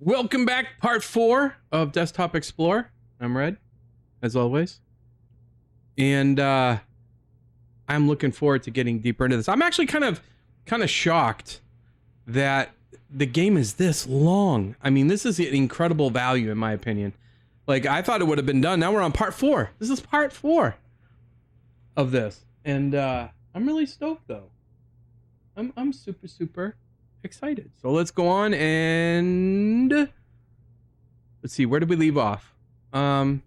Welcome back, part 4 of Desktop Explorer. I'm Red, as always. And I'm looking forward to getting deeper into this. I'm actually kind of shocked that the game is this long. I mean, this is an incredible value in my opinion. Like, I thought it would have been done. Now we're on part 4. This is part 4 of this. And I'm really stoked though. I'm super excited. So let's go on and let's see, where did we leave off? We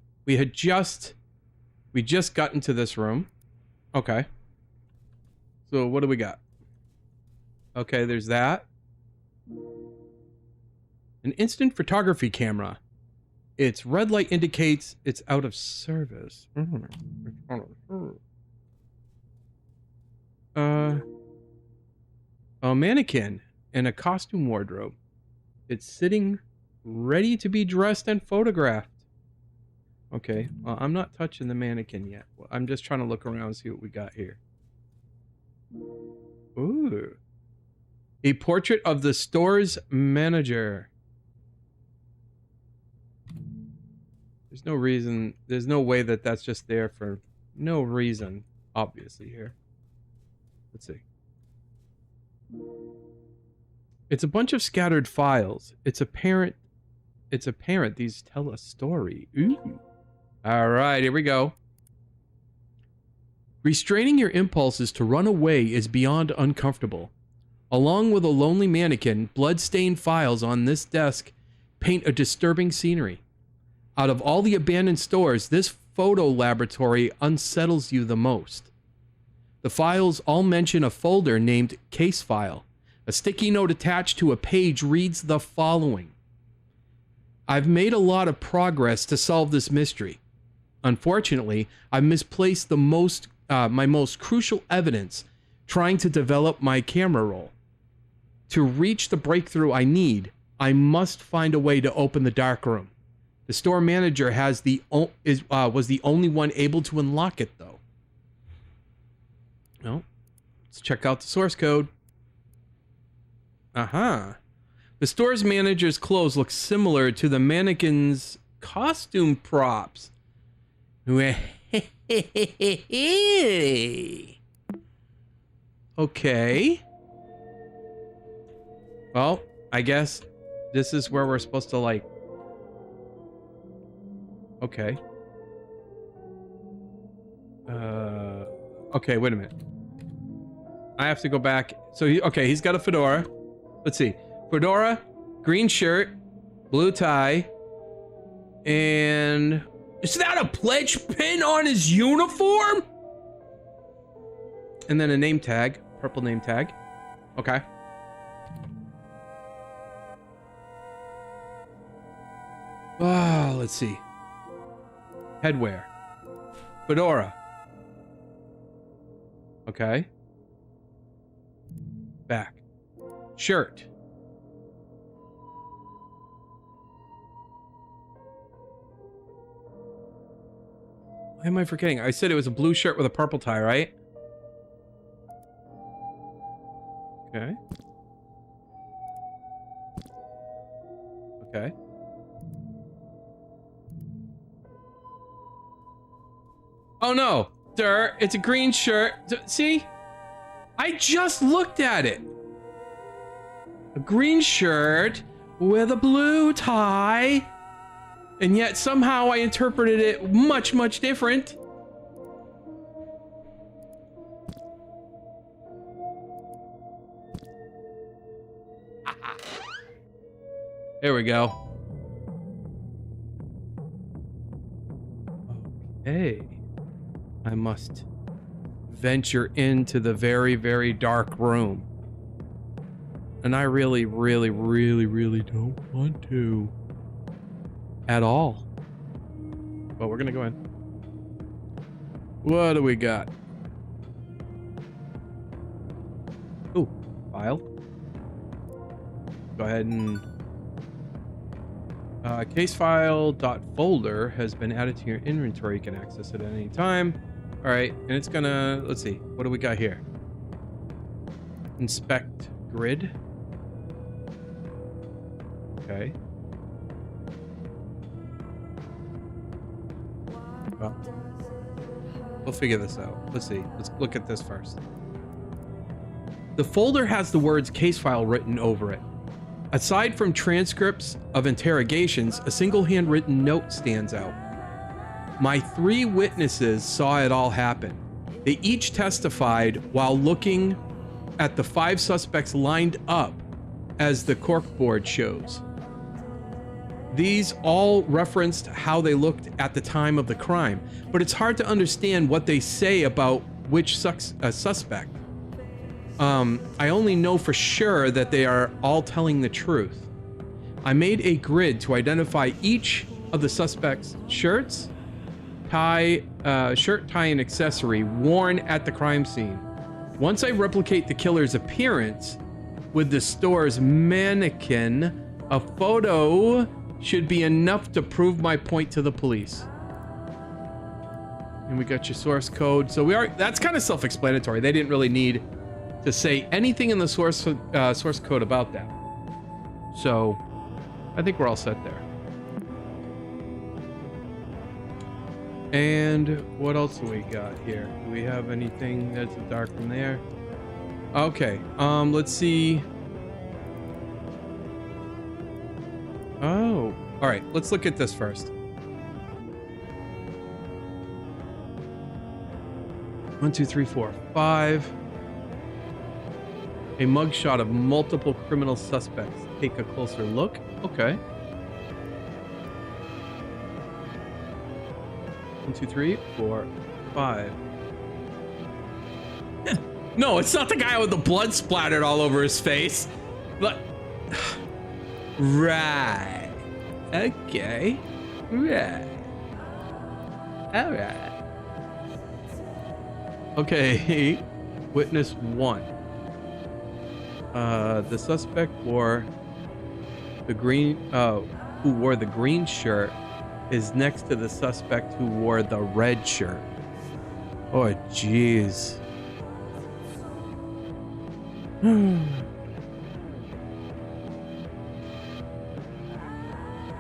just got into this room. Okay. So what do we got? Okay, there's that. An instant photography camera. Its red light indicates it's out of service. A mannequin in a costume wardrobe. It's sitting ready to be dressed and photographed. Okay, well, I'm not touching the mannequin yet. I'm just trying to look around and see what we got here. Ooh. A portrait of the store's manager. There's no reason, there's no way that that's just there for no reason, obviously, here. Let's see. It's a bunch of scattered files. It's apparent these tell a story. Ooh. All right, here we go. Restraining your impulses to run away is beyond uncomfortable. Along with a lonely mannequin, blood-stained files on this desk paint a disturbing scenery. Out of all the abandoned stores, this photo laboratory unsettles you the most. The files all mention a folder named Case File. A sticky note attached to a page reads the following. I've made a lot of progress to solve this mystery. Unfortunately, I've misplaced the my most crucial evidence trying to develop my camera roll. To reach the breakthrough I need, I must find a way to open the dark room. The store manager was the only one able to unlock it, though. Well, let's check out the source code. The store's manager's clothes look similar to the mannequin's costume props. Okay. Well, I guess this is where we're supposed to, like... Okay. Okay, wait a minute. I have to go back. So, he's got a fedora. Let's see. Fedora, green shirt, blue tie, and... Is that a pledge pin on his uniform? And then a name tag. Purple name tag. Okay. Oh, let's see. Headwear. Fedora. Okay. Back. Shirt. Why am I forgetting? I said it was a blue shirt with a purple tie, right? Okay. Okay. Oh no, sir, it's a green shirt. See? I just looked at it. A green shirt with a blue tie. And yet somehow I interpreted it much different. There we go. Okay. I must venture into the very dark room. And I really don't want to. At all. But we're gonna go in. What do we got? Ooh, file. Go ahead and casefile.folder has been added to your inventory. You can access it at any time. All right, and it's gonna, let's see, what do we got here? Inspect grid. Okay. Well, we'll figure this out. Let's see. Let's look at this first. The folder has the words case file written over it. Aside from transcripts of interrogations, a single handwritten note stands out. My 3 witnesses saw it all happen. They each testified while looking at the 5 suspects lined up as the corkboard shows. These all referenced how they looked at the time of the crime, but it's hard to understand what they say about which suspect. I only know for sure that they are all telling the truth. I made a grid to identify each of the suspects' shirts, tie, and accessory worn at the crime scene. Once I replicate the killer's appearance with the store's mannequin, a photo should be enough to prove my point to the police. And we got your source code. So that's kind of self-explanatory. They didn't really need to say anything in the source code about that. So I think we're all set there. And what else do we got here? Do we have anything that's dark from there? Okay, let's see. Oh, all right, let's look at this first. 1, 2, 3, 4, 5. A mugshot of multiple criminal suspects. Take a closer look. Okay. 1, 2, 3, 4, 5. No, it's not the guy with the blood splattered all over his face. But right. Okay. Right. All right. Okay. Witness 1. The suspect wore the green, who wore the green shirt is next to the suspect who wore the red shirt. Oh, jeez.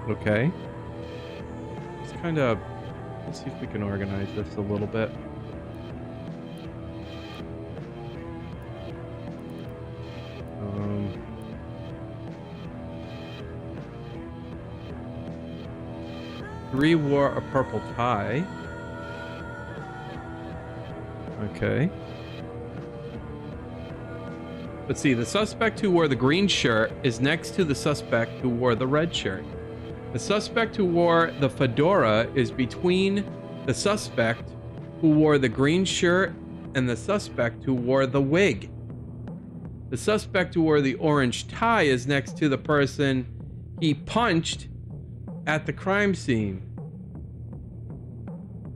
Okay. It's kind of, let's see if we can organize this a little bit. Three wore a purple tie. Okay. Let's see, the suspect who wore the green shirt is next to the suspect who wore the red shirt. The suspect who wore the fedora is between the suspect who wore the green shirt and the suspect who wore the wig. The suspect who wore the orange tie is next to the person he punched at the crime scene.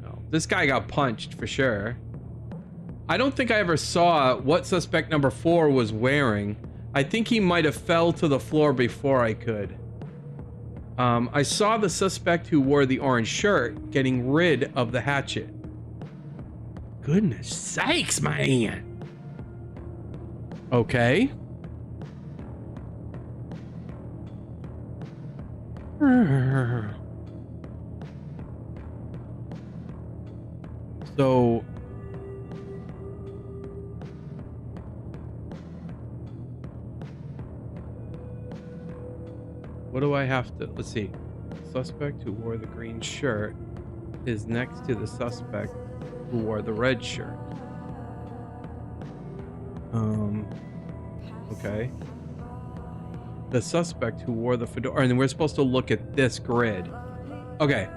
Oh, this guy got punched for sure. I don't think I ever saw what suspect number 4 was wearing. I think he might have fell to the floor before I could. I saw the suspect who wore the orange shirt getting rid of the hatchet. Goodness sakes, man. Okay. So what do I have to, let's see. Suspect who wore the green shirt is next to the suspect who wore the red shirt. Okay. The suspect who wore the fedora, and we're supposed to look at this grid. Okay.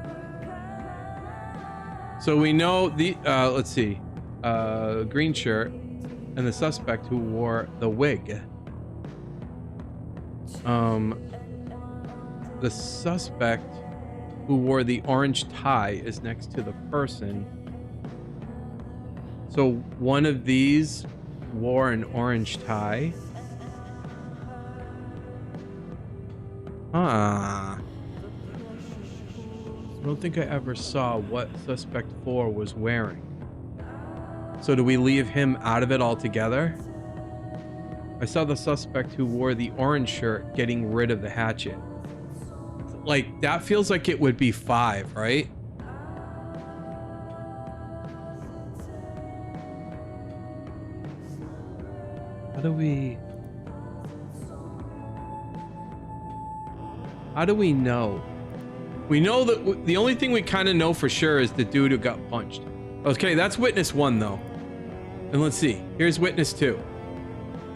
So we know the, let's see, green shirt and the suspect who wore the wig. The suspect who wore the orange tie is next to the person. So one of these wore an orange tie. I don't think I ever saw what suspect 4 was wearing. So do we leave him out of it altogether? I saw the suspect who wore the orange shirt getting rid of the hatchet. Like, that feels like it would be 5, right? How do we know? We know that the only thing we kind of know for sure is the dude who got punched. Okay, that's witness 1 though. And let's see. Here's witness 2.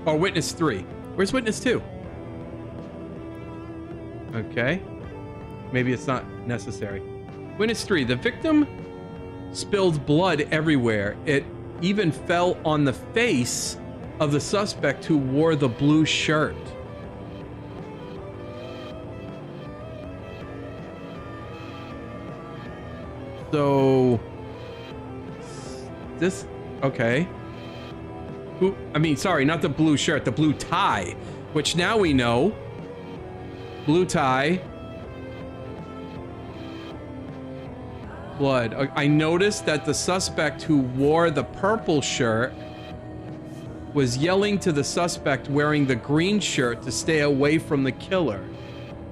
Or witness 3. Where's witness 2? Okay. Maybe it's not necessary. Witness 3. The victim spilled blood everywhere. It even fell on the face of the suspect who wore the blue shirt. So this, okay. Who, I mean, sorry, not the blue shirt, the blue tie, which now we know. Blue tie. Blood. I noticed that the suspect who wore the purple shirt was yelling to the suspect wearing the green shirt to stay away from the killer.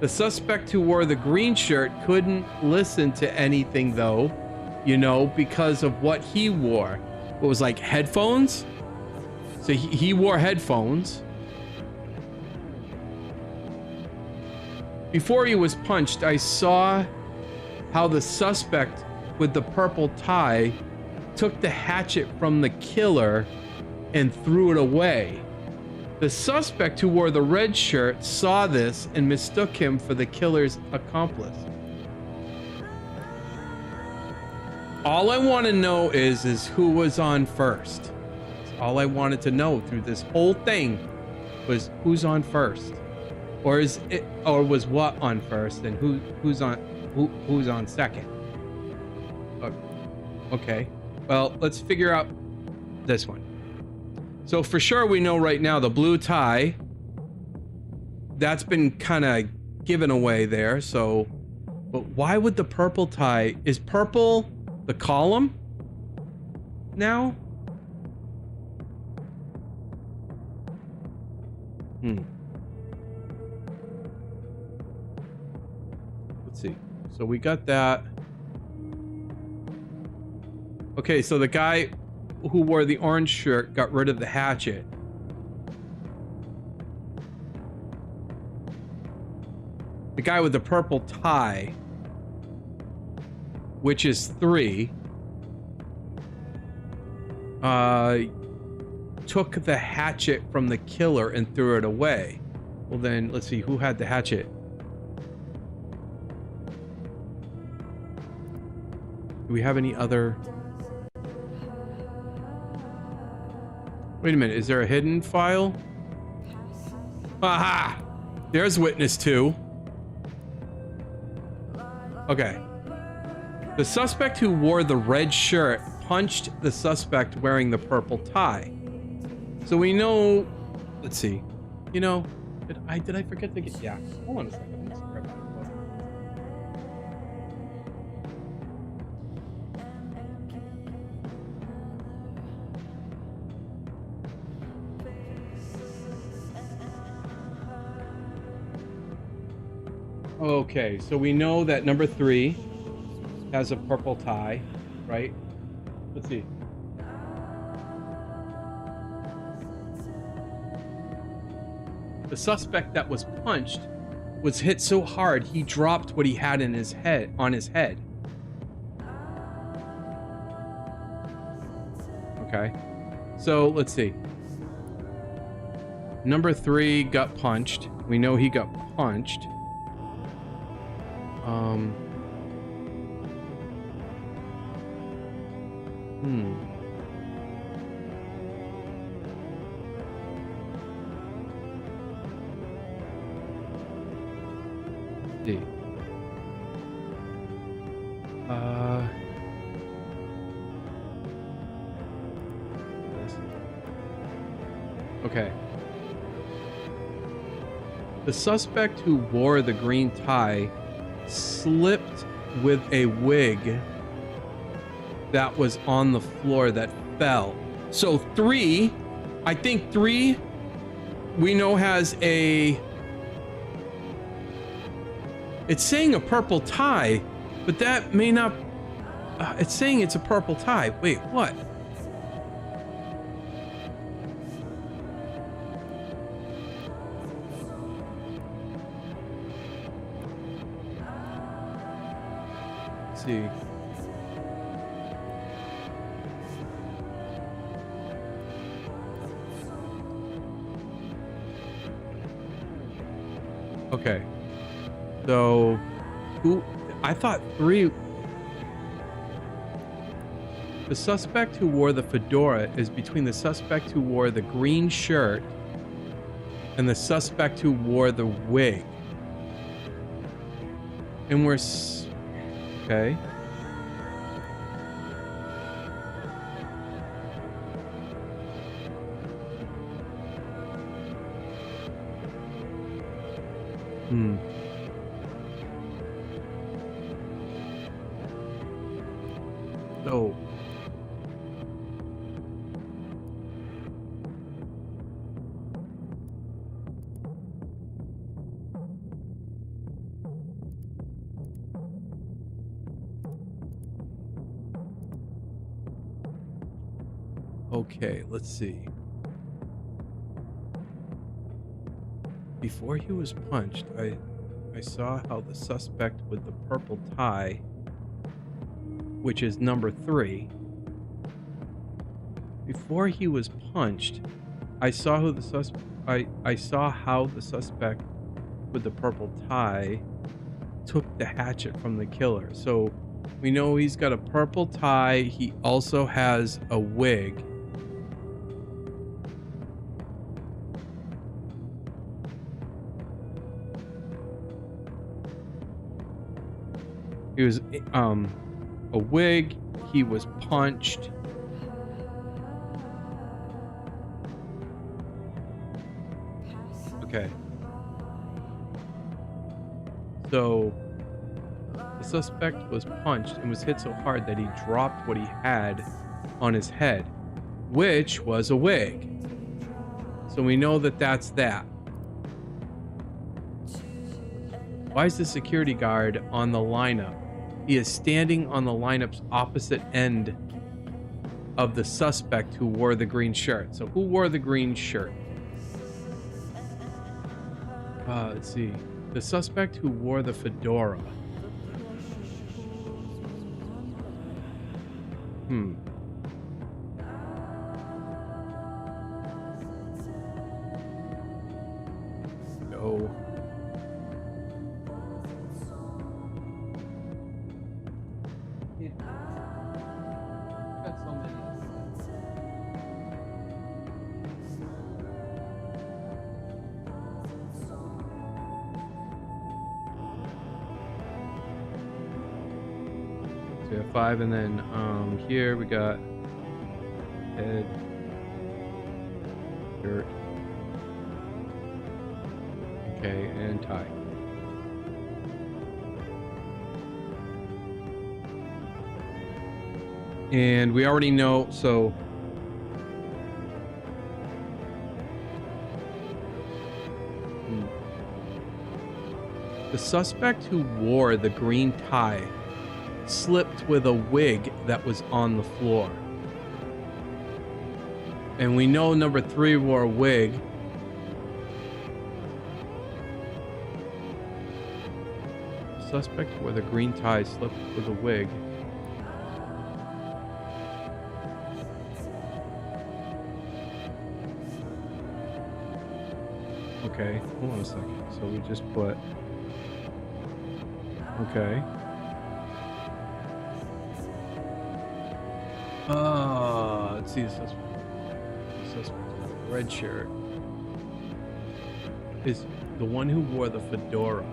The suspect who wore the green shirt couldn't listen to anything though, you know, because of what he wore. It was like headphones. So he wore headphones. Before he was punched, I saw how the suspect with the purple tie took the hatchet from the killer and threw it away. The suspect who wore the red shirt saw this and mistook him for the killer's accomplice. All I want to know is who was on first. That's all I wanted to know through this whole thing was who's on first, or is it, or was what on first, and who's on second. Okay, well, let's figure out this one. So for sure we know right now the blue tie, that's been kind of given away there. So, but why would the purple tie, is purple the column now? Let's see. So we got that. Okay, so the guy who wore the orange shirt got rid of the hatchet. The guy with the purple tie, which is 3, took the hatchet from the killer and threw it away. Well then, let's see, who had the hatchet? Do we have any other... Wait a minute, is there a hidden file? Aha! There's witness 2. Okay. The suspect who wore the red shirt punched the suspect wearing the purple tie. So we know, let's see. You know, did I forget to get, yeah. Hold on a second. Let me see where I put it. Okay, so we know that number 3 has a purple tie, right? Let's see. The suspect that was punched was hit so hard he dropped what he had in his head, on his head. Okay. So let's see. Number 3 got punched. We know he got punched. See. Okay. The suspect who wore the green tie slipped with a wig that was on the floor that fell. So 3, I think 3 we know has a, it's saying a purple tie, but that may not, it's saying it's a purple tie. Wait, what? see. Okay. So, who? I thought 3. The suspect who wore the fedora is between the suspect who wore the green shirt and the suspect who wore the wig. And we're okay. So okay, let's see. Before he was punched, I saw how the suspect with the purple tie, which is number 3, before he was punched, I saw who the I saw how the suspect with the purple tie took the hatchet from the killer. So we know he's got a purple tie. He also has a wig. He was a wig. He was punched. Okay. So the suspect was punched and was hit so hard that he dropped what he had on his head, which was a wig. So we know that that's that. Why is the security guard on the lineup? He is standing on the lineup's opposite end of the suspect who wore the green shirt. So who wore the green shirt? Let's see. The suspect who wore the fedora. Go. So we have 5, and then here we got head, shirt, okay, and tie. And we already know, so the suspect who wore the green tie slipped with a wig that was on the floor. And we know number 3 wore a wig. Suspect who wore the green tie slipped with a wig. Okay, hold on a second. So we just put... Okay. Let's see the suspect. The suspect with the red shirt is the one who wore the fedora.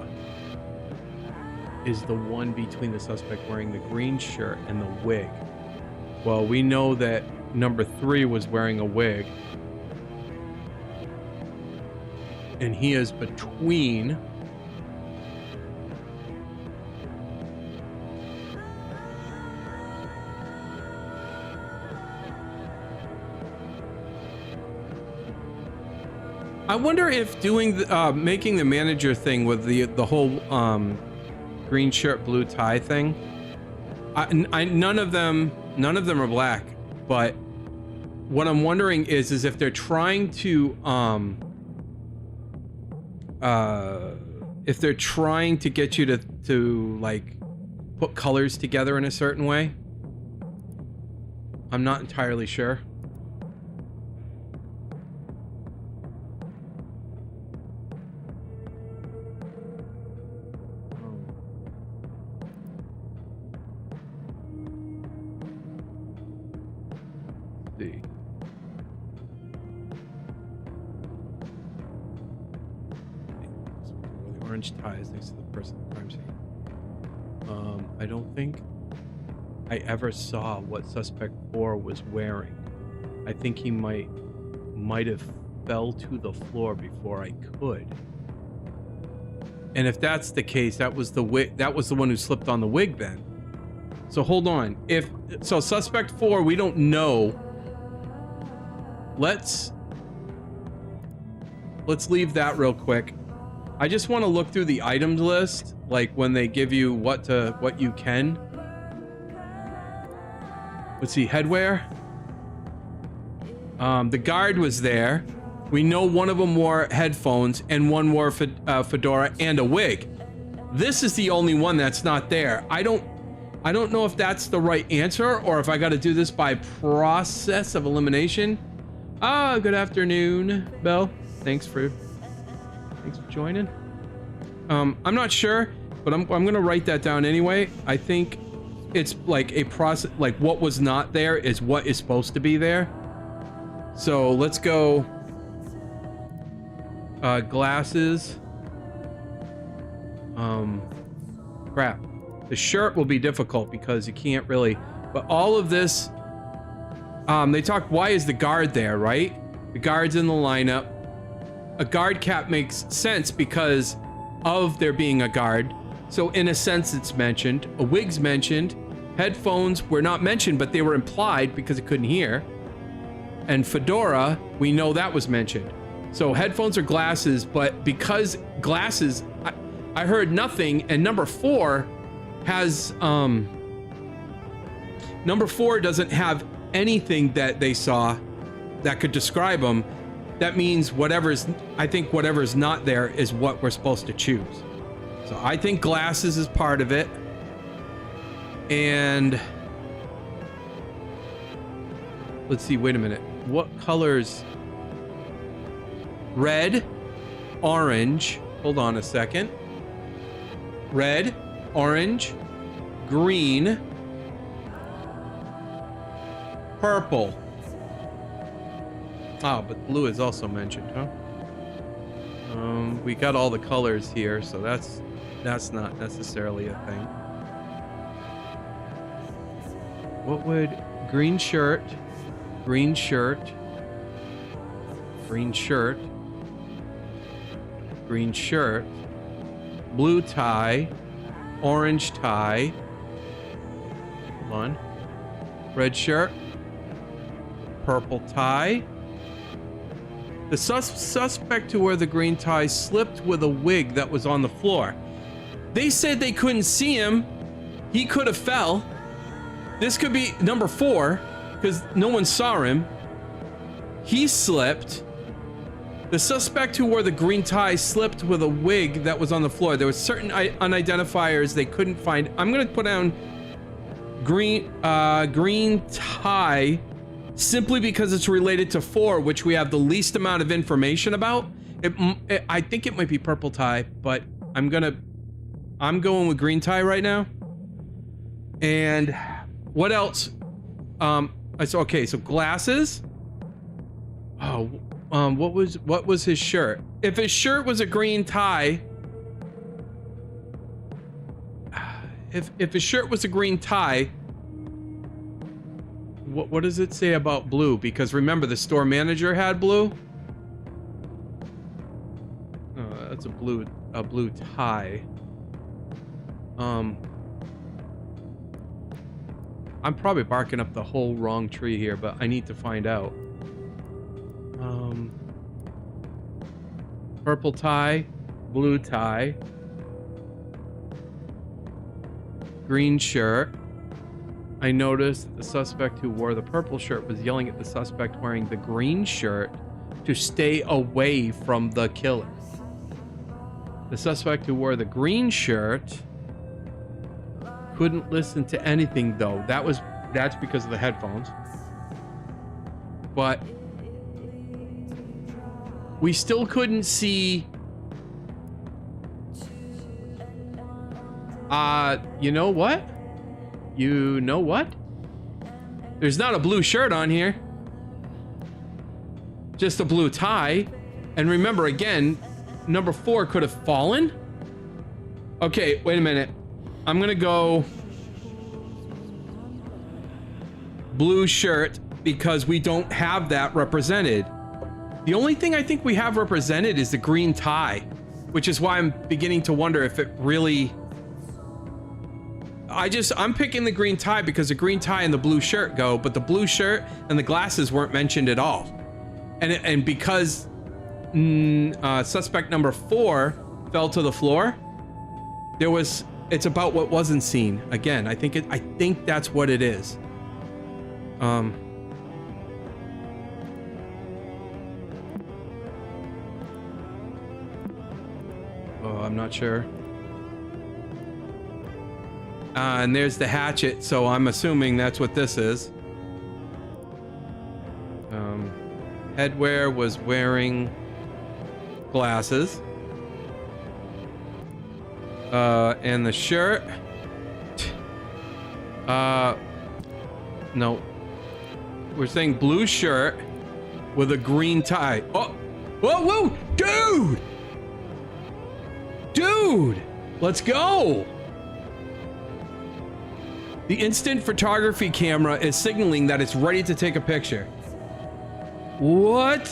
Is the one between the suspect wearing the green shirt and the wig. Well, we know that number 3 was wearing a wig. And he is between I wonder if doing the, making the manager thing with the whole green shirt blue tie thing, none of them are black, but what I'm wondering is if they're trying to get you to like put colors together in a certain way. I'm not entirely sure. Let's see. The orange ties next to the person in the crime scene. I don't think I ever saw what suspect 4 was wearing. I think he might have fell to the floor before I could. And if that's the case, that was the one who slipped on the wig then. So hold on. So suspect 4, we don't know. Let's leave that real quick. I just want to look through the items list, like when they give you what you can. Let's see, headwear. The guard was there. We know one of them wore headphones and one wore fedora and a wig. This is the only one that's not there. I don't know if that's the right answer or if I got to do this by process of elimination. Good afternoon, Belle. Thanks for joining. I'm not sure, but I'm gonna write that down anyway. I think it's like a process, like what was not there is what is supposed to be there. So let's go. Glasses. Crap. The shirt will be difficult because you can't really, but all of this, they talk, why is the guard there, right? The guard's in the lineup. A guard cap makes sense because of there being a guard. So in a sense it's mentioned. A wig's mentioned. Headphones were not mentioned, but they were implied because it couldn't hear. And fedora, we know that was mentioned. So headphones or glasses, but because glasses, I heard nothing, and number 4 has, number 4 doesn't have anything that they saw that could describe them. That means I think whatever's not there is what we're supposed to choose. So I think glasses is part of it. And let's see, wait a minute. What colors? Red, orange. Hold on a second. Red, orange, green, purple. Ah, but blue is also mentioned, huh? We got all the colors here, so that's not necessarily a thing. What would green shirt, green shirt, green shirt, green shirt, blue tie, orange tie, hold on, red shirt, purple tie. The suspect who wore the green tie slipped with a wig that was on the floor. They said they couldn't see him. He could have fell. This could be number 4 because no one saw him. He slipped. The suspect who wore the green tie slipped with a wig that was on the floor. There were certain unidentifiers they couldn't find. I'm gonna put down green tie simply because it's related to 4, which we have the least amount of information about. I think it might be purple tie, but I'm going with green tie right now. And what else? Okay, so glasses. Oh, what was his shirt? If his shirt was a green tie, if his shirt was a green tie, what does it say about blue? Because remember, the store manager had blue. Oh, that's a blue tie. I'm probably barking up the whole wrong tree here, but I need to find out. Purple tie, blue tie, green shirt. I noticed that the suspect who wore the purple shirt was yelling at the suspect wearing the green shirt to stay away from the killer. The suspect who wore the green shirt couldn't listen to anything though. That's because of the headphones. But we still couldn't see. You know what? You know what? There's not a blue shirt on here. Just a blue tie. And remember, again, number 4 could have fallen. Okay, wait a minute. I'm gonna go blue shirt because we don't have that represented. The only thing I think we have represented is the green tie, which is why I'm beginning to wonder if it really... I'm picking the green tie because the green tie and the blue shirt go, but the blue shirt and the glasses weren't mentioned at all. And because suspect number 4 fell to the floor, it's about what wasn't seen. Again, I think that's what it is. Oh, I'm not sure. And there's the hatchet, so I'm assuming that's what this is. Headwear was wearing glasses. And the shirt. No. We're saying blue shirt with a green tie. Oh, whoa, whoa, dude! Dude, let's go. The instant photography camera is signaling that it's ready to take a picture. What?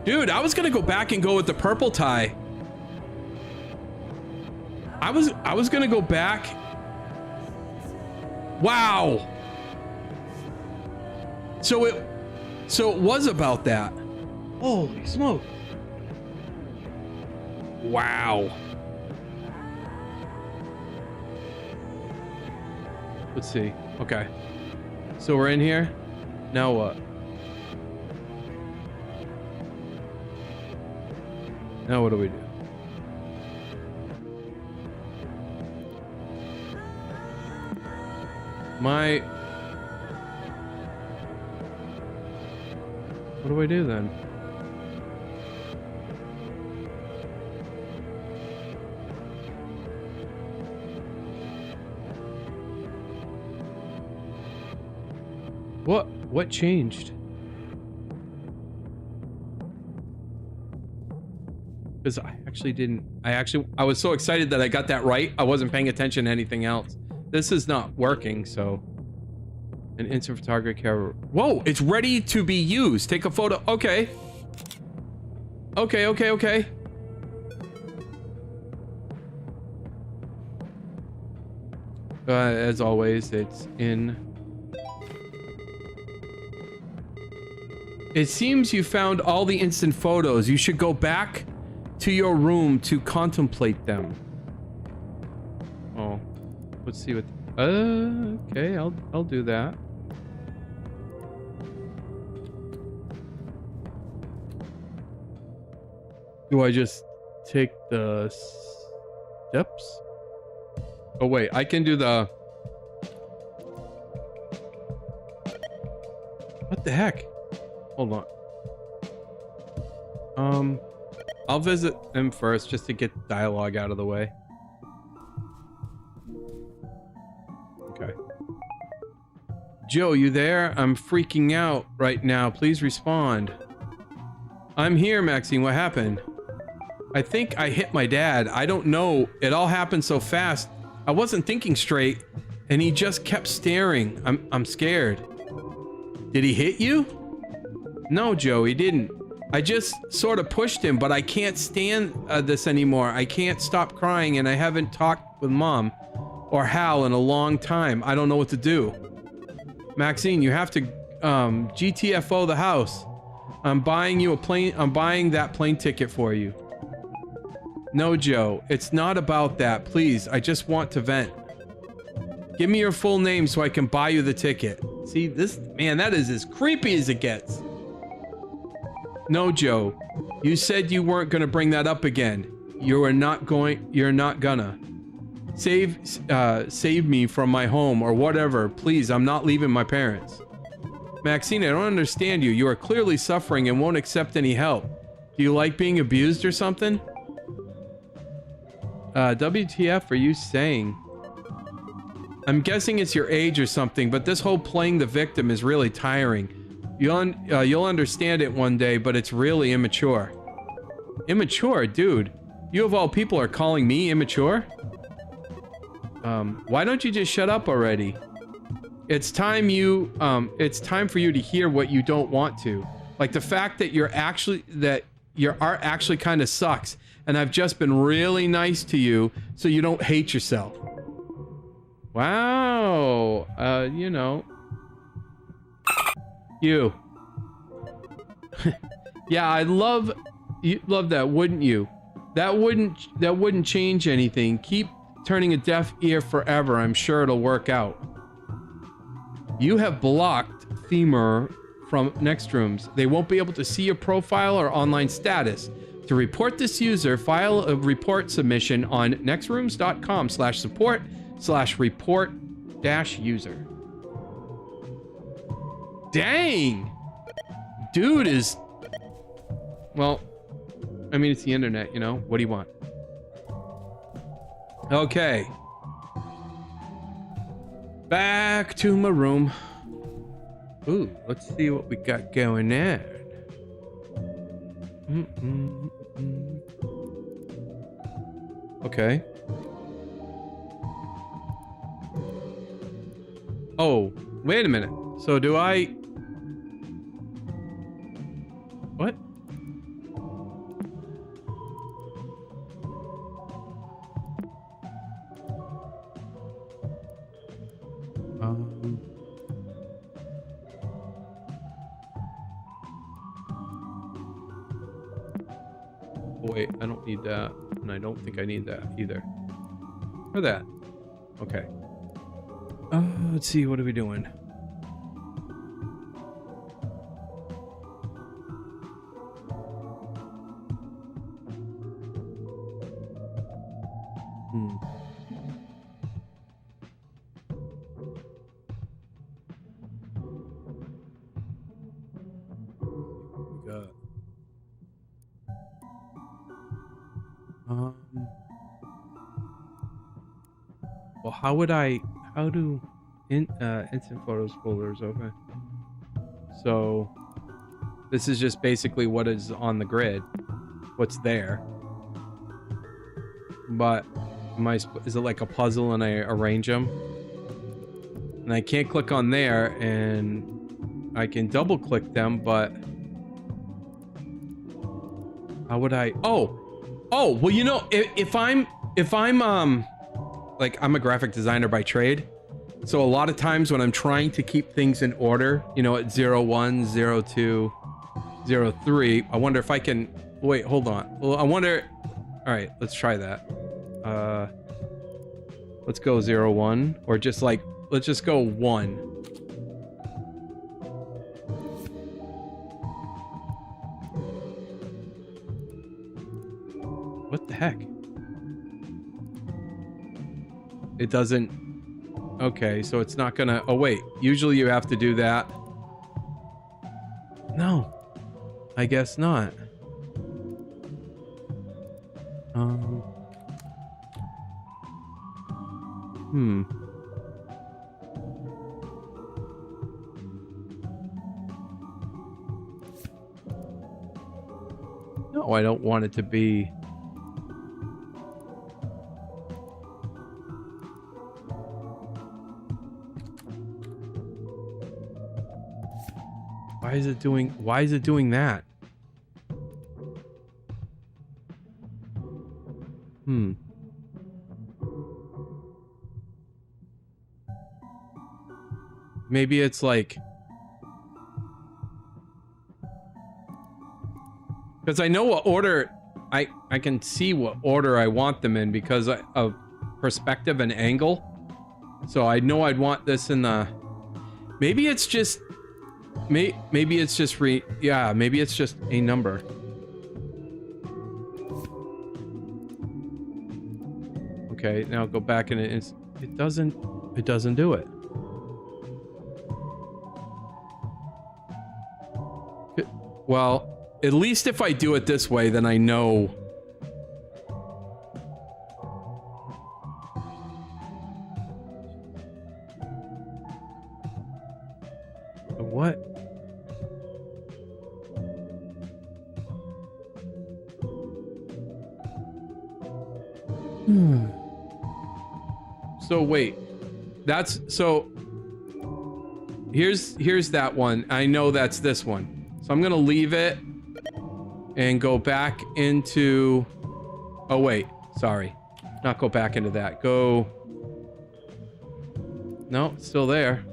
Dude, I was gonna go back and go with the purple tie. I was gonna go back. Wow. So it was about that. Holy smoke. Wow. Let's see. Okay. So we're in here. Now what? Now what do we do? What do I do then? What changed? Because I was so excited that I got that right. I wasn't paying attention to anything else. This is not working, so. An instant photography camera. Whoa, it's ready to be used. Take a photo. Okay. Okay. As always, it's in. It seems you found all the instant photos. You should go back to your room to contemplate them. Oh, let's see what. Okay, I'll do that. Do I just take the steps? Oh wait, I can do the. What the heck? Hold on. I'll visit him first just to get the dialogue out of the way. Okay. Joe, you there? I'm freaking out right now. Please respond. I'm here, Maxine. What happened? I think I hit my dad. I don't know. It all happened so fast. I wasn't thinking straight, and he just kept staring. I'm scared. Did he hit you? No, Joe, he didn't. I just sort of pushed him, but I can't stand this anymore. I can't stop crying, and I haven't talked with Mom or Hal in a long time. I don't know what to do. Maxine, you have to GTFO the house. I'm buying that plane ticket for you. No, Joe, it's not about that. Please, I just want to vent. Give me your full name so I can buy you the ticket. See, this, man, that is as creepy as it gets. No, Joe, you said you weren't gonna bring that up again. You're not gonna. save me from my home or whatever. Please, I'm not leaving my parents. Maxine, I don't understand you. You are clearly suffering and won't accept any help. Do you like being abused or something? WTF are you saying? I'm guessing it's your age or something, but this whole playing the victim is really tiring. You'll understand it one day, but it's really immature. Immature? Dude, you of all people are calling me immature? Why don't you just shut up already? It's time for you to hear what you don't want to. Like the fact that your art actually kind of sucks, and I've just been really nice to you so you don't hate yourself. Wow. You know. You. Yeah, you'd love that, wouldn't you? That wouldn't change anything. Keep turning a deaf ear forever. I'm sure it'll work out. You have blocked Femur from Nextrooms. They won't be able to see your profile or online status. To report this user, file a report submission on nextrooms.com/support/report-user. Dang! Dude is... Well, I mean, it's the internet, you know? What do you want? Okay. Back to my room. Ooh, let's see what we got going on. Okay. Oh, wait a minute. So do I... What? Wait, I don't need that, and I don't think I need that either. Or that. Okay. Let's see, what are we doing? Well, how do instant photos folders open? So this is just basically what is on the grid, what's there. But is it like a puzzle and I arrange them? And I can't click on there, and I can double click them, but how would I? Oh, well, you know, if I'm like, I'm a graphic designer by trade, so a lot of times when I'm trying to keep things in order, you know, at 01, 02, 03, I wonder if I can... Wait, hold on. Well, I wonder... All right, let's try that. Let's go 01, or just like, let's just go 1. What the heck? It doesn't... Okay, so it's not gonna... Oh, wait. Usually you have to do that. No. I guess not. No, I don't want it to be... Why is it doing that? Maybe it's like... Because I know what order... I can see what order I want them in because of perspective and angle. So I know I'd want this in the... Maybe it's just... Maybe it's just yeah, maybe it's just a number. Okay, now go back and it doesn't do it. Well, at least if I do it this way, then I know. What? So wait, that's so. Here's that one. I know that's this one. So I'm gonna leave it and go back into. Oh wait, sorry, not go back into that. Go. No, it's still there.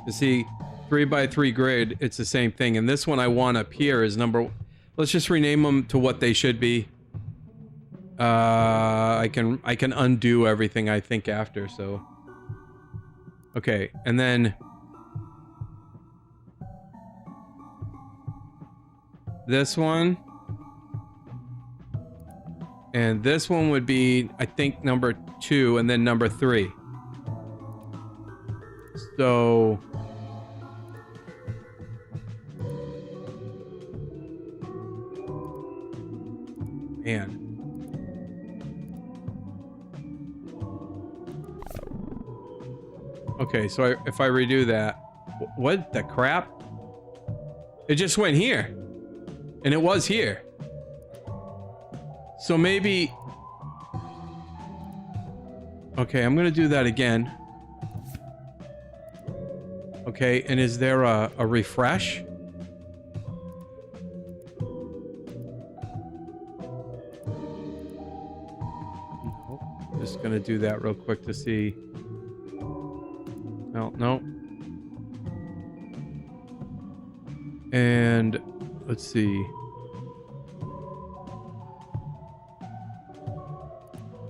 You see, 3x3 grid, it's the same thing. And this one I want up here is number. Let's just rename them to what they should be. I can undo everything I think after, so. Okay, and then this one. And this one would be, I think, number 2 and then number 3. So man. Okay, so if I redo that, what the crap? It just went here. And it was here. So maybe... Okay, I'm gonna do that again. Okay, and is there a refresh? Nope. Just gonna do that real quick to see. No. And let's see.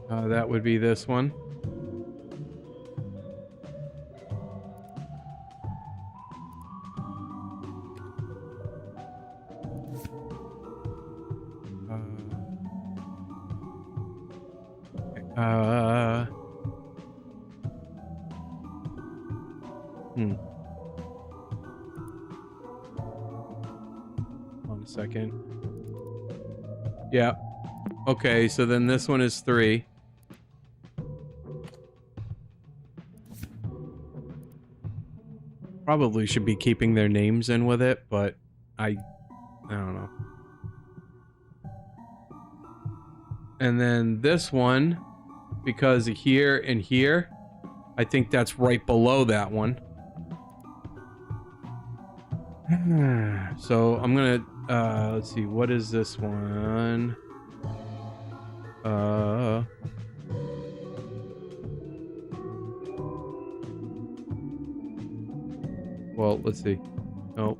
That would be this one. Hold on a second. Yeah. Okay, so then this one is 3. Probably should be keeping their names in with it, but I don't know. And then this one, because here and here, I think that's right below that one. So I'm gonna let's see, what is this one? Well, let's see. Nope.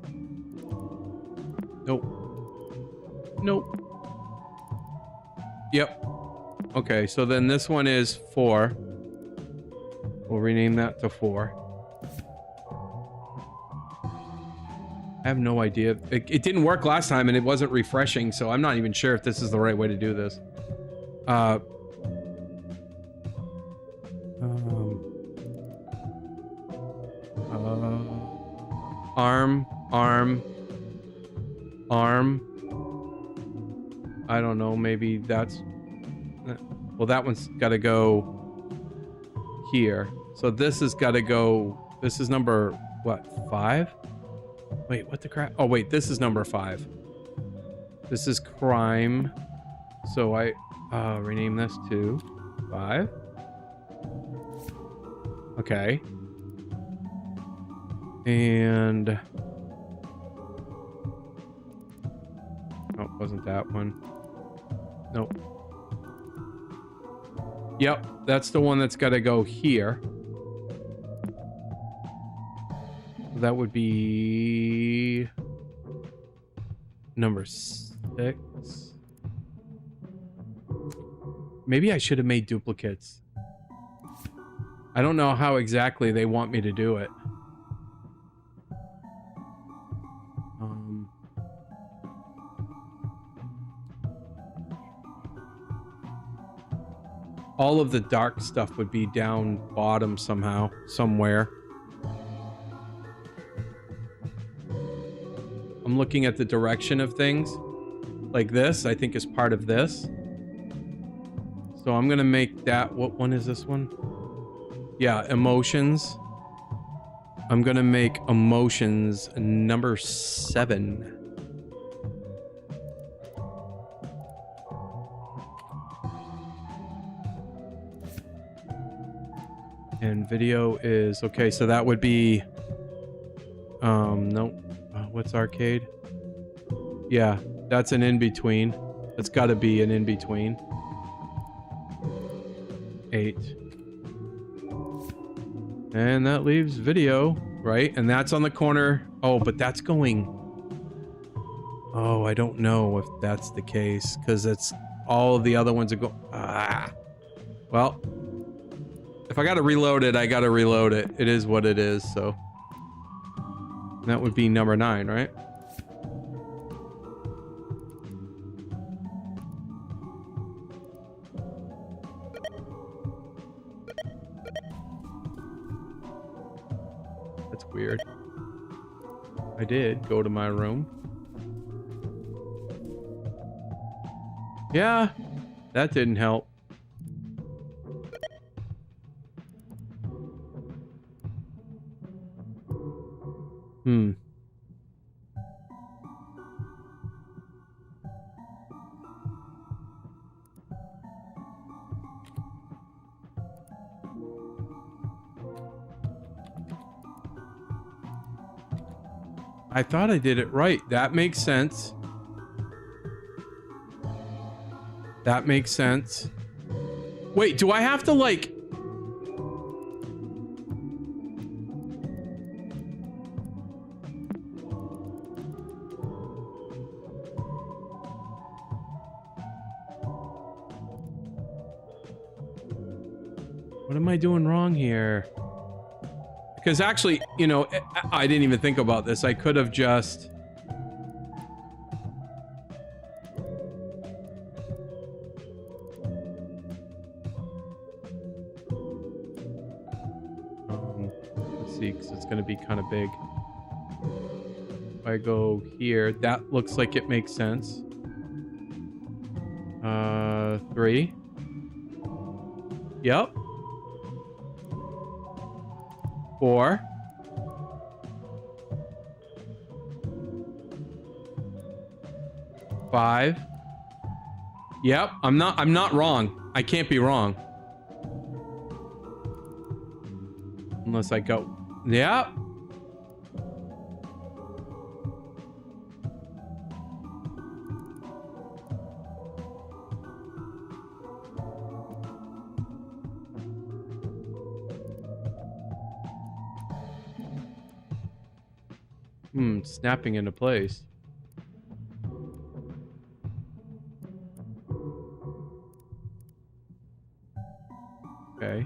Yep. Okay, so then this one is 4. We'll rename that to 4. I have no idea. It didn't work last time and it wasn't refreshing, so I'm not even sure if this is the right way to do this. Arm. I don't know, maybe that's... Well, that one's got to go here. So this has got to go... This is number, what, 5? Wait, what the crap? Oh, wait, this is number 5. This is crime. So I rename this to 5. Okay. And... Oh, wasn't that one. Nope. Yep, that's the one that's got to go here. That would be number 6. Maybe I should have made duplicates. I don't know how exactly they want me to do it. All of the dark stuff would be down bottom somehow, somewhere. I'm looking at the direction of things. Like this, I think is part of this. So I'm gonna make that, what one is this one? Yeah, emotions. I'm gonna make emotions number 7. And video is, okay, so that would be, nope. What's arcade? Yeah, that's an in-between. That's gotta be an in-between. 8. And that leaves video, right? And that's on the corner. Oh, but that's going... Oh, I don't know if that's the case, because it's all of the other ones are going... Ah. Well, if I gotta reload it, I gotta reload it. It is what it is, so... That would be number 9, right? That's weird. I did go to my room. Yeah, that didn't help. I thought I did it right. That makes sense. That makes sense. Wait, do I have to, like... What am I doing wrong here? Because actually, you know, I didn't even think about this. I could have just... let's see, because it's going to be kind of big. If I go here, that looks like it makes sense. 3. Yep. 4. 5. Yep, I'm not wrong. I can't be wrong. Unless I go. Yep. Snapping into place. Okay.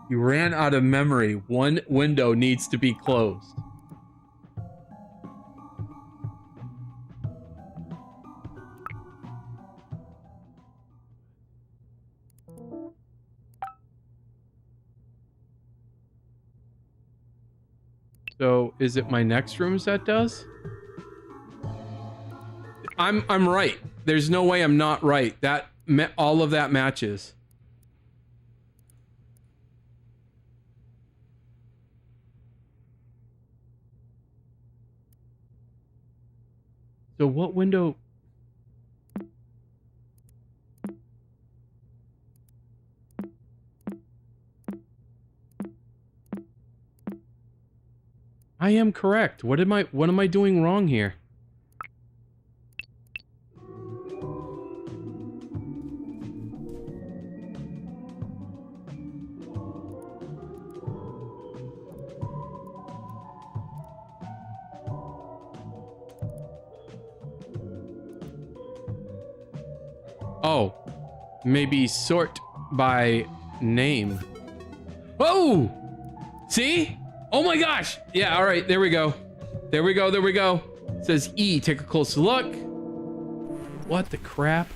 You ran out of memory. One window needs to be closed. So, is it my next rooms that does? I'm right. There's no way I'm not right. That all of that matches. So what window? I am correct. What am I doing wrong here? Oh, maybe sort by name. Oh, see? Oh my gosh. Yeah, all right, there we go. There we go, there we go. It says E, take a closer look. What the crap?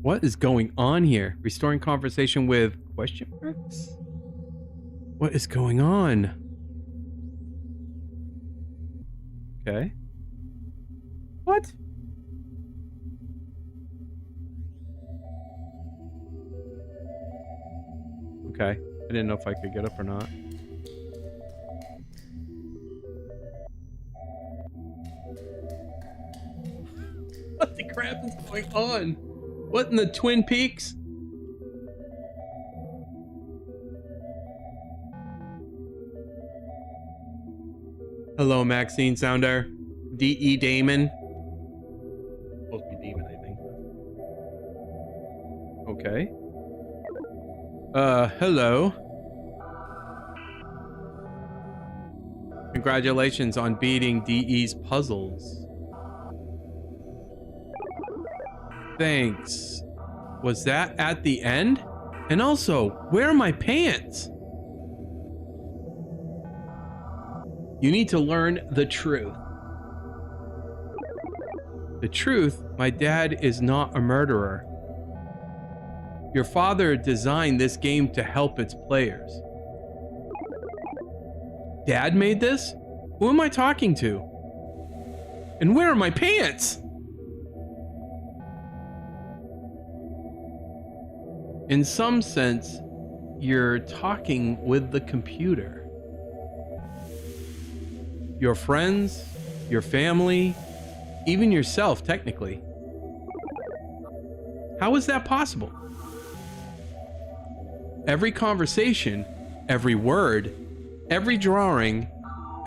What is going on here? Restoring conversation with question marks? What is going on? Okay. What? Okay. I didn't know if I could get up or not. What the crap is going on? What in the Twin Peaks? Hello, Maxine Sounder. D.E. Damon. Supposed to be Demon, I think. Okay. Hello. Congratulations on beating D.E.'s puzzles. Thanks. Was that at the end? And also, where are my pants? You need to learn the truth. The truth, my dad is not a murderer. Your father designed this game to help its players. Dad made this? Who am I talking to? And where are my pants? In some sense, you're talking with the computer. Your friends, your family, even yourself, technically. How is that possible? Every conversation, every word, every drawing,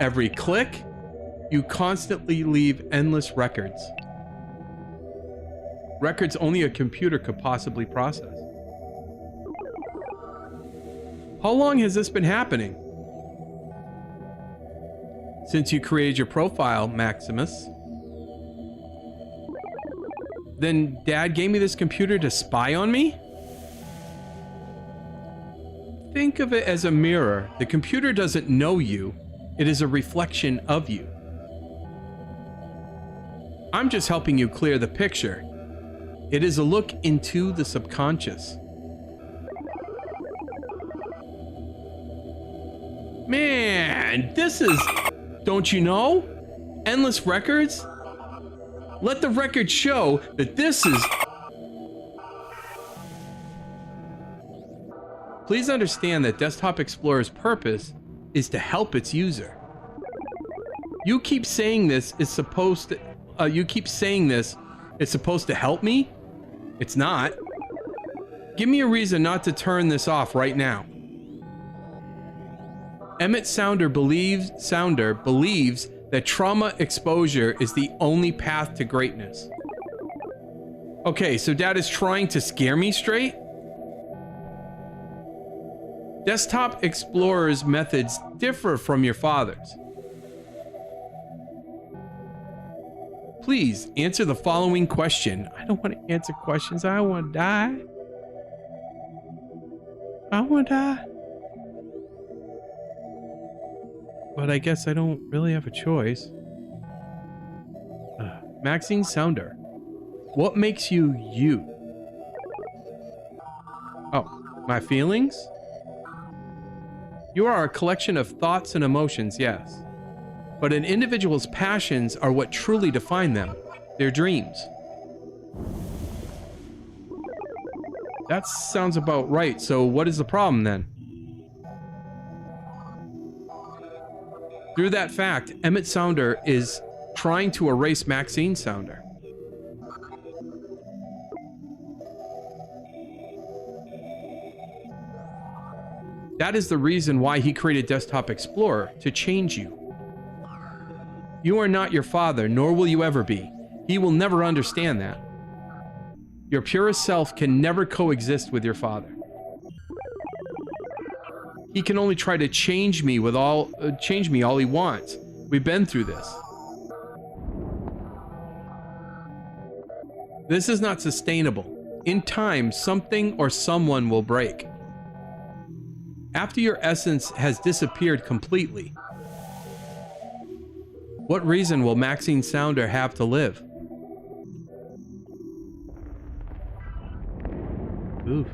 every click, you constantly leave endless records. Records only a computer could possibly process. How long has this been happening? Since you created your profile, Maximus. Then Dad gave me this computer to spy on me? Think of it as a mirror. The computer doesn't know you. It is a reflection of you. I'm just helping you clear the picture. It is a look into the subconscious. Man, this is... Don't you know? Endless records? Let the record show that this is... Please understand that Desktop Explorer's purpose is to help its user. You keep saying this is supposed to... it's supposed to help me? It's not. Give me a reason not to turn this off right now. Emmett Sounder believes that trauma exposure is the only path to greatness. Okay, so Dad is trying to scare me straight? Desktop Explorer's methods differ from your father's. Please answer the following question. I don't want to answer questions. I want to die. I want to die. But I guess I don't really have a choice. Maxine Sounder. What makes you you? Oh, my feelings? You are a collection of thoughts and emotions, yes. But an individual's passions are what truly define them. Their dreams. That sounds about right. So what is the problem then? Through that fact, Emmett Sounder is trying to erase Maxine Sounder. That is the reason why he created Desktop Explorer, to change you. You are not your father, nor will you ever be. He will never understand that. Your purest self can never coexist with your father. He can only try to change me all he wants. We've been through this. This is not sustainable. In time, something or someone will break. After your essence has disappeared completely, what reason will Maxine Sounder have to live? Oof.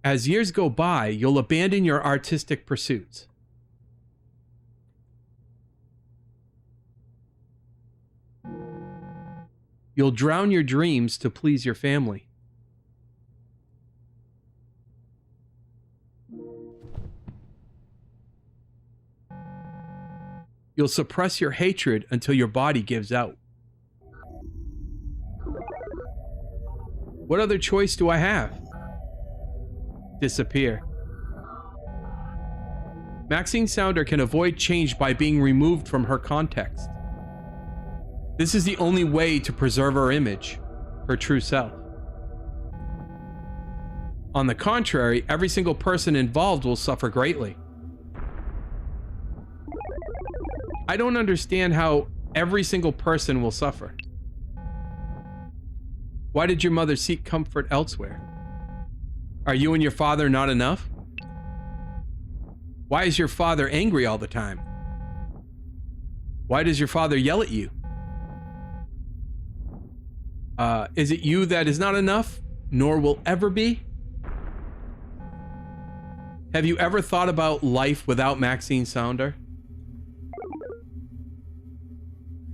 As years go by, you'll abandon your artistic pursuits. You'll drown your dreams to please your family. You'll suppress your hatred until your body gives out. What other choice do I have? Disappear. Maxine Sounder can avoid change by being removed from her context. This is the only way to preserve her image, her true self. On the contrary, every single person involved will suffer greatly. I don't understand how every single person will suffer. Why did your mother seek comfort elsewhere? Are you and your father not enough? Why is your father angry all the time? Why does your father yell at you? Is it you that is not enough, nor will ever be? Have you ever thought about life without Maxine Sounder?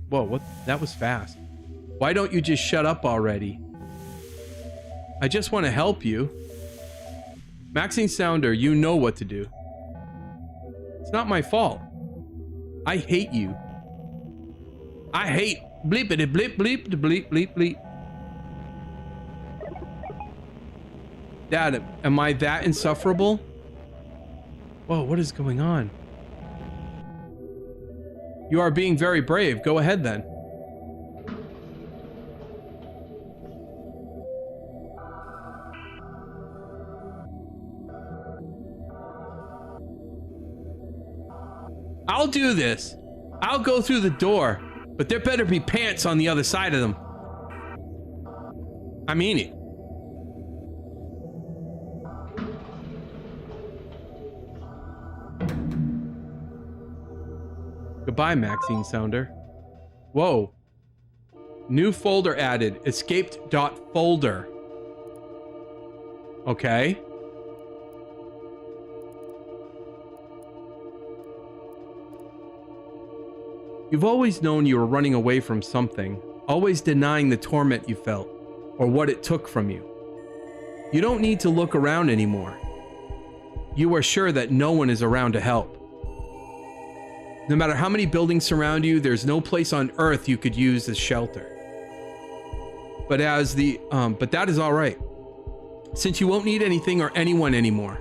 Whoa, what? That was fast. Why don't you just shut up already? I just want to help you. Maxine Sounder, you know what to do. It's not my fault. I hate you. I hate bleepity bleep bleep bleep bleep bleep. Dad, am I that insufferable? Whoa, what is going on? You are being very brave. Go ahead then. I'll do this. I'll go through the door, but there better be pants on the other side of them. I mean it. Goodbye, Maxine Sounder. Whoa. New folder added. Escaped.folder. Okay. You've always known you were running away from something, always denying the torment you felt, or what it took from you. You don't need to look around anymore. You are sure that no one is around to help. No matter how many buildings surround you, there's no place on earth you could use as shelter. But that is all right. Since you won't need anything or anyone anymore,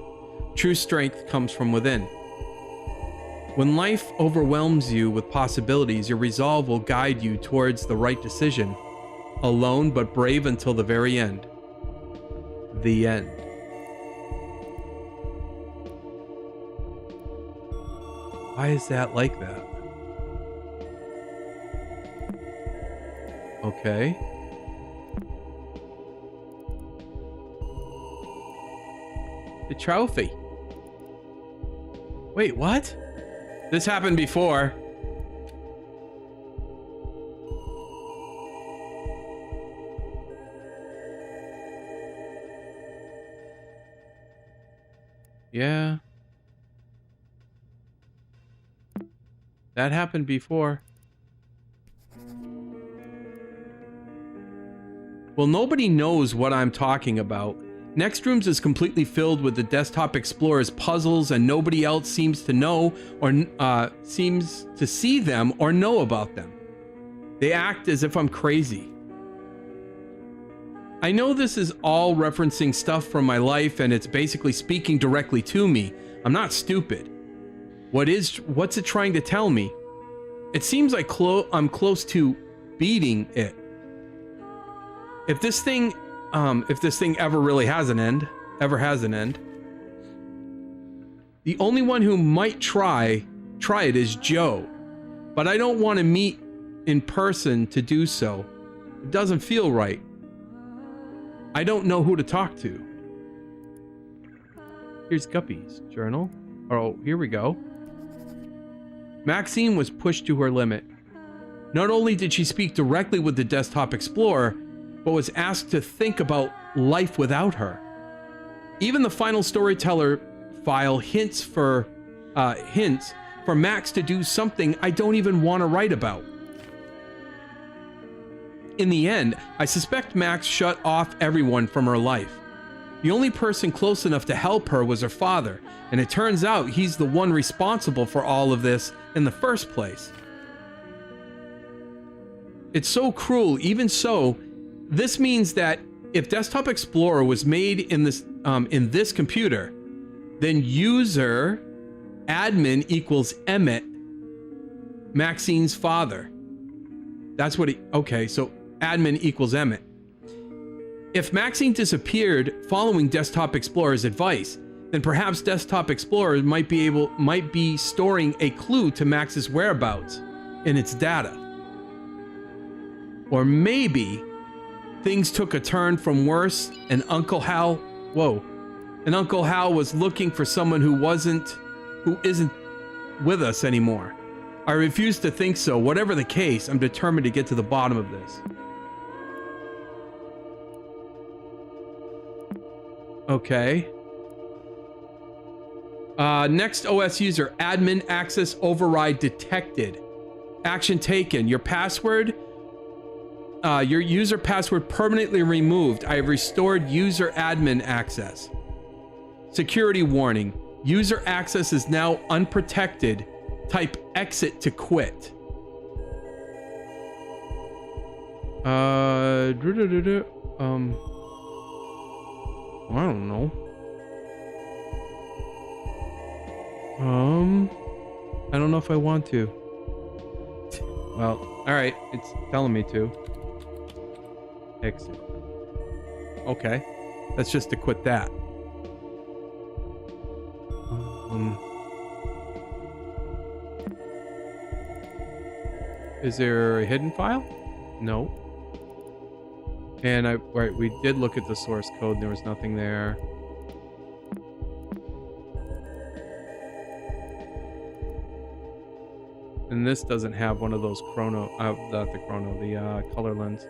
true strength comes from within. When life overwhelms you with possibilities, your resolve will guide you towards the right decision, alone but brave until the very end. The end. Why is that like that? Okay. The trophy. Wait, what? This happened before. Yeah. That happened before. Well, nobody knows what I'm talking about. Next Rooms is completely filled with the Desktop Explorer's puzzles, and nobody else seems to know or seems to see them or know about them. They act as if I'm crazy. I know this is all referencing stuff from my life, and it's basically speaking directly to me. I'm not stupid. What's it trying to tell me? It seems like I'm close to beating it. If this thing ever really has an end, the only one who might try it is Joe, but I don't want to meet in person to do so. It doesn't feel right. I don't know who to talk to. Here's Guppy's journal. Oh, here we go. Maxine was pushed to her limit. Not only did she speak directly with the Desktop Explorer, but was asked to think about life without her. Even the final storyteller file hints for Max to do something I don't even want to write about. In the end, I suspect Max shut off everyone from her life. The only person close enough to help her was her father, and it turns out he's the one responsible for all of this in the first place. It's so cruel. Even so, this means that if Desktop Explorer was made in this computer, then user admin equals Emmett, Maxine's father. That's what okay, so admin equals Emmett. If Maxine disappeared following Desktop Explorer's advice, then perhaps Desktop Explorer might be storing a clue to Max's whereabouts in its data. Or maybe things took a turn from worse and Uncle Hal was looking for someone who isn't with us anymore. I refuse to think so. Whatever the case, I'm determined to get to the bottom of this. Okay. Next OS user, admin access override detected. Action taken. Your user password permanently removed. I have restored user admin access. Security warning. User access is now unprotected. Type exit to quit. I don't know. I don't know if I want to. Well, alright, it's telling me to. Exit. Okay. That's just to quit that. Is there a hidden file? No. And right, we did look at the source code and there was nothing there. And this doesn't have one of those the color lens.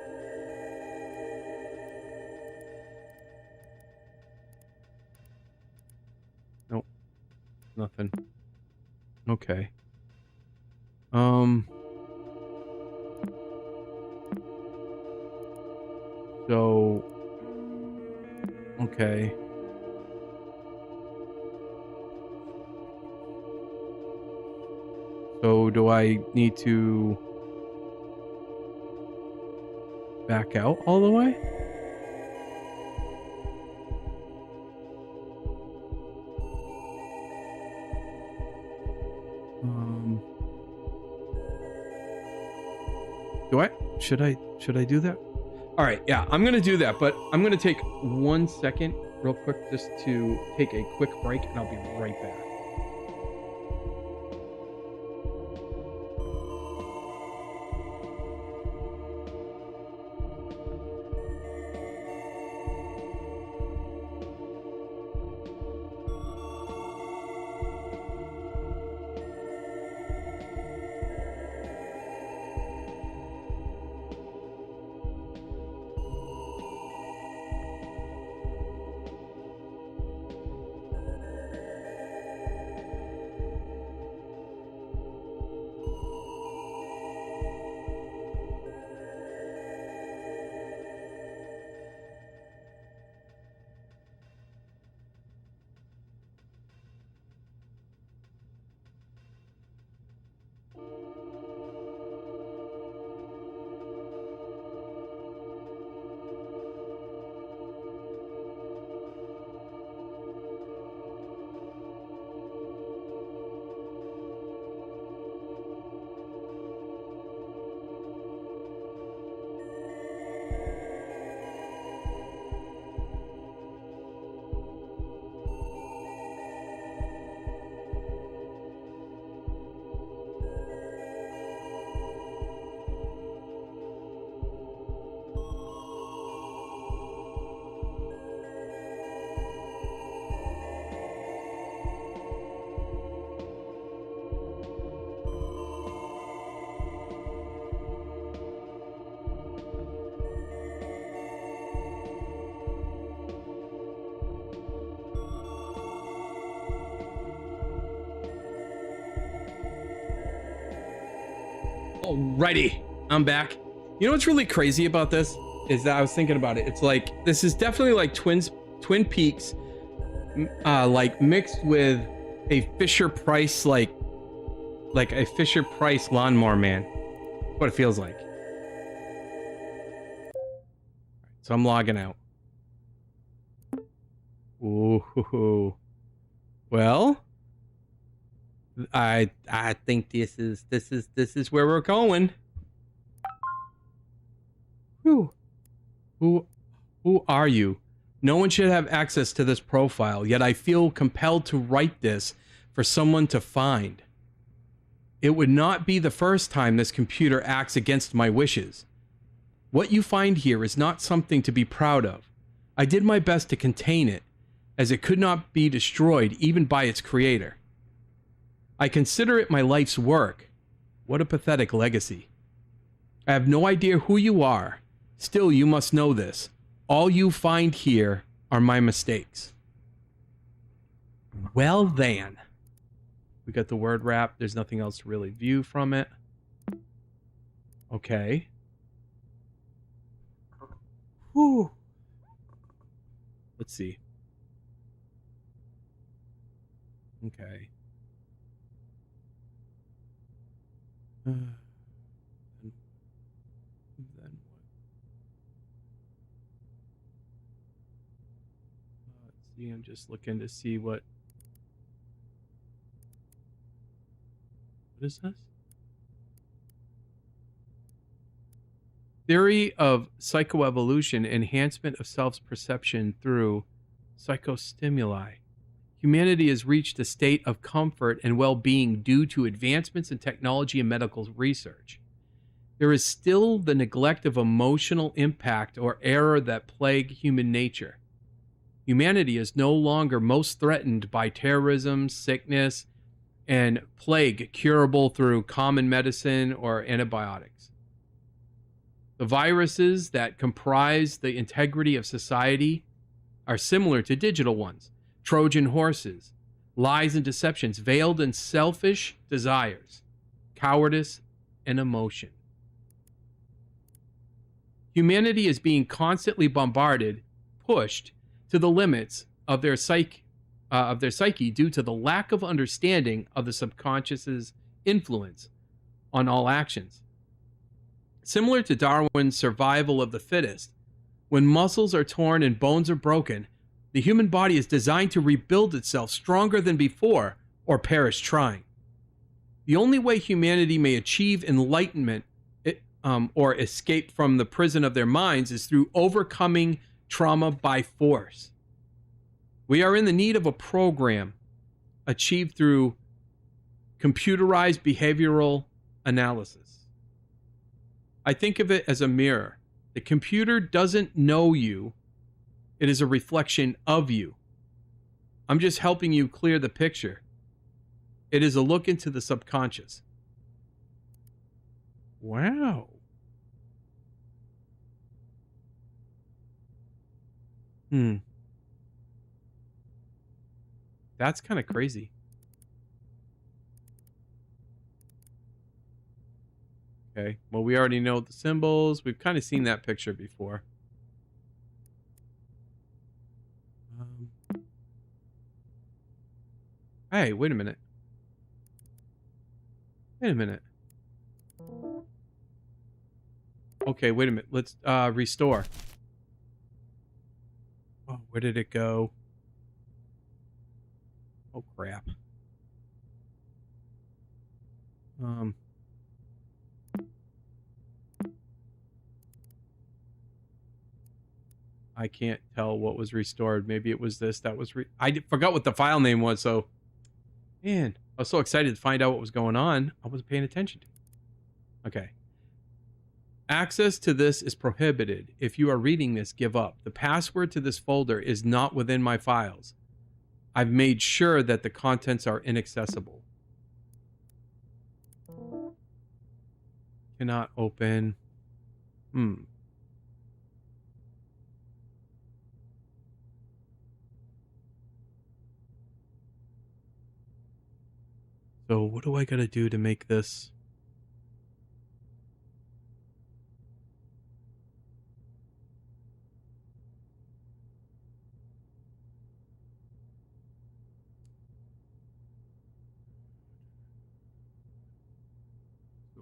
Nope. Nothing. Okay. So, okay. So do I need to back out all the way? Should I do that? All right, yeah, I'm gonna do that, but I'm gonna take 1 second real quick just to take a quick break and I'll be right back. Alrighty, I'm back. You know what's really crazy about this is that I was thinking about it. It's like this is definitely like Twin Peaks, like mixed with a Fisher Price, like a Fisher Price Lawnmower Man. That's what it feels like. So I'm logging out. Ooh, well, I think this is where we're going. Whew. Who are you? No one should have access to this profile, yet I feel compelled to write this for someone to find. It would not be the first time this computer acts against my wishes. What you find here is not something to be proud of. I did my best to contain it, as it could not be destroyed even by its creator. I consider it my life's work. What a pathetic legacy. I have no idea who you are. Still, you must know this. All you find here are my mistakes. Well then. We got the word wrap. There's nothing else to really view from it. Okay. Whew. Let's see. Okay. Then what? Let's see. I'm just looking to see what is this? Theory of psychoevolution, enhancement of self-perception through psychostimuli. Humanity has reached a state of comfort and well-being due to advancements in technology and medical research. There is still the neglect of emotional impact or error that plague human nature. Humanity is no longer most threatened by terrorism, sickness, and plague curable through common medicine or antibiotics. The viruses that comprise the integrity of society are similar to digital ones. Trojan horses, lies and deceptions, veiled in selfish desires, cowardice, and emotion. Humanity is being constantly bombarded, pushed to the limits of their psyche due to the lack of understanding of the subconscious's influence on all actions. Similar to Darwin's survival of the fittest, when muscles are torn and bones are broken, the human body is designed to rebuild itself stronger than before or perish trying. The only way humanity may achieve enlightenment or escape from the prison of their minds is through overcoming trauma by force. We are in the need of a program achieved through computerized behavioral analysis. I think of it as a mirror. The computer doesn't know you. It is a reflection of you. I'm just helping you clear the picture. It is a look into the subconscious. Wow. That's kind of crazy. Okay. Well, we already know the symbols. We've kind of seen that picture before. Hey, wait a minute. Wait a minute. Okay, wait a minute. Let's restore. Oh, where did it go? Oh, crap. I can't tell what was restored. Maybe it was this. That was I forgot what the file name was, so man, I was so excited to find out what was going on. I wasn't paying attention to it. Okay. Access to this is prohibited. If you are reading this, give up. The password to this folder is not within my files. I've made sure that the contents are inaccessible. Cannot open. So what do I gotta do to make this?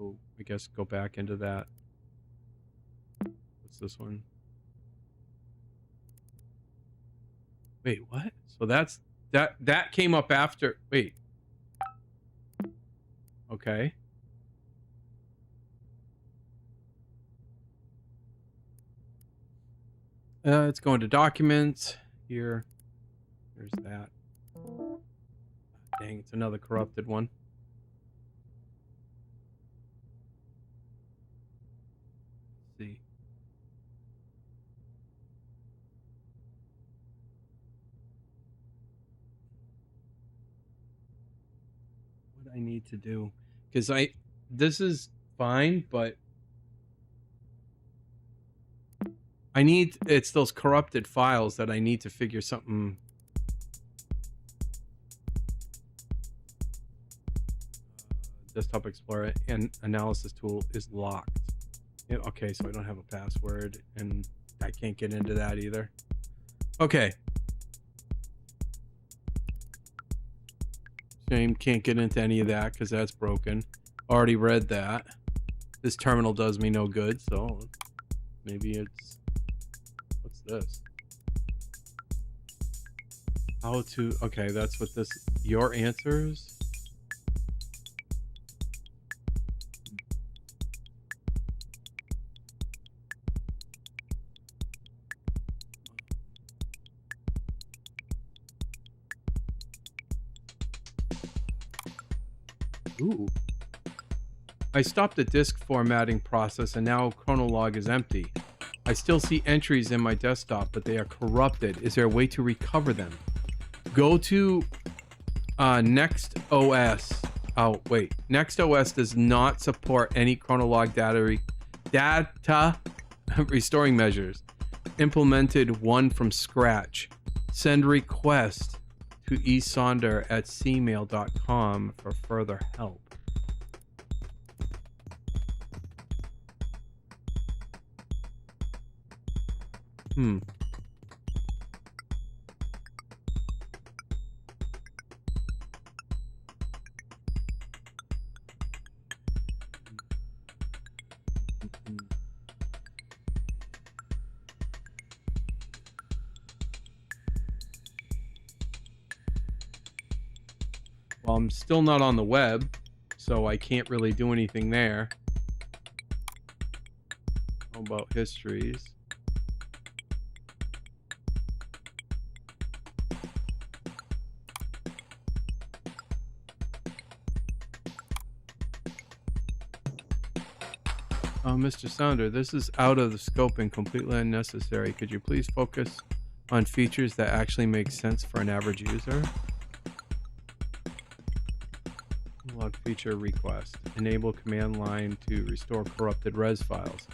So I guess go back into that. What's this one? Wait, what? So that's that came up after. Wait. Okay. It's going to documents here. There's that. Dang, it's another corrupted one. Let's see. What I need to do, because this is fine, but it's those corrupted files that I need to figure something. Desktop Explorer and analysis tool is locked. Yeah, okay, so I don't have a password and I can't get into that either. Okay. Shame, can't get into any of that because that's broken. Already read that. This terminal does me no good, so maybe it's... What's this? How to... Okay, that's what this... Your answers? Ooh. I stopped the disk formatting process and now Chronolog is empty. I still see entries in my desktop, but they are corrupted. Is there a way to recover them? Go to Next OS. Oh, wait. Next OS does not support any Chronolog data restoring measures. Implemented one from scratch. Send request to esonder@cmail.com for further help. Well, I'm still not on the web, so I can't really do anything there. How about histories? Mr. Sounder, this is out of the scope and completely unnecessary. Could you please focus on features that actually make sense for an average user? Log feature request. Enable command line to restore corrupted res files.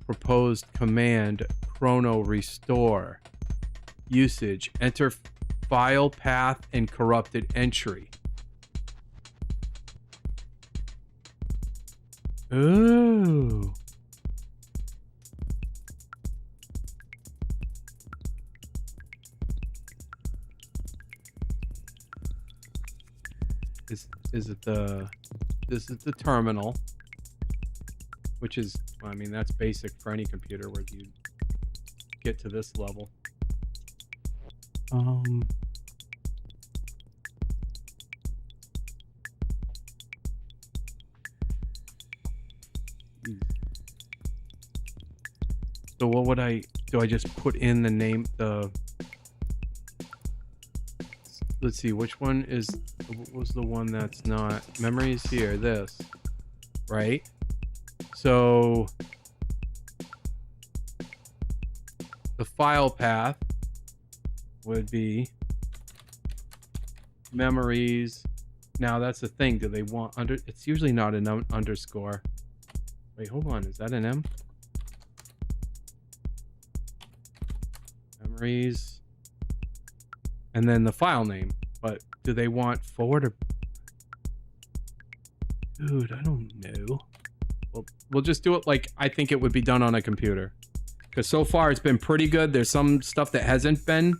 Proposed command chrono restore. Usage. Enter file path and corrupted entry. Ooh. Is it the... This is the terminal. Which is... I mean, that's basic for any computer where you get to this level. So what would I... Do I just put in the name... Let's see, which one is... What was the one that's not... Memories here, this. Right? So... The file path would be... Memories. Now, that's the thing. Do they want under... It's usually not an underscore. Wait, hold on. Is that an M? Memories. And then the file name. But do they want forward or... Dude, I don't know. We'll just do it like I think it would be done on a computer. Because so far it's been pretty good. There's some stuff that hasn't been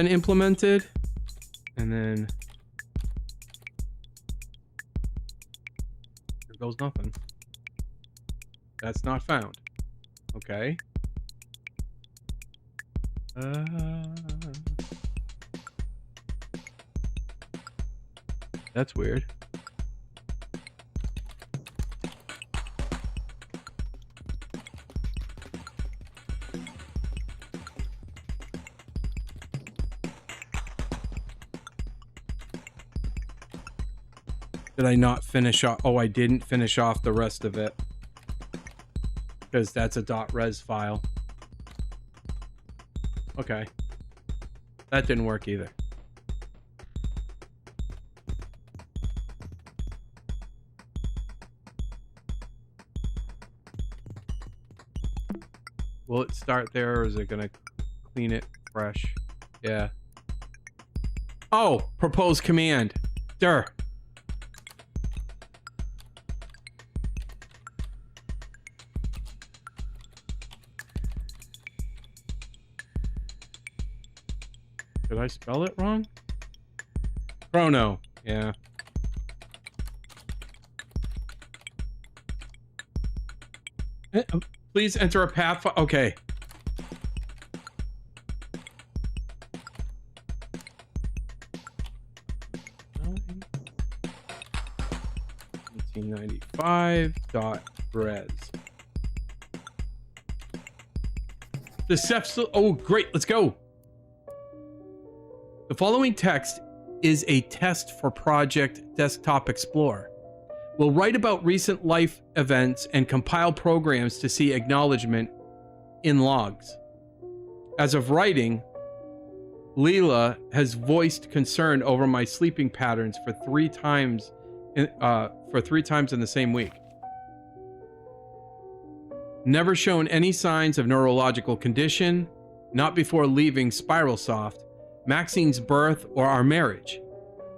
implemented. And then... goes nothing. That's not found. Okay. That's weird. Did I not finish off? Oh, I didn't finish off the rest of it. Because that's a .res file. Okay. That didn't work either. Will it start there, or is it gonna clean it fresh? Yeah. Oh, propose command. Dir. Did I spell it wrong? Chrono. Yeah. Please enter a path. Okay. .res. The steps. Oh, great. Let's go. The following text is a test for Project Desktop Explorer. We'll write about recent life events and compile programs to see acknowledgement in logs. As of writing, Leela has voiced concern over my sleeping patterns for 3 times in the same week. Never shown any signs of neurological condition, not before leaving SpiralSoft, Maxine's birth, or our marriage.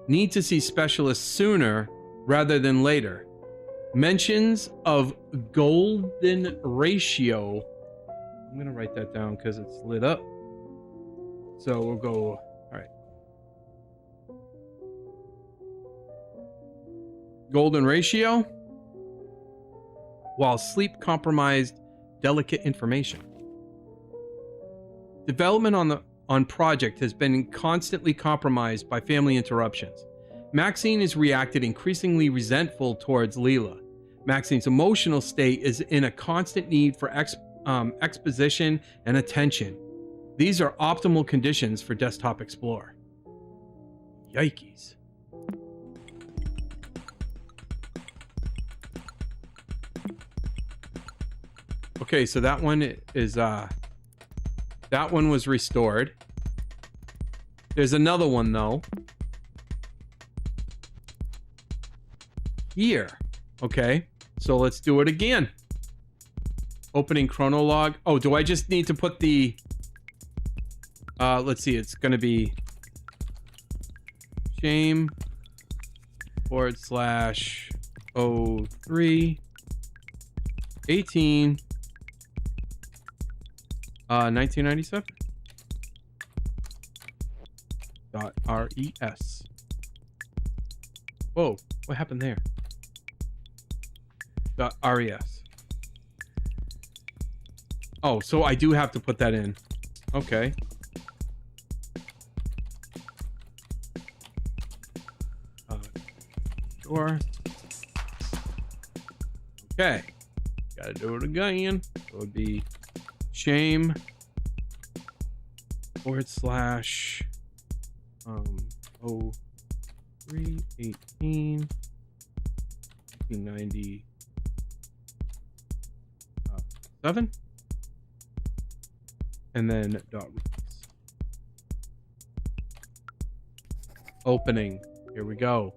Need to see specialists sooner rather than later. Mentions of golden ratio. I'm going to write that down because it's lit up. So we'll go, all right. Golden ratio. While sleep compromised delicate information. Development on project has been constantly compromised by family interruptions. Maxine has reacted increasingly resentful towards Leela. Maxine's emotional state is in a constant need for exposition and attention. These are optimal conditions for Desktop Explorer. Yikes. Okay, so that one is that one was restored. There's another one though. Here. Okay, so let's do it again. Opening chronolog. Oh, do I just need to put the let's see, it's gonna be shame /03 18 1997 .res. Whoa, what happened there? .res. Oh, so I do have to put that in. Okay. Sure. Okay. Gotta do it again. So it would be shame / 03 18 1997 and then .res. Opening. Here we go.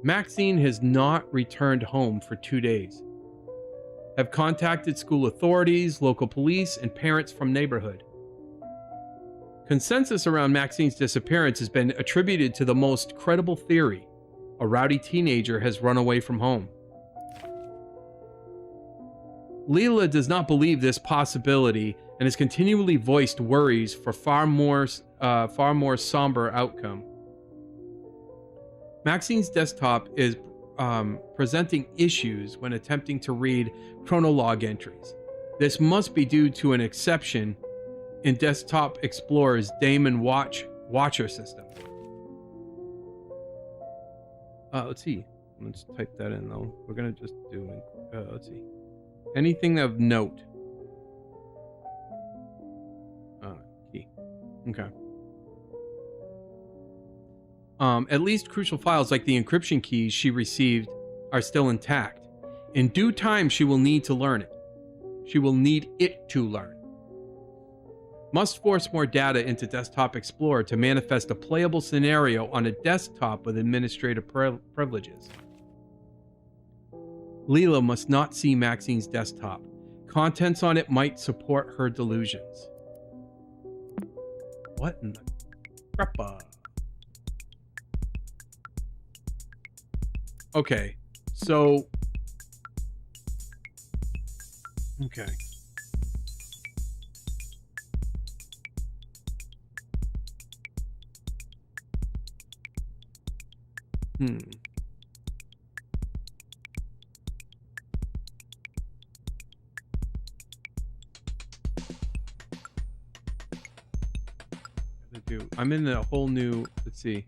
Maxine has not returned home for 2 days. Have contacted school authorities, local police, and parents from neighborhood. Consensus around Maxine's disappearance has been attributed to the most credible theory. A rowdy teenager has run away from home. Leela does not believe this possibility and has continually voiced worries for far more somber outcome. Maxine's desktop is presenting issues when attempting to read chronolog entries. This must be due to an exception in Desktop Explorer's daemon watcher system. Let's see. Let's type that in though. We're gonna just do let's see. Anything of note. Key. Okay. At least crucial files like the encryption keys she received are still intact. In due time, she will need to learn it. She will need it to learn. Must force more data into Desktop Explorer to manifest a playable scenario on a desktop with administrative privileges. Leela must not see Maxine's desktop. Contents on it might support her delusions. What in the crappa? Okay, so... Okay. I'm in a whole new... Let's see.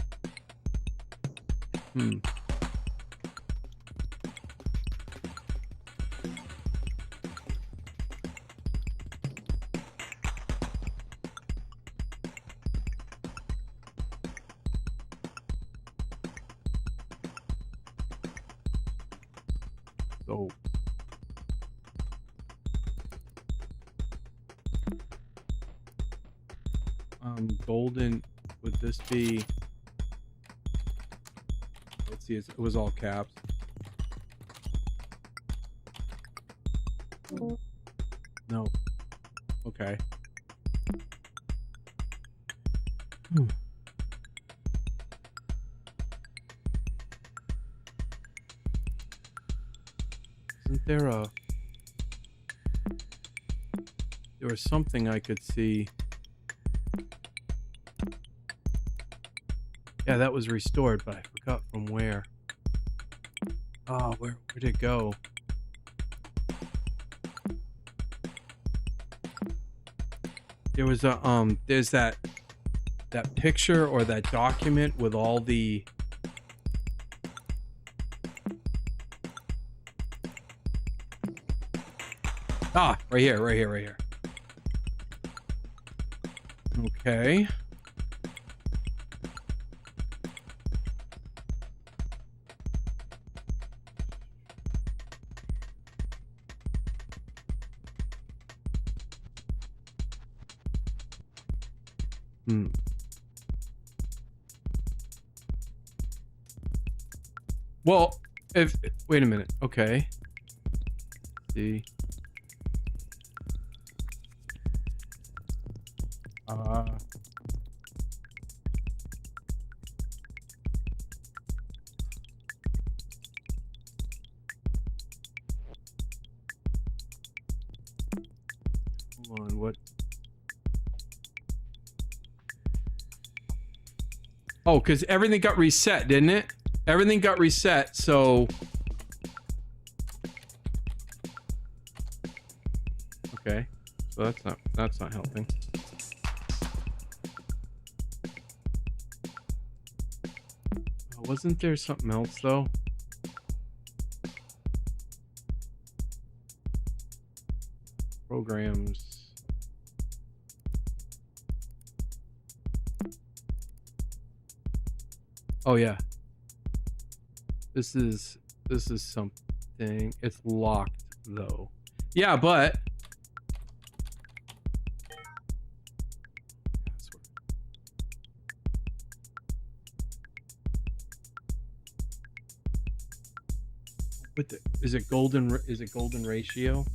So... golden, would this be... Let's see, it was all caps. No. Okay. Isn't there a... There was something I could see... Yeah, that was restored, but I forgot from where. Oh, where'd it go? There was a there's that picture or that document with all the right here. Okay. Well, wait a minute. Okay. Let's see. Hold on, what? Oh, because everything got reset, didn't it? Everything got reset, so... Okay. So that's not helping. Wasn't there something else, though? Programs... Oh yeah. This is something. It's locked though. Yeah, but is it golden ratio?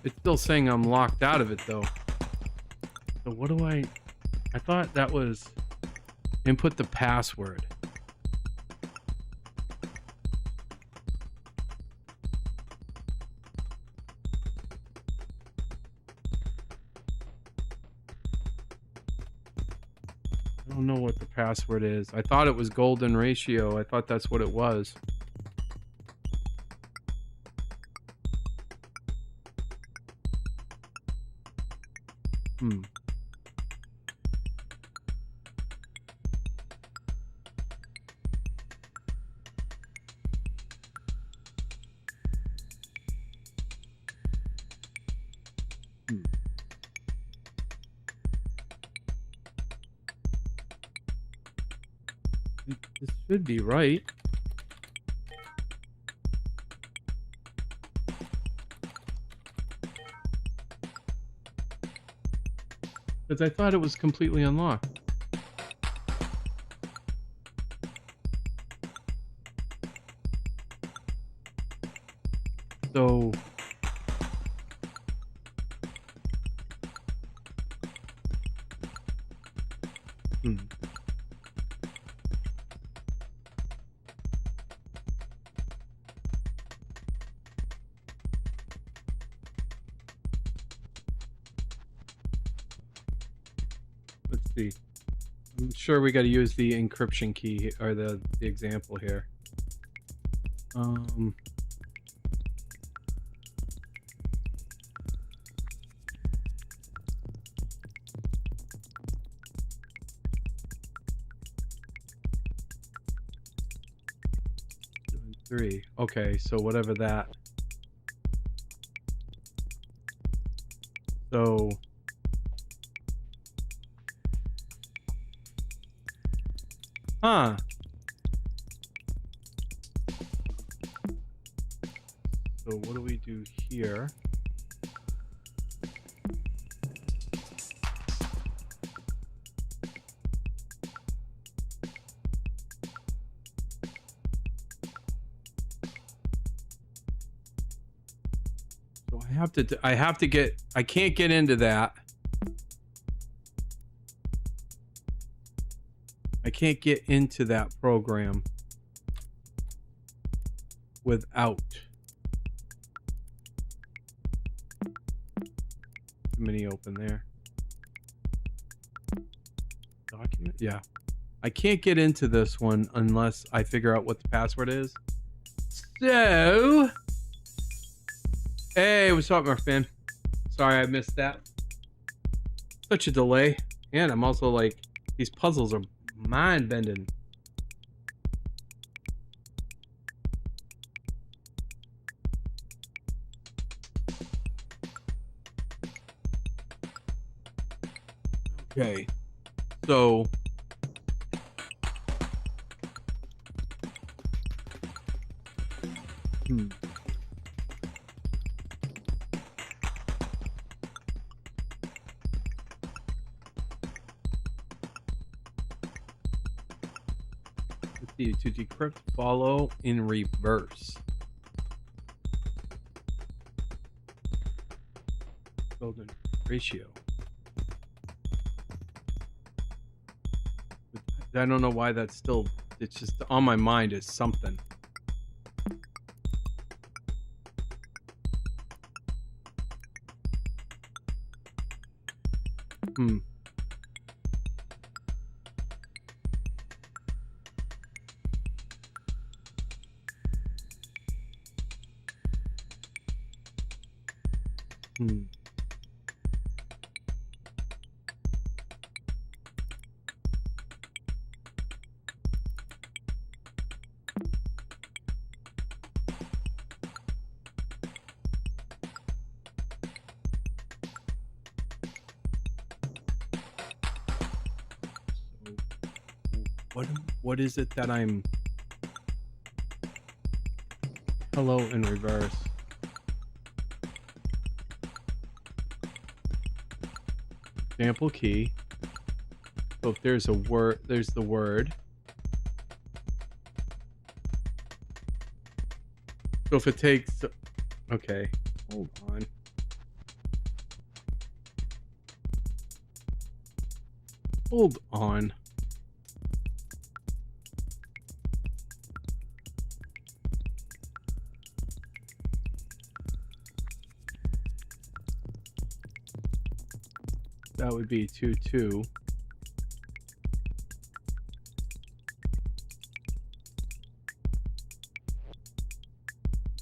It's still saying I'm locked out of it though. So what do I thought that was input the password. I don't know what the password is. I thought it was golden ratio. I thought that's what it was. This should be right. Because I thought it was completely unlocked. So... Let's see. I'm sure we got to use the encryption key or the example here. 3. Okay, so whatever that. So so what do we do here? So I can't get into that. I can't get into that program without mini open there. Document, yeah. I can't get into this one unless I figure out what the password is. So, hey, what's up, my friend? Sorry I missed that. Such a delay. And I'm also like, these puzzles are mind-bending. Okay, so let's see, to decrypt, follow in reverse. Golden ratio. I don't know why that's still, it's just on my mind as something. What is it that I'm... Hello in reverse. Example key. So if there's a word, there's the word. So if it takes... Okay, hold on. Hold on. That would be 2, 2.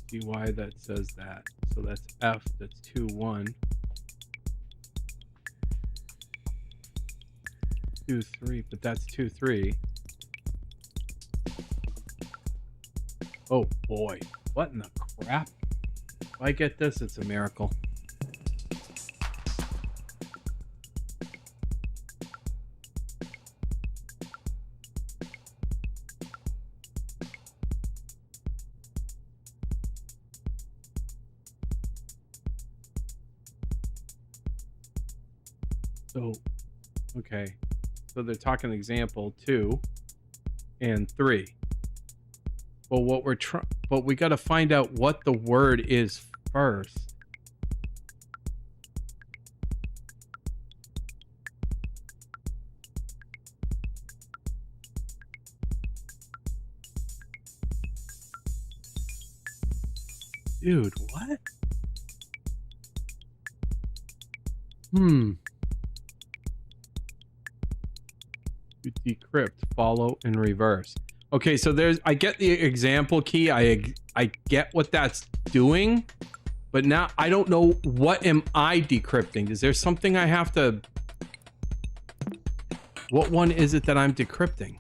See why that says that. So that's F, that's 2, 1. 2, 3, but that's 2, 3. Oh boy, what in the crap? If I get this, it's a miracle. So, okay. So they're talking example 2 and 3. Well, but we got to find out what the word is first. Dude, what? To decrypt, follow, and reverse. Okay, so I get the example key. I get what that's doing, but now I don't know what am I decrypting. Is there something I have to... What one is it that I'm decrypting?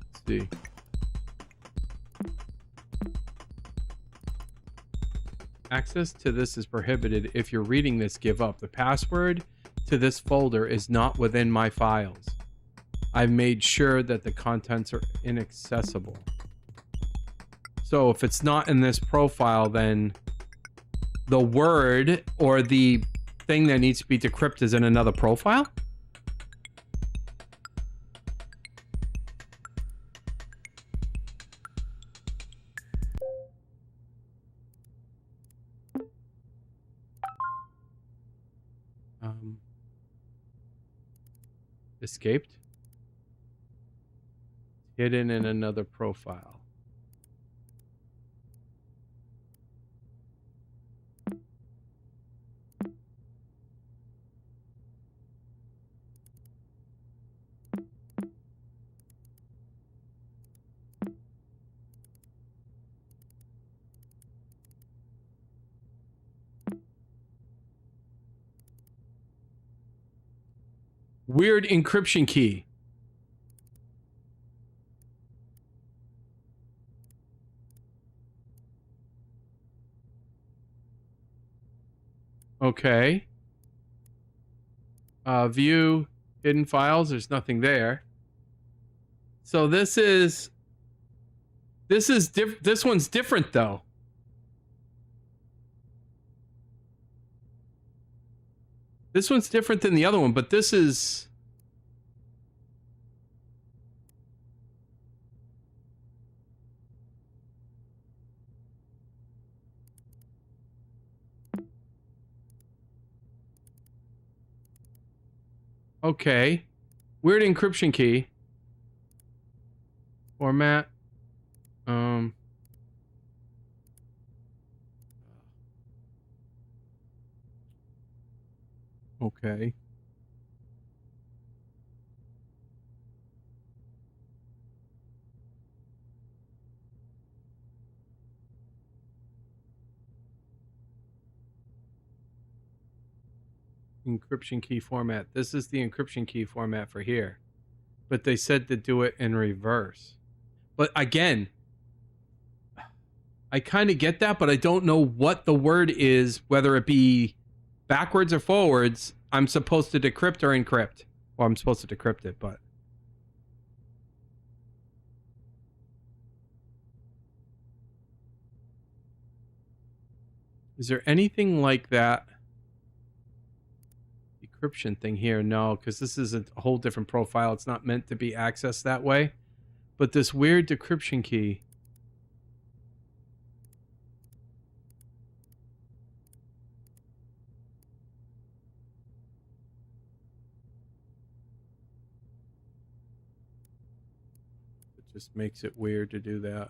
Let's see. Access to this is prohibited. If you're reading this, give up. The password to this folder is not within my files. I've made sure that the contents are inaccessible. So if it's not in this profile, then the word or the thing that needs to be decrypted is in another profile? Escaped. Hidden in another profile. Weird encryption key. Okay. View hidden files. There's nothing there. So this one's different though. This one's different than the other one, but this is... Okay. Weird encryption key. Format. Okay. Encryption key format. This is the encryption key format for here. But they said to do it in reverse. But again, I kind of get that, but I don't know what the word is, whether it be backwards or forwards. I'm supposed to decrypt or encrypt. Or I'm supposed to decrypt it, but... Is there anything like that? encryption thing here. No, because this is a whole different profile. It's not meant to be accessed that way. But this weird decryption key. It just makes it weird to do that.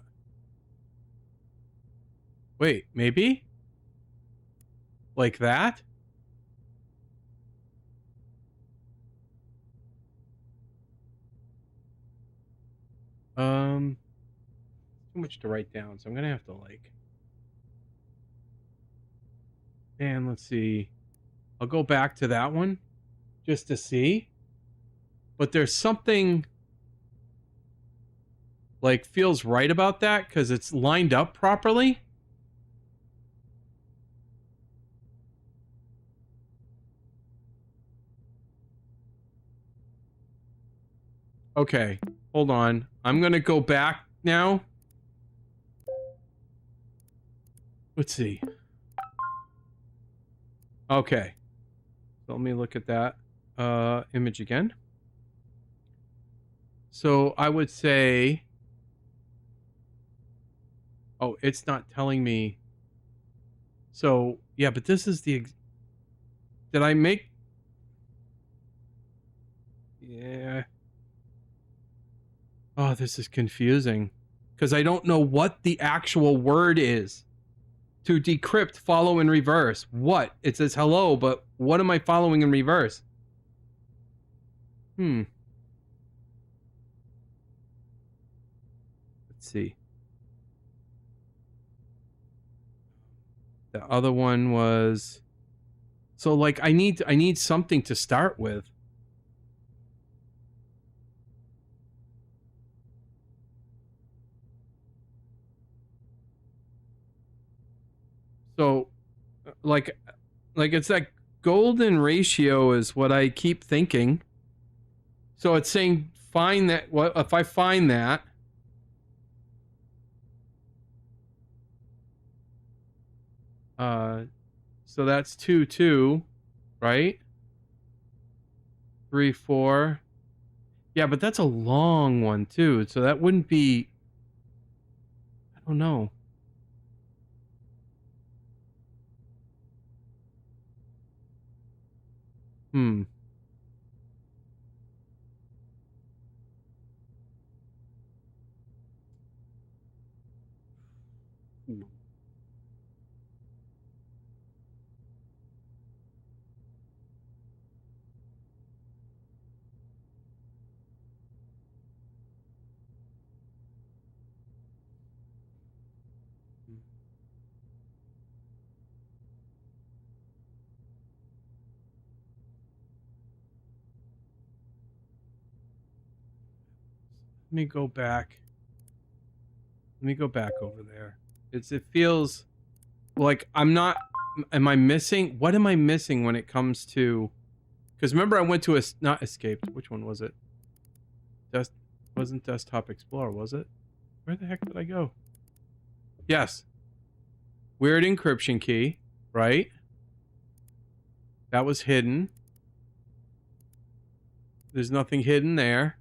Wait, maybe? Like that? Too much to write down, so I'm gonna have to like. And let's see. I'll go back to that one just to see. But there's something like feels right about that because it's lined up properly. Okay, hold on. I'm gonna go back now. Let's see. Okay. So let me look at that image again. So I would say... Oh, it's not telling me. So, yeah, but this is the... Did I make... Yeah. Oh, this is confusing. Because I don't know what the actual word is. To decrypt, follow in reverse. What? It says hello, but what am I following in reverse? Let's see. The other one was... So, like, I need something to start with. So, like it's that golden ratio is what I keep thinking. So it's saying find that. What if I find that? So that's 2, 2, right? 3, 4. Yeah, but that's a long one too. So that wouldn't be. I don't know. Let me go back. Let me go back over there. It feels like I'm not... Am I missing? What am I missing when it comes to... Because remember I went to not escaped. Which one was it? Wasn't Desktop Explorer, was it? Where the heck did I go? Yes. Weird encryption key, right? That was hidden. There's nothing hidden there.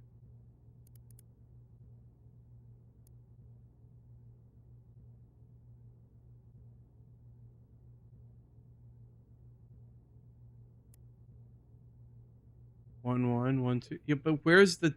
One, 2. Yeah, but where's the...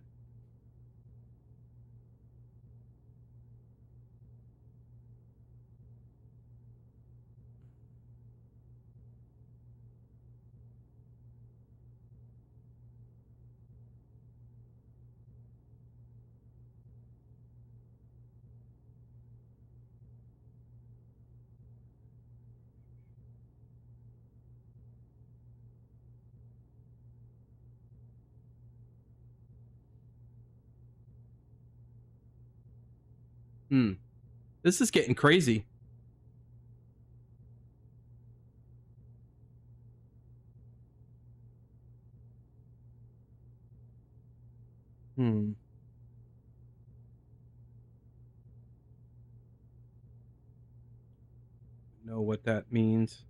This is getting crazy. Know what that means.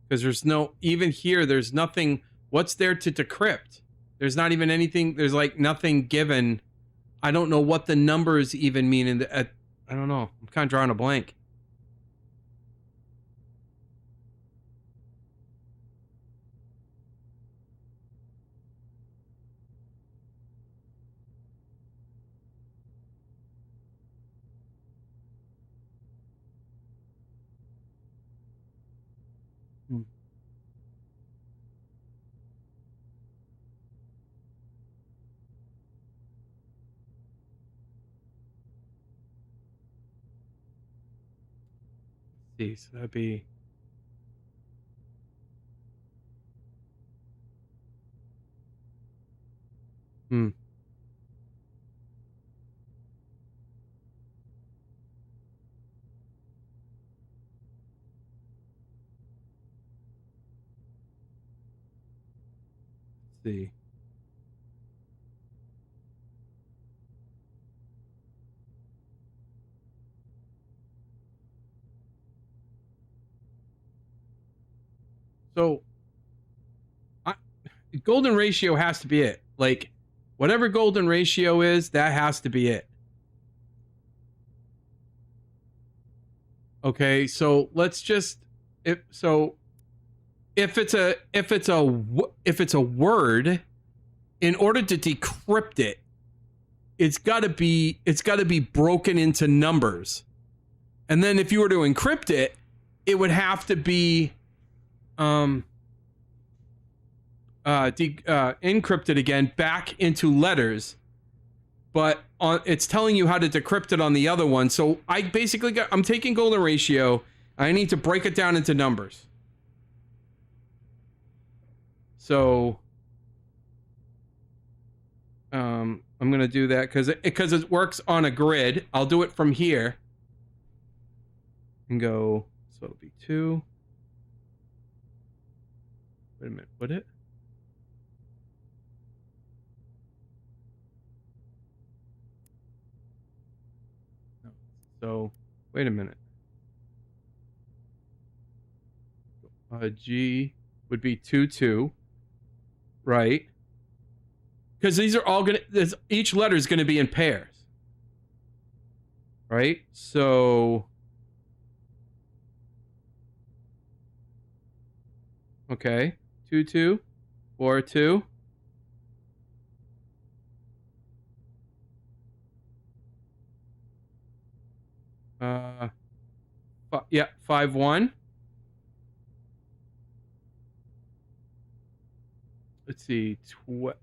Because there's no... Even here, there's nothing What's there to decrypt? There's not even anything. There's like nothing given. I don't know what the numbers even mean. I don't know. I'm kind of drawing a blank. See, so that'd be. Let's see. So, golden ratio has to be it. Like, whatever golden ratio is, that has to be it. Okay, so let's just if it's a word, in order to decrypt it, it's got to be broken into numbers. And then if you were to encrypt it, it would have to be encrypted again back into letters. But it's telling you how to decrypt it on the other one. So I'm taking golden ratio. I need to break it down into numbers. So I'm going to do that because it works on a grid. I'll do it from here. And go, so it'll be 2. Wait a minute, would it? No. So, wait a minute. G would be 2, 2. Right? Because these are all each letter is going to be in pairs. Right? So, okay. 2, 2, 4, 2. Yeah, 5, 1. Let's see. 2,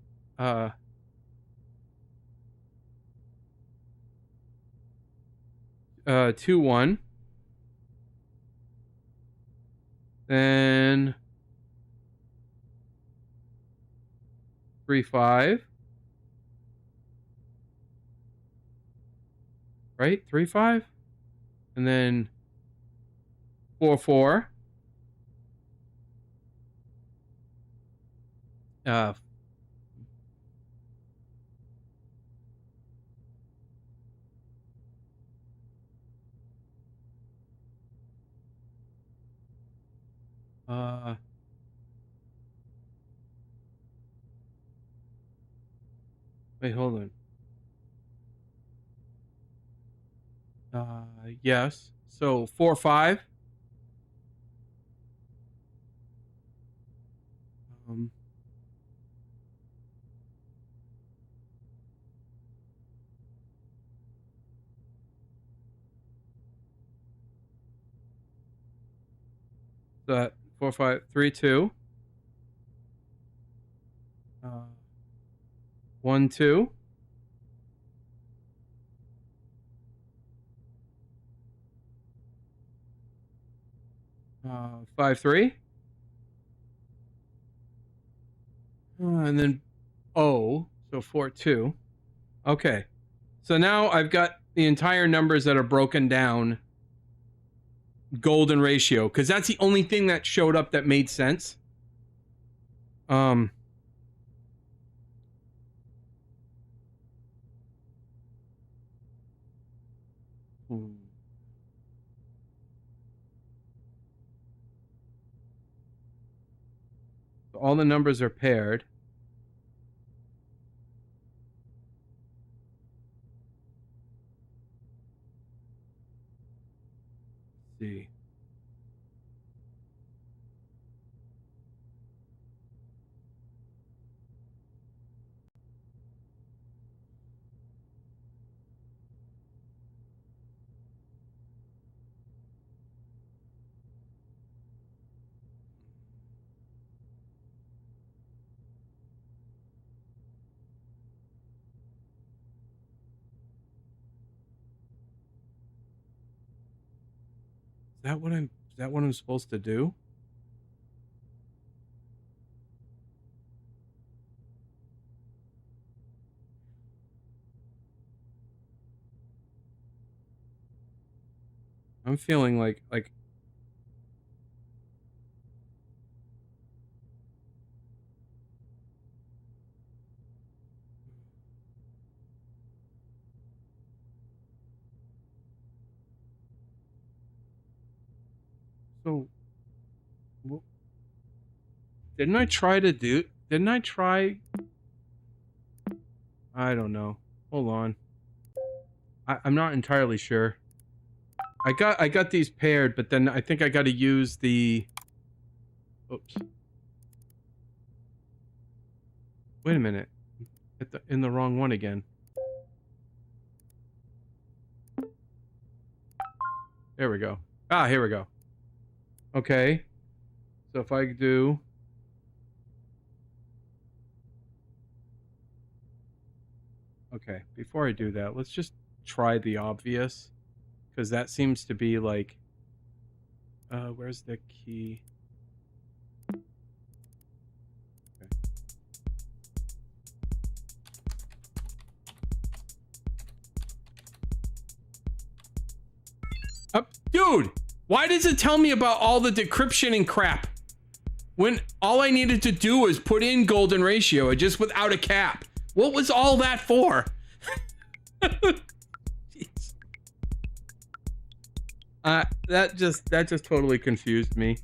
1. Then 3, 5. Right? 3, 5. And then 4, 4. Wait, hold on. Yes. So 4, 5. That 4, 5, 3, 2. 1, 2. 5, 3. And then O, so 4, 2. Okay. So now I've got the entire numbers that are broken down golden ratio, because that's the only thing that showed up that made sense. So All the numbers are paired. Let's see. Is that what I'm supposed to do? I'm feeling like so didn't I try? I don't know. Hold on. I'm not entirely sure. I got these paired, but then I think I got to use the... Oops. Wait a minute. In the wrong one again. There we go. Ah, here we go. Okay. So if I do... Okay, before I do that, let's just try the obvious. Because that seems to be like... where's the key? Okay. Dude! Why does it tell me about all the decryption and crap? When all I needed to do was put in golden ratio, just without a cap. What was all that for? That just totally confused me.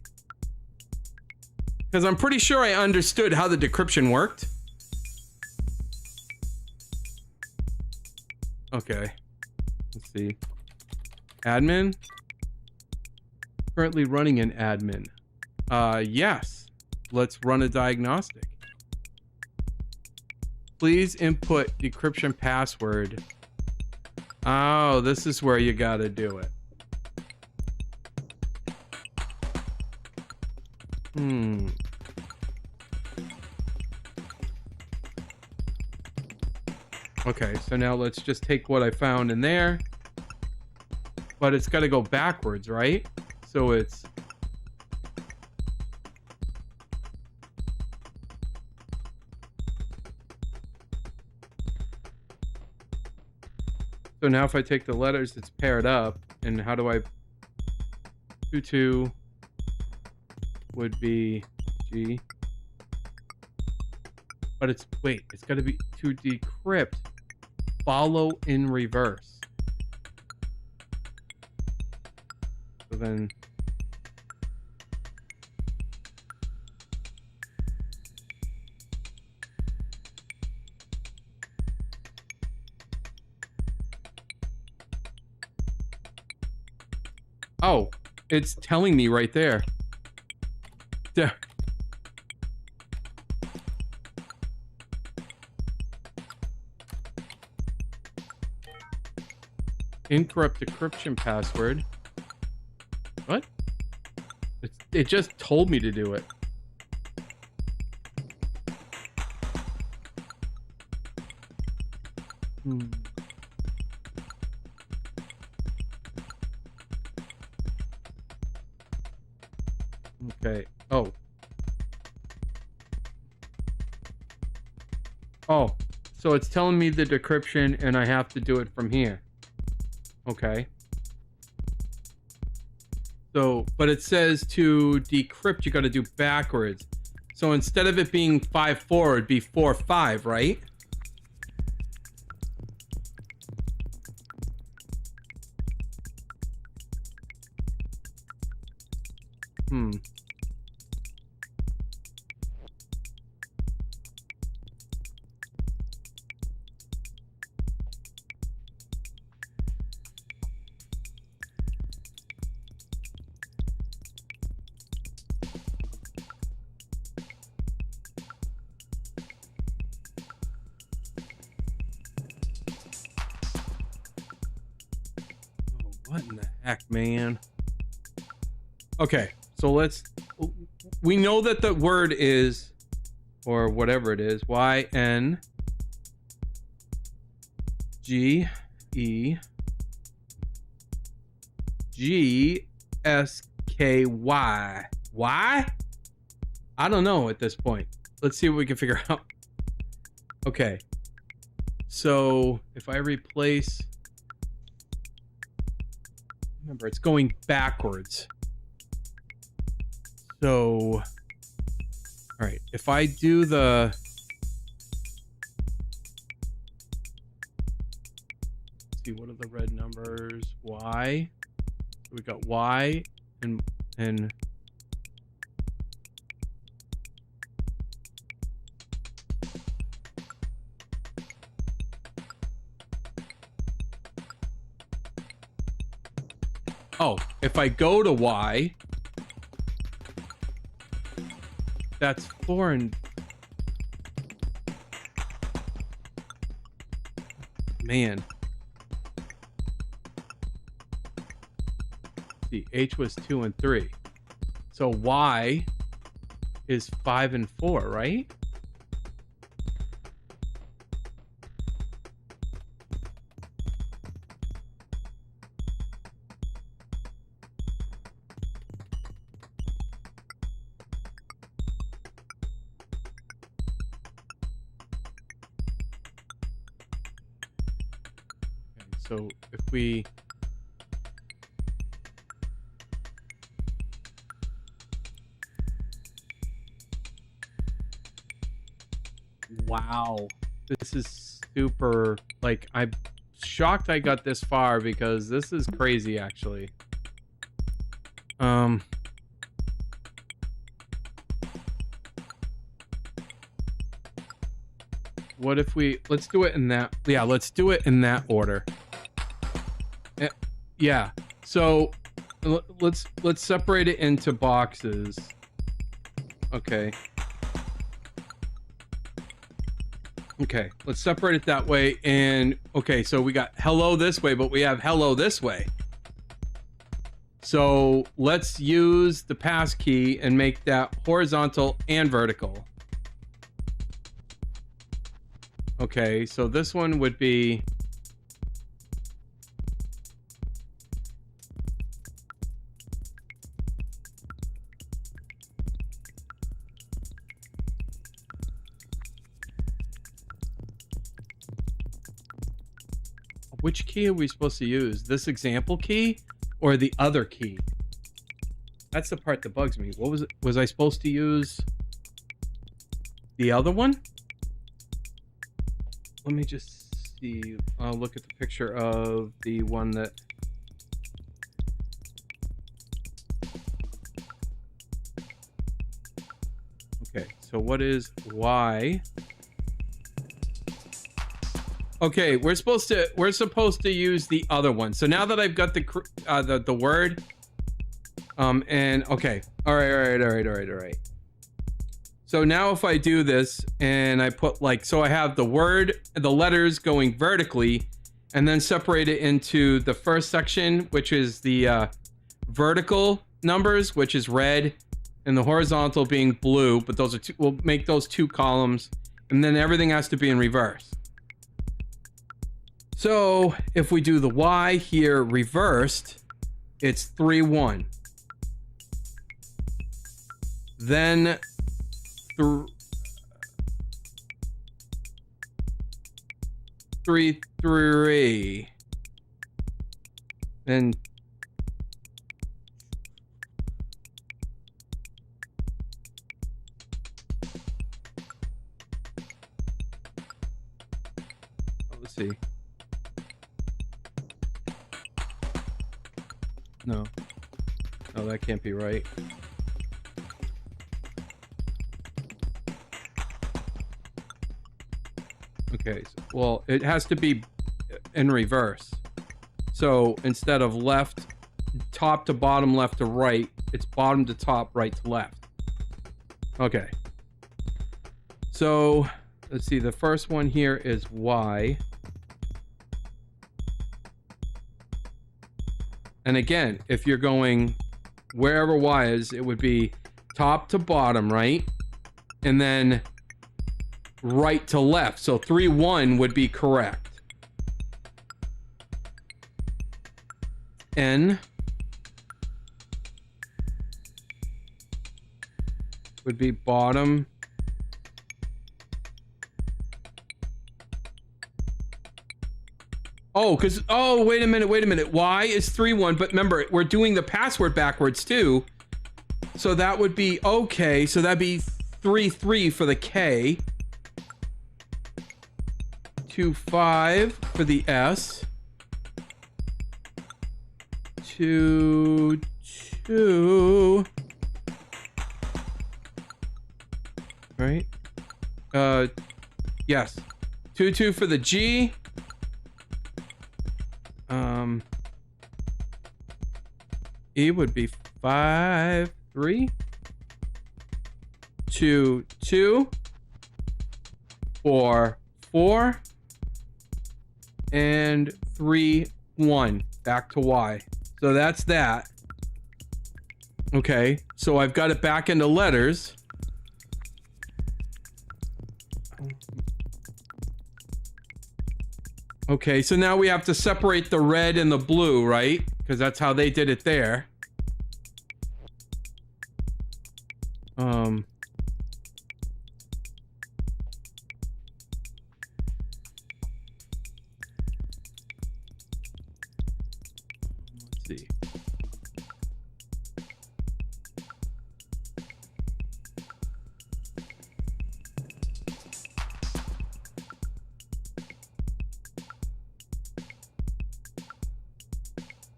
Because I'm pretty sure I understood how the decryption worked. Okay. Let's see. Admin? Currently running an admin. Yes. Let's run a diagnostic. Please input decryption password. Oh, this is where you gotta do it. Okay, so now let's just take what I found in there. But it's gotta go backwards, right? So it's... So now if I take the letters, it's paired up. And how do I... 2 would be G. But it's... Wait, it's got to be... To decrypt, follow in reverse. So then... Oh, it's telling me right there. There. Incorrect decryption password. What? It just told me to do it. Okay. Oh. Oh. So it's telling me the decryption and I have to do it from here. Okay. So, but it says to decrypt, you got to do backwards. So instead of it being 5-4, it'd be 4-5, right? What in the heck, man? Okay, so we know that the word is, or whatever it is, Y-N G-E-G-S-K-Y. Why? I don't know at this point. Let's see what we can figure out. Okay. So if I replace, remember it's going backwards. So, all right, if I do the, let's see, what are the red numbers? Y. So we got Y and oh, if I go to Y, that's 4 and man. See, H was 2 and 3. So Y is 5 and 4, right? So if we wow, this is super, like, I'm shocked I got this far because this is crazy actually. What if we, let's do it in that, yeah, let's do it in that order. Yeah, so let's separate it into boxes. Okay, let's separate it that way. And okay, so we got hello this way, but we have hello this way. So let's use the pass key and make that horizontal and vertical. Okay, so this one would be, which key are we supposed to use? This example key or the other key? That's the part that bugs me. What was it? Was I supposed to use the other one? Let me just see. I'll look at the picture of the one that... Okay, so what is Y? Okay, we're supposed to use the other one. So now that I've got the word, and okay, all right. So now if I do this and I put like, so I have the word, the letters going vertically, and then separate it into the first section, which is the vertical numbers, which is red, and the horizontal being blue. But those are two. We'll make those two columns, and then everything has to be in reverse. So if we do the Y here reversed, it's 3, 1. Then 3, 3. Then let's see. No, that can't be right. Okay, so, well, it has to be in reverse. So instead of left, top to bottom, left to right, it's bottom to top, right to left. Okay. So let's see, the first one here is Y. And again, if you're going wherever Y is, it would be top to bottom, right? And then right to left. So 3, 1 would be correct. N would be bottom. Oh, because, oh, wait a minute. Y is 3, 1, but remember, we're doing the password backwards too. So that would be, okay, so that'd be 3, 3 for the K. 2, 5 for the S. 2, 2. Right? Yes. 2, 2 for the G. E would be 5, 3. 2, 2. 4, 4. And 3, 1. Back to Y. So that's that. Okay, so I've got it back into letters. Okay, so now we have to separate the red and the blue, right? Because that's how they did it there. Let's see.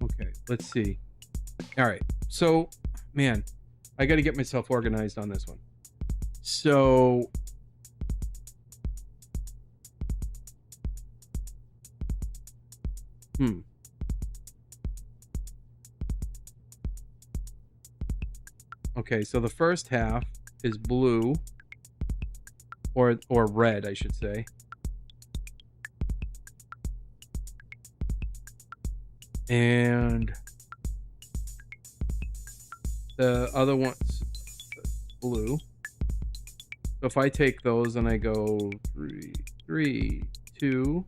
Okay, let's see. All right, so, man, I got to get myself organized on this one. So, okay, so the first half is blue, or red, I should say. And the other one's blue. So if I take those and I go 3, 3, 2,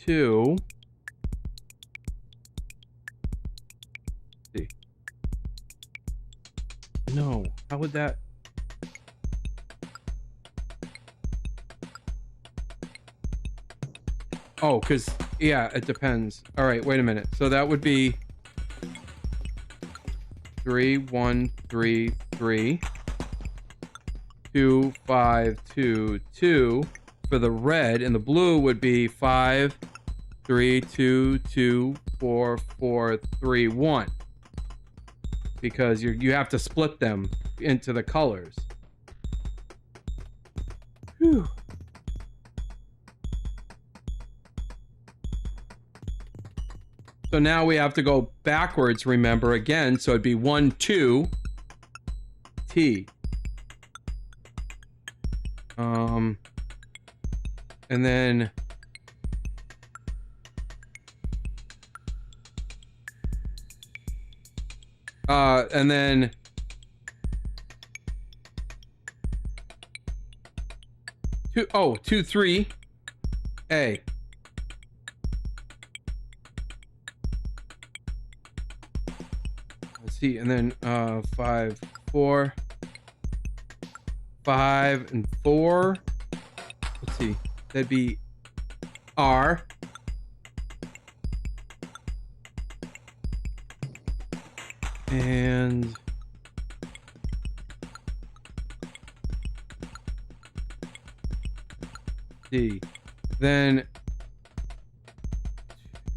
2. See. No, how would that? Oh, because, yeah, it depends. All right, wait a minute. So that would be 3, 1, 3, 3. 2, 5, 2, 2 for the red, and the blue would be 5, 3, 2, 2, 4, 4, 3, 1. Because you have to split them into the colors. Whew. So now we have to go backwards, remember, again. So it'd be 1, 2, T. And then two, 3, A. Let's see, and then 5, 4, 5, and 4. Let's see, that'd be R. And D. Then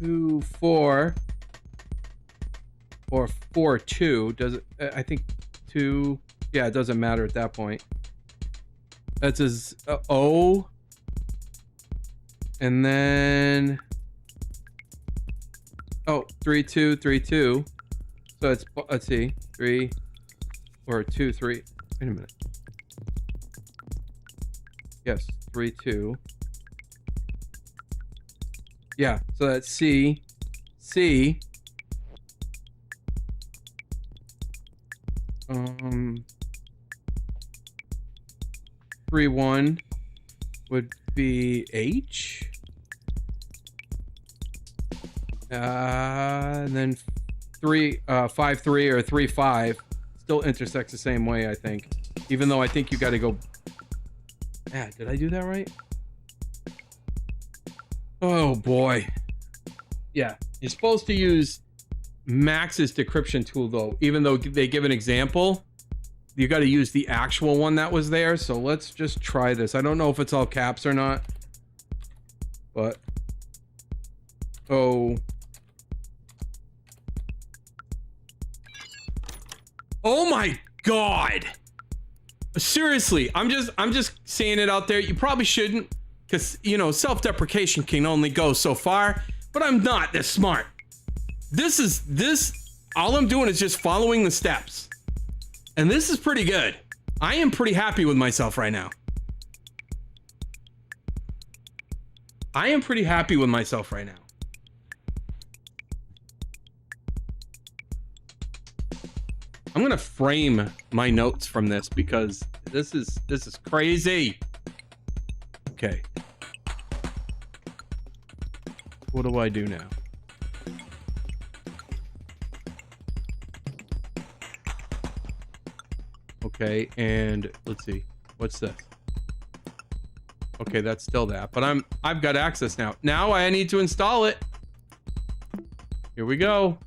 2, 4, or 4, 2. Does it? I think 2. Yeah, it doesn't matter at that point. That's his O. And then 3, 2, 3, 2. So it's, let's see, 3 or 2, 3. Wait a minute. Yes, 3, 2. Yeah, so that's C, C, 3-1 would be H. And then 5-3 or 3-5 still intersects the same way, I think. Even though I think you got to go. Yeah, did I do that right? Oh boy. Yeah, you're supposed to use Max's decryption tool though. Even though they give an example, you got to use the actual one that was there. So let's just try this. I don't know if it's all caps or not, but oh my god. Seriously, I'm just saying it out there. You probably shouldn't, because, you know, self-deprecation can only go so far, but I'm not this smart. All I'm doing is just following the steps. And this is pretty good. I am pretty happy with myself right now. I am pretty happy with myself right now. I'm gonna frame my notes from this because this is crazy. Okay. What do I do now? Okay, and let's see. What's this? Okay, that's still that, but I've got access now. Now I need to install it. Here we go.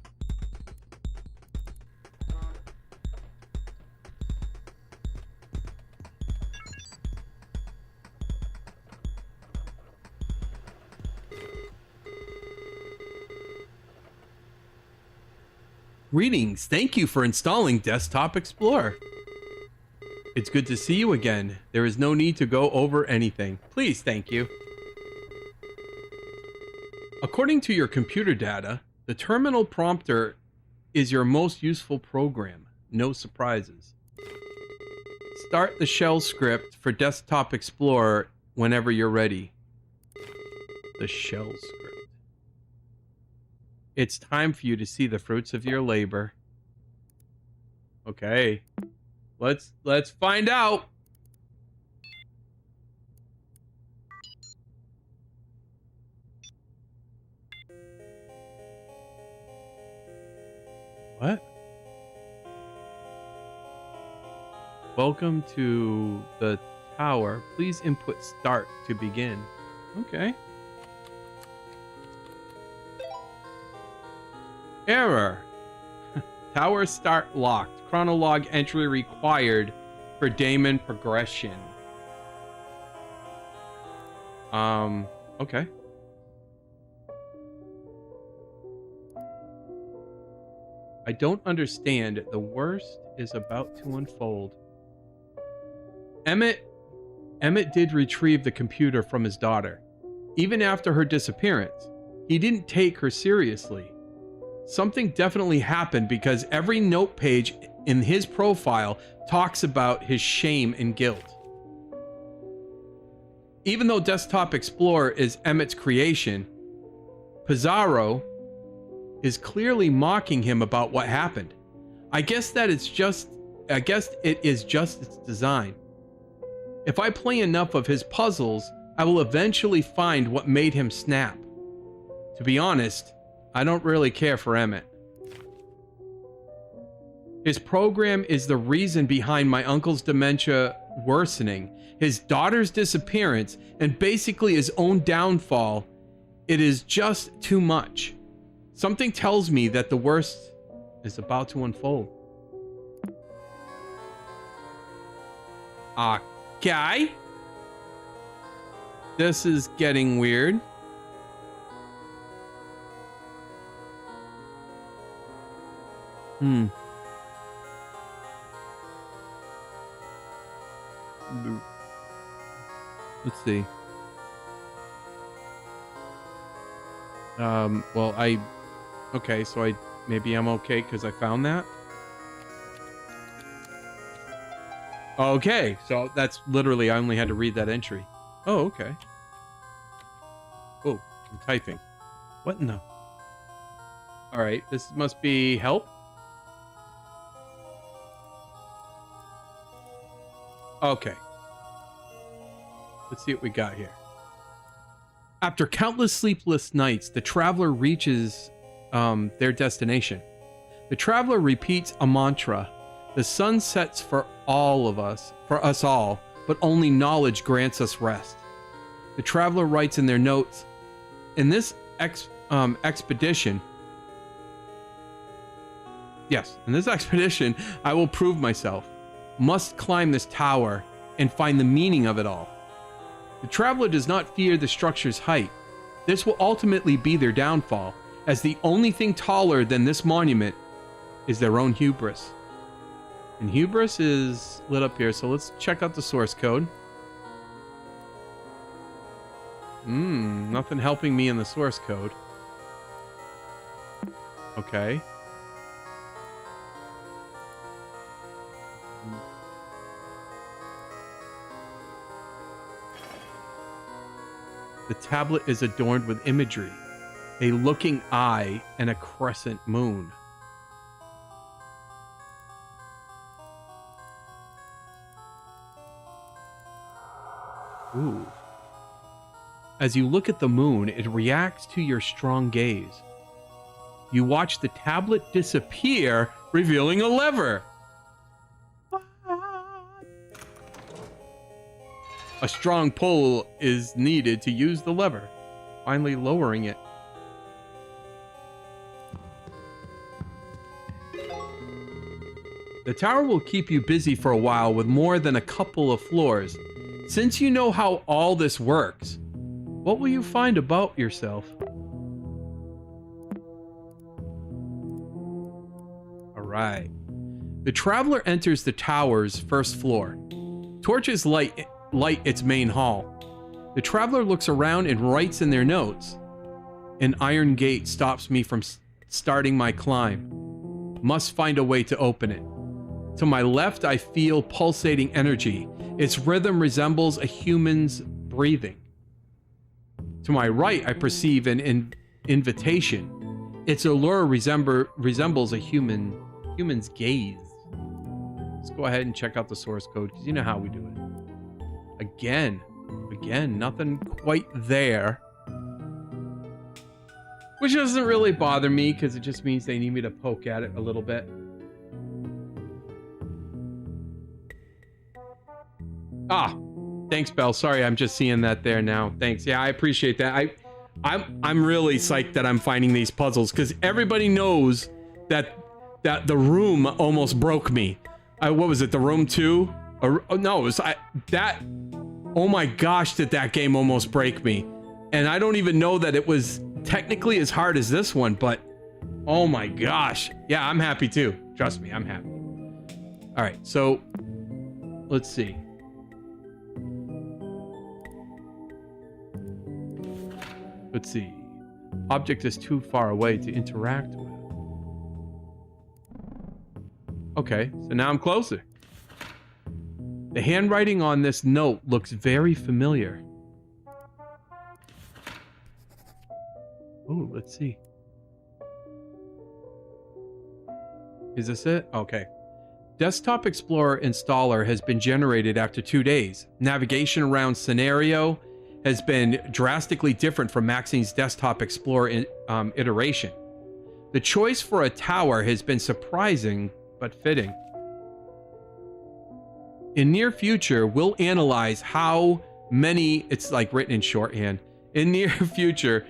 Greetings. Thank you for installing Desktop Explorer. It's good to see you again. There is no need to go over anything. Please, thank you. According to your computer data, the terminal prompter is your most useful program. No surprises. Start the shell script for Desktop Explorer whenever you're ready. The shell script. It's time for you to see the fruits of your labor. Okay. Let's find out. What? Welcome to the tower. Please input start to begin. Okay. Error. Tower start locked. Chronolog entry required for daemon progression. Okay. I don't understand. The worst is about to unfold. Emmett did retrieve the computer from his daughter. Even after her disappearance, he didn't take her seriously. Something definitely happened because every note page in his profile talks about his shame and guilt. Even though Desktop Explorer is Emmett's creation, Pizarro is clearly mocking him about what happened. I guess it is just its design. If I play enough of his puzzles, I will eventually find what made him snap. To be honest, I don't really care for Emmett. His program is the reason behind my uncle's dementia worsening, his daughter's disappearance, and basically his own downfall. It is just too much. Something tells me that the worst is about to unfold. Okay. This is getting weird. Let's see. Well, okay, so maybe I'm okay because I found that. Okay, so that's literally, I only had to read that entry. Oh, okay. Oh, I'm typing. What in the? All right, this must be help. Okay. Let's see what we got here. After countless sleepless nights, the traveler reaches their destination. The traveler repeats a mantra. The sun sets for all of us, for us all, but only knowledge grants us rest. The traveler writes in their notes, in this expedition, I will prove myself. Must climb this tower and find the meaning of it all. The traveler does not fear the structure's height. This will ultimately be their downfall, as the only thing taller than this monument is their own hubris. And hubris is lit up here, so let's check out the source code. Nothing helping me in the source code. Okay. The tablet is adorned with imagery, a looking eye, and a crescent moon. Ooh. As you look at the moon, it reacts to your strong gaze. You watch the tablet disappear, revealing a lever. A strong pull is needed to use the lever, finally lowering it. The tower will keep you busy for a while with more than a couple of floors. Since you know how all this works, what will you find about yourself? All right. The traveler enters the tower's first floor. Torches light its main hall. The traveler looks around and writes in their notes. An iron gate stops me from starting my climb. Must find a way to open it. To my left, I feel pulsating energy. Its rhythm resembles a human's breathing. To my right, I perceive an invitation. Its allure resembles a human's gaze. Let's go ahead and check out the source code, because you know how we do it. Again, nothing quite there. Which doesn't really bother me, because it just means they need me to poke at it a little bit. Ah, thanks, Belle. Sorry, I'm just seeing that there now. Thanks. Yeah, I appreciate that. I'm really psyched that I'm finding these puzzles, because everybody knows that the room almost broke me. What was it? The room 2? No, it was that. Oh my gosh, did that game almost break me? And I don't even know that it was technically as hard as this one, but oh my gosh. Yeah, I'm happy too. Trust me, I'm happy. All right, so let's see. Let's see. Object is too far away to interact with. Okay, so now I'm closer. The handwriting on this note looks very familiar. Oh, let's see. Is this it? Okay. Desktop Explorer installer has been generated after 2 days. Navigation around scenario has been drastically different from Maxine's Desktop Explorer iteration. The choice for a tower has been surprising but fitting. In near future, we'll analyze how many, it's like written in shorthand. In near future,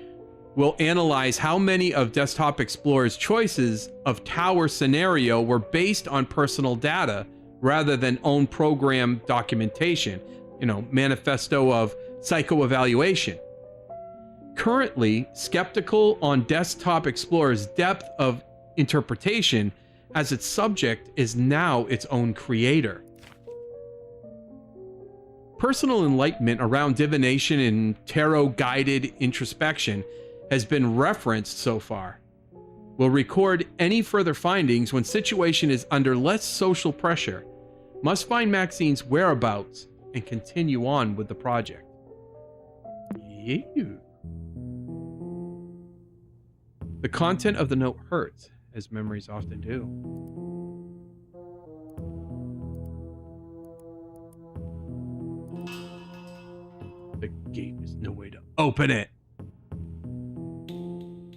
we'll analyze how many of Desktop Explorer's choices of tower scenario were based on personal data rather than own program documentation, manifesto of psychoevaluation. Currently, skeptical on Desktop Explorer's depth of interpretation, as its subject is now its own creator. Personal enlightenment around divination and tarot-guided introspection has been referenced so far. We'll record any further findings when situation is under less social pressure. Must find Maxine's whereabouts and continue on with the project. Yeah. The content of the note hurts, as memories often do. The gate is no way to open it.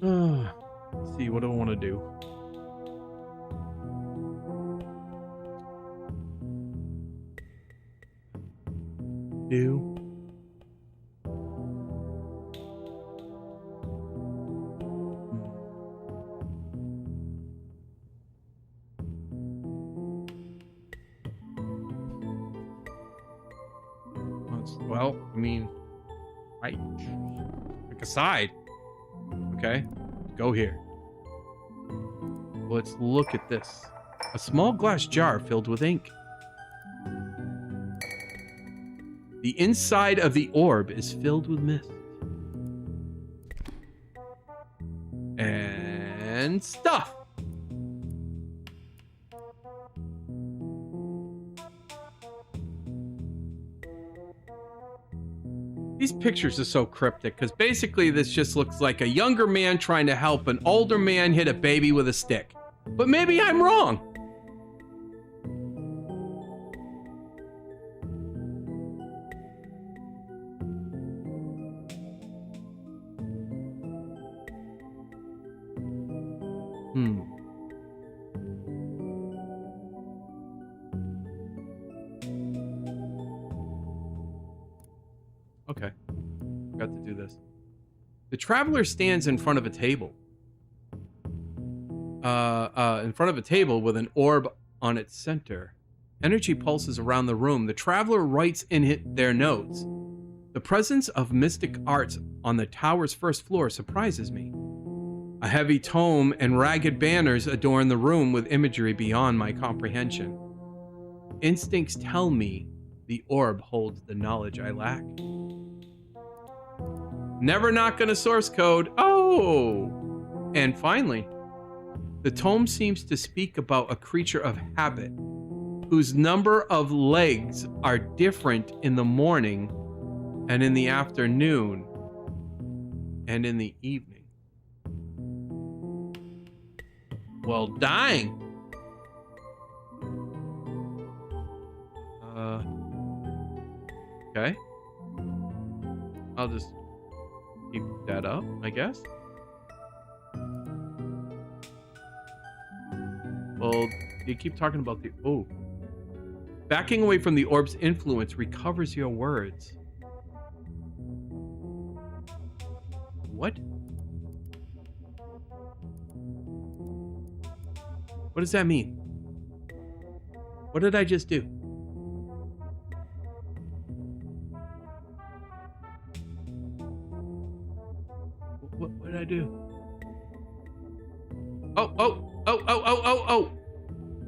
Let's see, what do I want to do? Well, I mean, right. Pick a side. Okay, go here. Let's look at this. A small glass jar filled with ink. The inside of the orb is filled with mist. And stuff. These pictures are so cryptic because basically this just looks like a younger man trying to help an older man hit a baby with a stick. But maybe I'm wrong. Okay. Got to do this. The traveler stands in front of a table. In front of a table with an orb on its center. Energy pulses around the room. The traveler writes in their notes. The presence of mystic arts on the tower's first floor surprises me. A heavy tome and ragged banners adorn the room with imagery beyond my comprehension. Instincts tell me the orb holds the knowledge I lack. Never not gonna source code. Oh! And finally, the tome seems to speak about a creature of habit whose number of legs are different in the morning and in the afternoon and in the evening. Well, dang. Okay. I'll just keep that up, I guess. Well, you keep talking about the... Oh. Backing away from the orb's influence recovers your words. What? What does that mean? What did I just do? What did I do? Oh.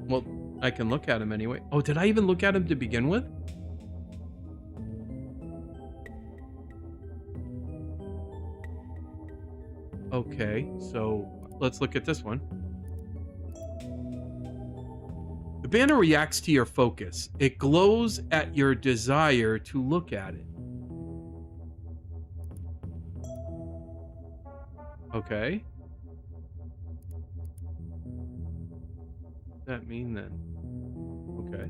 Well, I can look at him anyway. Oh, did I even look at him to begin with? Okay, so let's look at this one. The banner reacts to your focus. It glows at your desire to look at it. Okay. What does that mean then? Okay.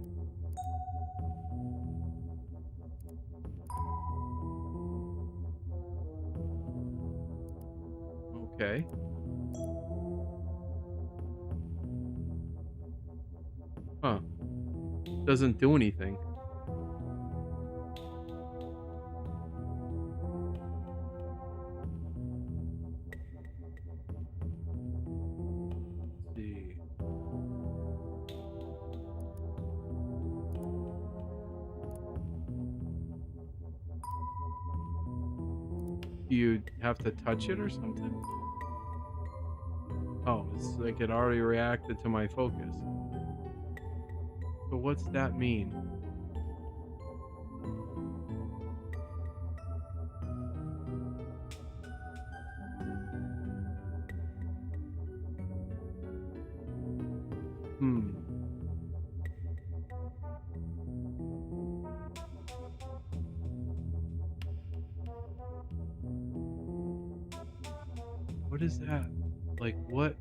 Okay. Huh. Doesn't do anything. Let's see. Do you have to touch it or something? Oh, it's like it already reacted to my focus. So what's that mean? What is that? Like, what?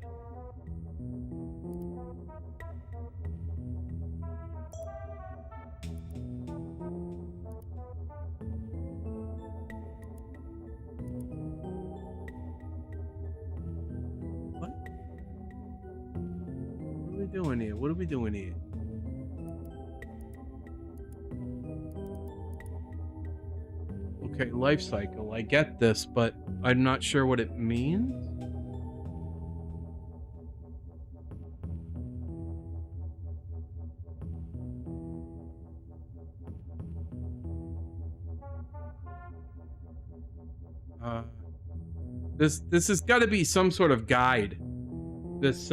doing here? What are we doing here? Okay, life cycle. I get this, but I'm not sure what it means. This has got to be some sort of guide. This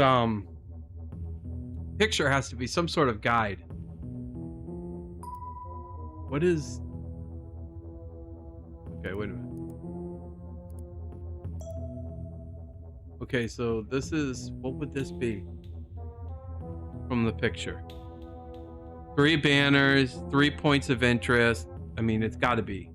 picture has to be some sort of guide. What is... Okay, wait a minute. Okay, so this is... What would this be? From the picture. 3 banners, 3 points of interest. I mean, it's got to be.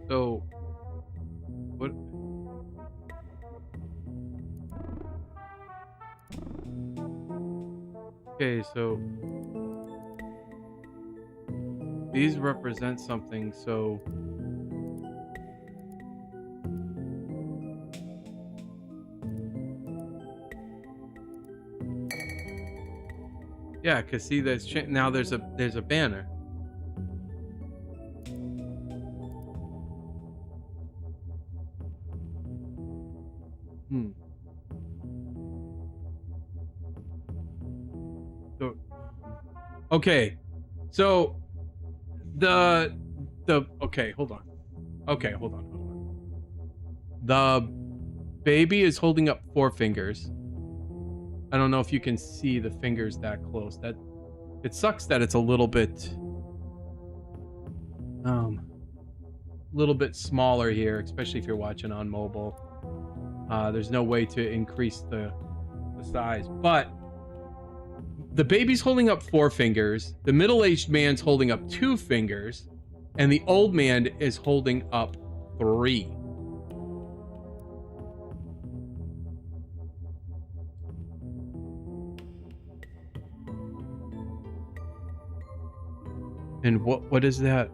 So, what? Okay, so these represent something, so yeah, cause see, now there's a banner. So, okay, so okay, hold on. Okay, hold on. The baby is holding up 4 fingers. I don't know if you can see the fingers that close. That it sucks that it's a little bit smaller here, especially if you're watching on mobile. There's no way to increase the size, but the baby's holding up 4 fingers, the middle-aged man's holding up 2 fingers, and the old man is holding up 3. And what is that?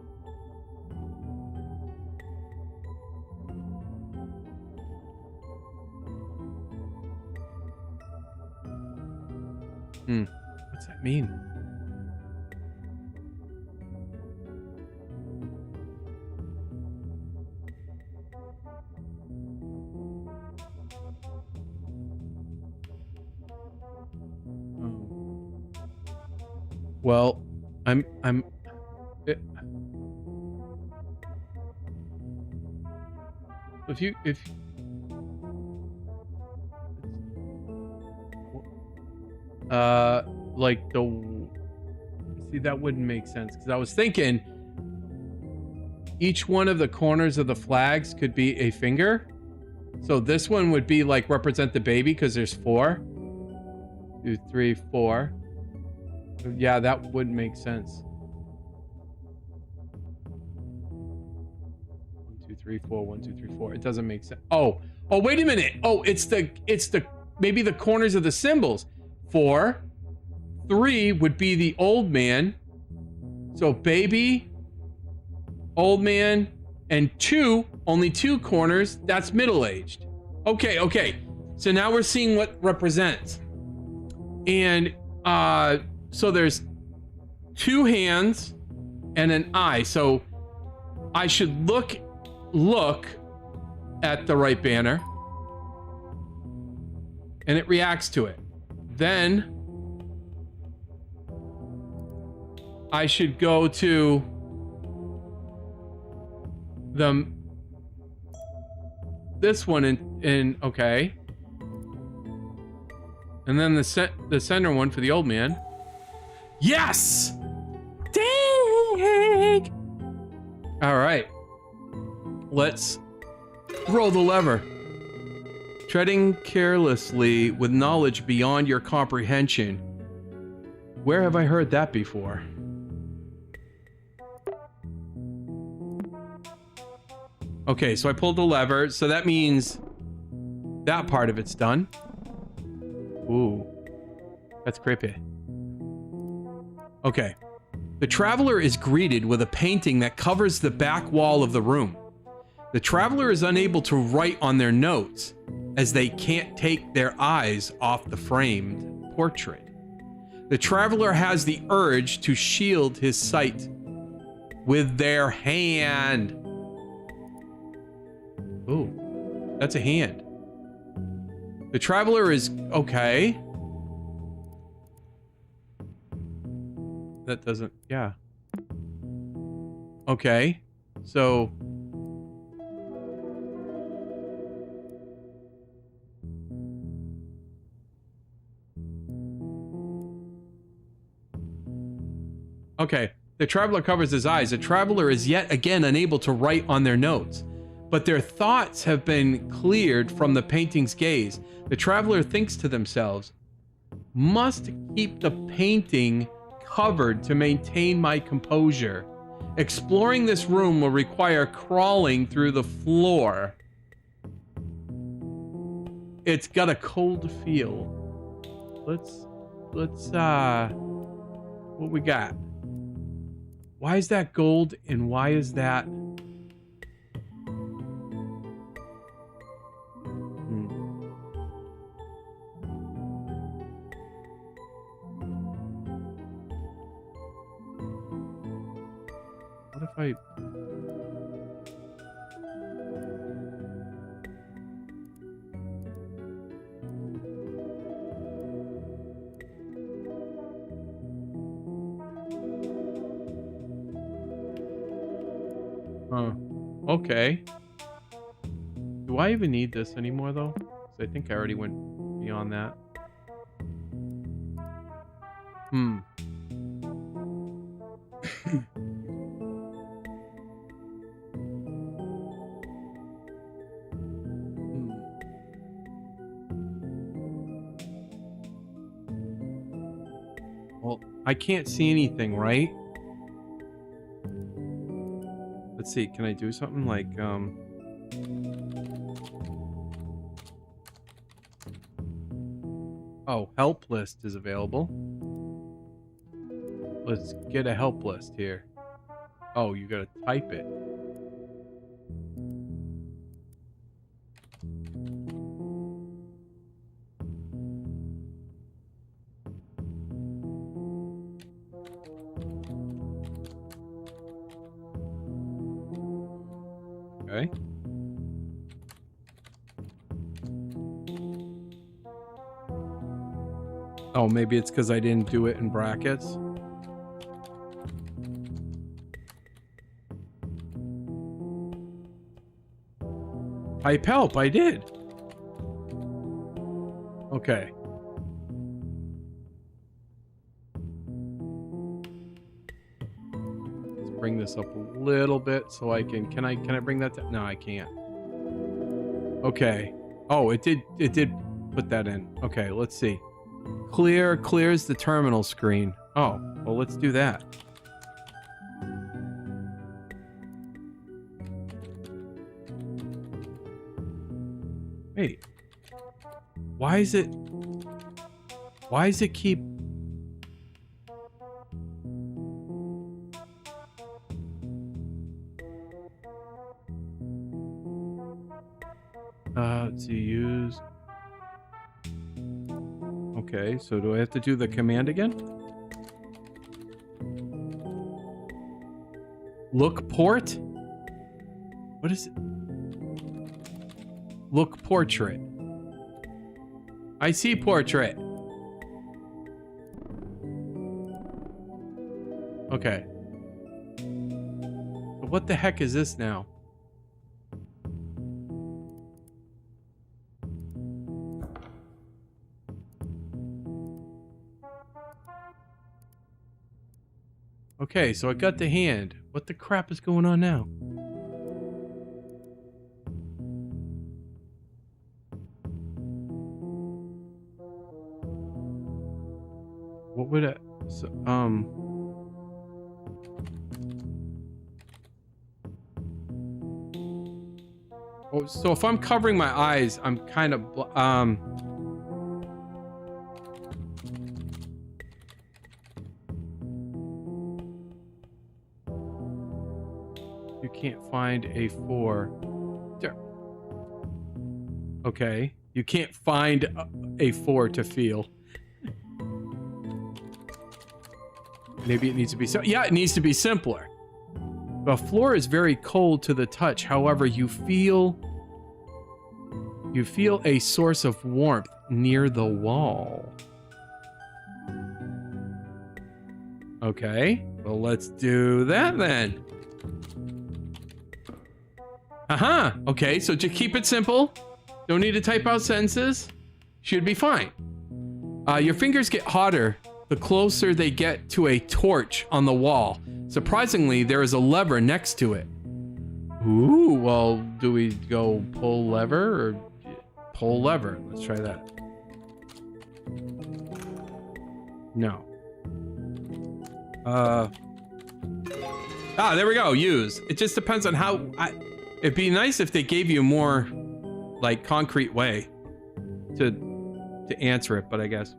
What's that mean? Well, like see, that wouldn't make sense, because I was thinking each one of the corners of the flags could be a finger. So this one would be like represent the baby, because there's 4. 2, 3, 4. Yeah, that would make sense. 1, 2, 3, 4. 1, 2, 3, 4. It doesn't make sense. Oh, wait a minute. Oh, it's the maybe the corners of the symbols. 4, 3 would be the old man. So baby, old man, and 2, only 2 corners. That's middle-aged. Okay. So now we're seeing what represents. And so there's 2 hands and an eye. So I should look at the right banner, and it reacts to it. Then I should go to this one and okay. And then the center one for the old man. Yes! Dang! All right. Let's roll the lever. Treading carelessly with knowledge beyond your comprehension. Where have I heard that before? Okay, so I pulled the lever, so that means that part of it's done. Ooh, that's creepy. Okay. The traveler is greeted with a painting that covers the back wall of the room. The traveler is unable to write on their notes as they can't take their eyes off the framed portrait. The traveler has the urge to shield his sight with their hand. Ooh, that's a hand. The traveler is okay. That doesn't, yeah. Okay, so. Okay, the traveler covers his eyes. The traveler is yet again unable to write on their notes, but their thoughts have been cleared from the painting's gaze. The traveler thinks to themselves, must keep the painting covered to maintain my composure. Exploring this room will require crawling through the floor. It's got a cold feel. Let's what we got? Why is that gold and why is that? What if I... Okay. Do I even need this anymore, though? 'Cause I think I already went beyond that. Well, I can't see anything, right? Let's see, can I do something like, oh, help list is available. Let's get a help list here. Oh, you gotta type it. Okay. Oh, maybe it's because I didn't do it in brackets. Type help, I did. Okay. Let's bring this up a little bit so I can I bring that down? No, I can't. Okay. Oh, it did put that in. Okay, let's see. Clears the terminal screen. Oh, well, let's do that. Wait. Why is it keep... to use... Okay, so do I have to do the command again? Look port? What is it? Look portrait. I see portrait. Okay. But what the heck is this now? Okay, so I got the hand. What the crap is going on now? What would I... So, oh, so if I'm covering my eyes, I'm kind of... You can't find a 4. There. Okay. You can't find a 4 to feel. Maybe it needs to be... Yeah, it needs to be simpler. The floor is very cold to the touch. However, you feel a source of warmth near the wall. Okay. Well, let's do that then. Okay, so just keep it simple. Don't need to type out sentences. Should be fine. Your fingers get hotter the closer they get to a torch on the wall. Surprisingly, there is a lever next to it. Ooh, well, do we go pull lever or pull lever? Let's try that. No. There we go. Use. It just depends on how... It'd be nice if they gave you a more, like, concrete way to answer it, but I guess...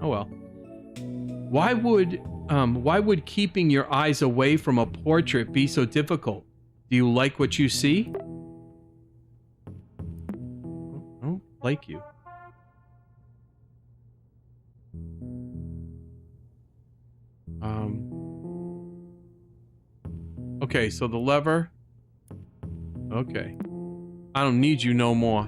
Oh well. Why would keeping your eyes away from a portrait be so difficult? Do you like what you see? I don't like you. Okay, so the lever. Okay. I don't need you no more.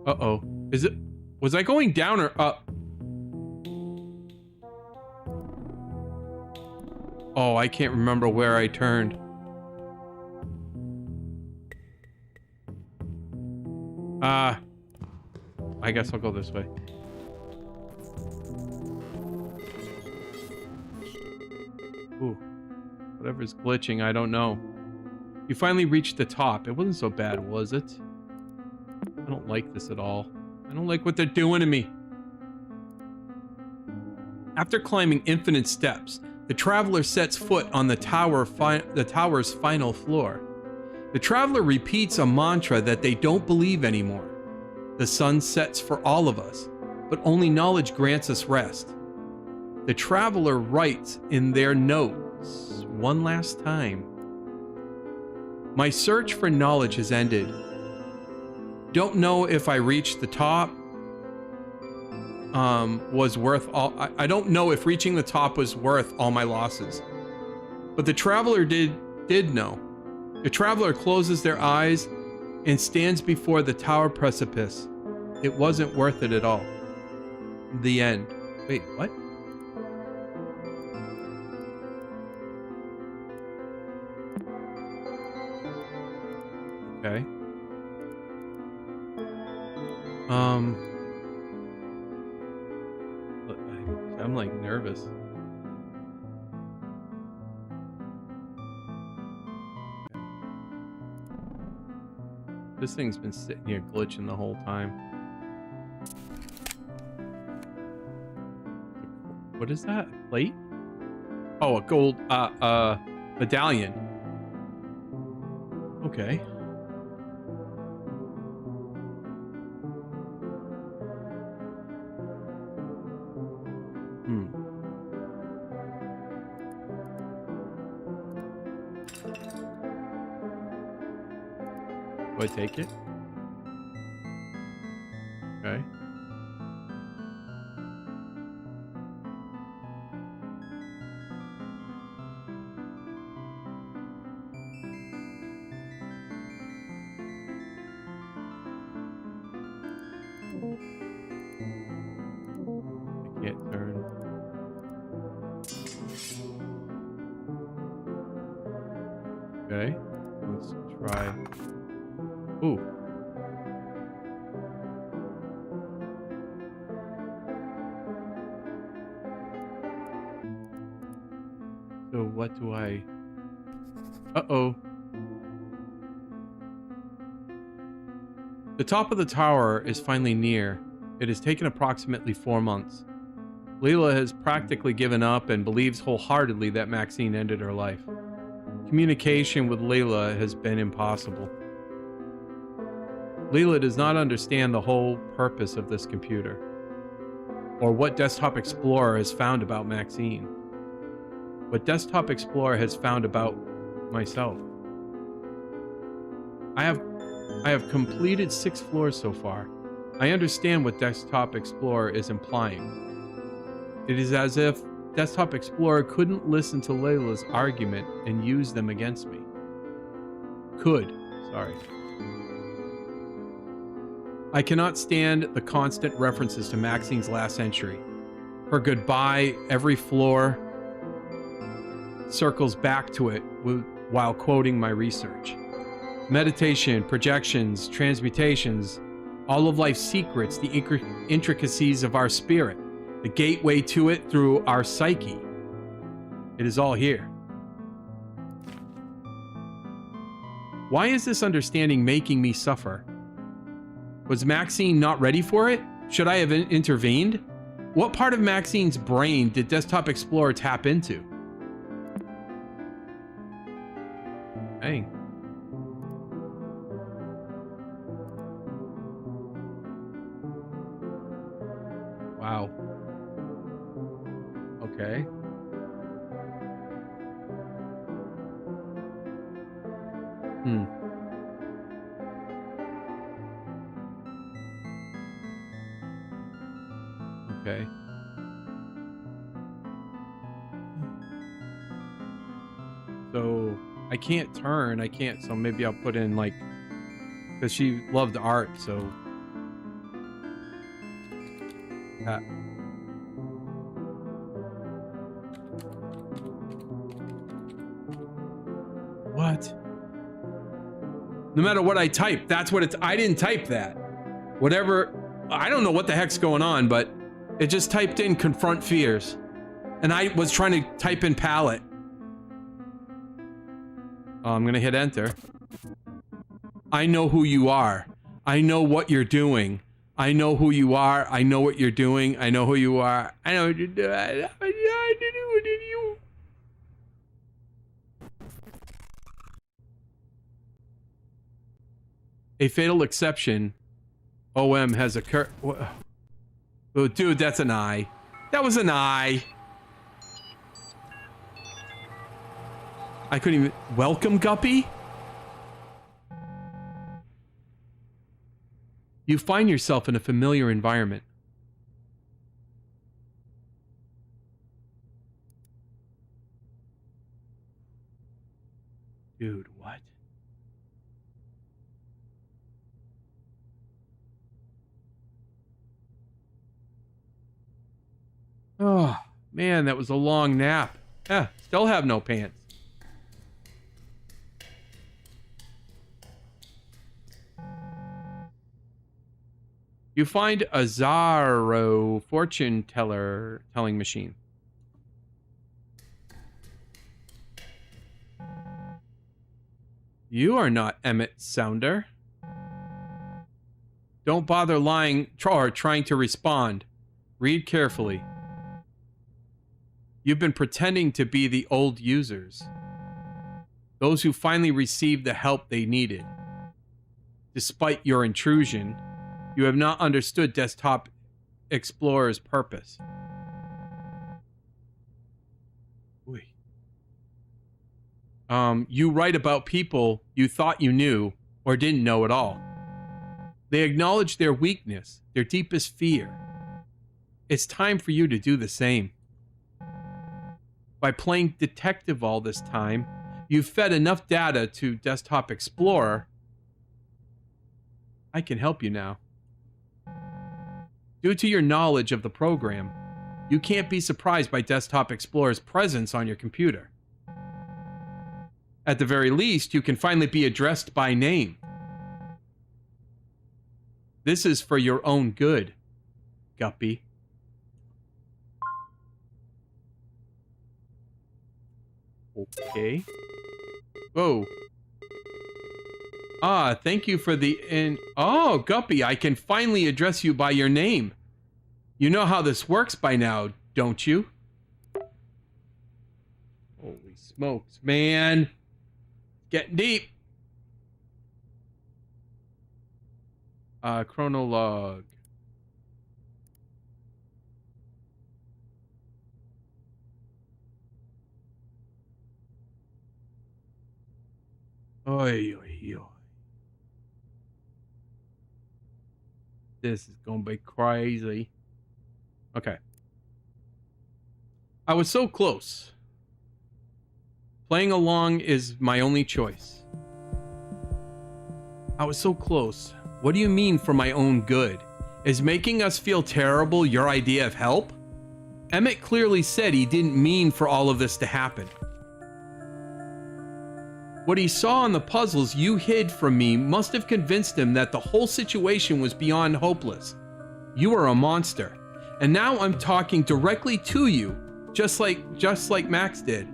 Uh-oh. Is it... Was I going down or up? Oh, I can't remember where I turned. I guess I'll go this way. Ooh. Whatever's glitching, I don't know. You finally reached the top. It wasn't so bad, was it? I don't like this at all. I don't like what they're doing to me. After climbing infinite steps, the traveler sets foot on the tower's final floor. The traveler repeats a mantra that they don't believe anymore. The sun sets for all of us, but only knowledge grants us rest. The traveler writes in their notes one last time. My search for knowledge has ended. Don't know if I reached the top was worth all... I don't know if reaching the top was worth all my losses. But the traveler did know. The traveler closes their eyes and stands before the tower precipice. It wasn't worth it at all. The end. Wait, what? Okay. I'm like nervous. This thing's been sitting here glitching the whole time. What is that? A plate? Oh, a gold medallion. Okay. Do I take it? Okay. I can't turn. Okay. Let's try. Ooh. what do I... Uh-oh. The top of the tower is finally near. It has taken approximately 4 months. Layla has practically given up and believes wholeheartedly that Maxine ended her life. Communication with Layla has been impossible. Layla does not understand the whole purpose of this computer, or what Desktop Explorer has found about Maxine. What Desktop Explorer has found about myself. I have completed 6 floors so far. I understand what Desktop Explorer is implying. It is as if Desktop Explorer couldn't listen to Layla's argument and use them against me. Sorry. I cannot stand the constant references to Maxine's last entry. Her goodbye every floor circles back to it while quoting my research. Meditation, projections, transmutations, all of life's secrets, the intricacies of our spirit, the gateway to it through our psyche. It is all here. Why is this understanding making me suffer? Was Maxine not ready for it? Should I have intervened? What part of Maxine's brain did Desktop Explorer tap into? Dang. Wow. Okay. Okay. So I can't turn. I can't. So maybe I'll put in like, because she loved art. So what? No matter what I type, that's what it's. I didn't type that. Whatever. I don't know what the heck's going on, but it just typed in confront fears. And I was trying to type in palette. Oh, I'm gonna hit enter. I know who you are. I know what you're doing. I know who you are. I know what you're doing. I know who you are. I know what you're doing. I know what you're doing. A fatal exception. OM has occurred. Oh, dude, that's an eye. That was an eye. I couldn't even... Welcome, Guppy? You find yourself in a familiar environment. Dude, what? Oh, man, that was a long nap. Yeah, still have no pants. You find a Zaro fortune telling machine. You are not Emmett Sounder. Don't bother lying or trying to respond. Read carefully. You've been pretending to be the old users. Those who finally received the help they needed. Despite your intrusion, you have not understood Desktop Explorer's purpose. You write about people you thought you knew or didn't know at all. They acknowledge their weakness, their deepest fear. It's time for you to do the same. By playing detective all this time, you've fed enough data to Desktop Explorer. I can help you now. Due to your knowledge of the program, you can't be surprised by Desktop Explorer's presence on your computer. At the very least, you can finally be addressed by name. This is for your own good, Guppy. Okay. Whoa. Ah, thank you for the Oh, Guppy, I can finally address you by your name. You know how this works by now, don't you? Holy smokes, man. Getting deep. Chronologue. Oy, oy, oy. This is gonna be crazy. Okay. I was so close. Playing along is my only choice. I was so close. What do you mean for my own good? Is making us feel terrible your idea of help? Emmett clearly said he didn't mean for all of this to happen. What he saw on the puzzles you hid from me must have convinced him that the whole situation was beyond hopeless. You are a monster, and now I'm talking directly to you, just like Max did.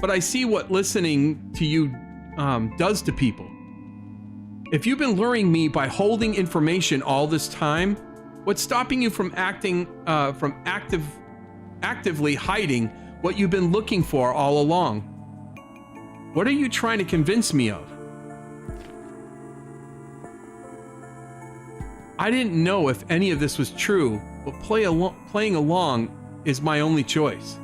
But I see what listening to you does to people. If you've been luring me by holding information all this time, what's stopping you from actively hiding what you've been looking for all along? What are you trying to convince me of? I didn't know if any of this was true, but playing along is my only choice.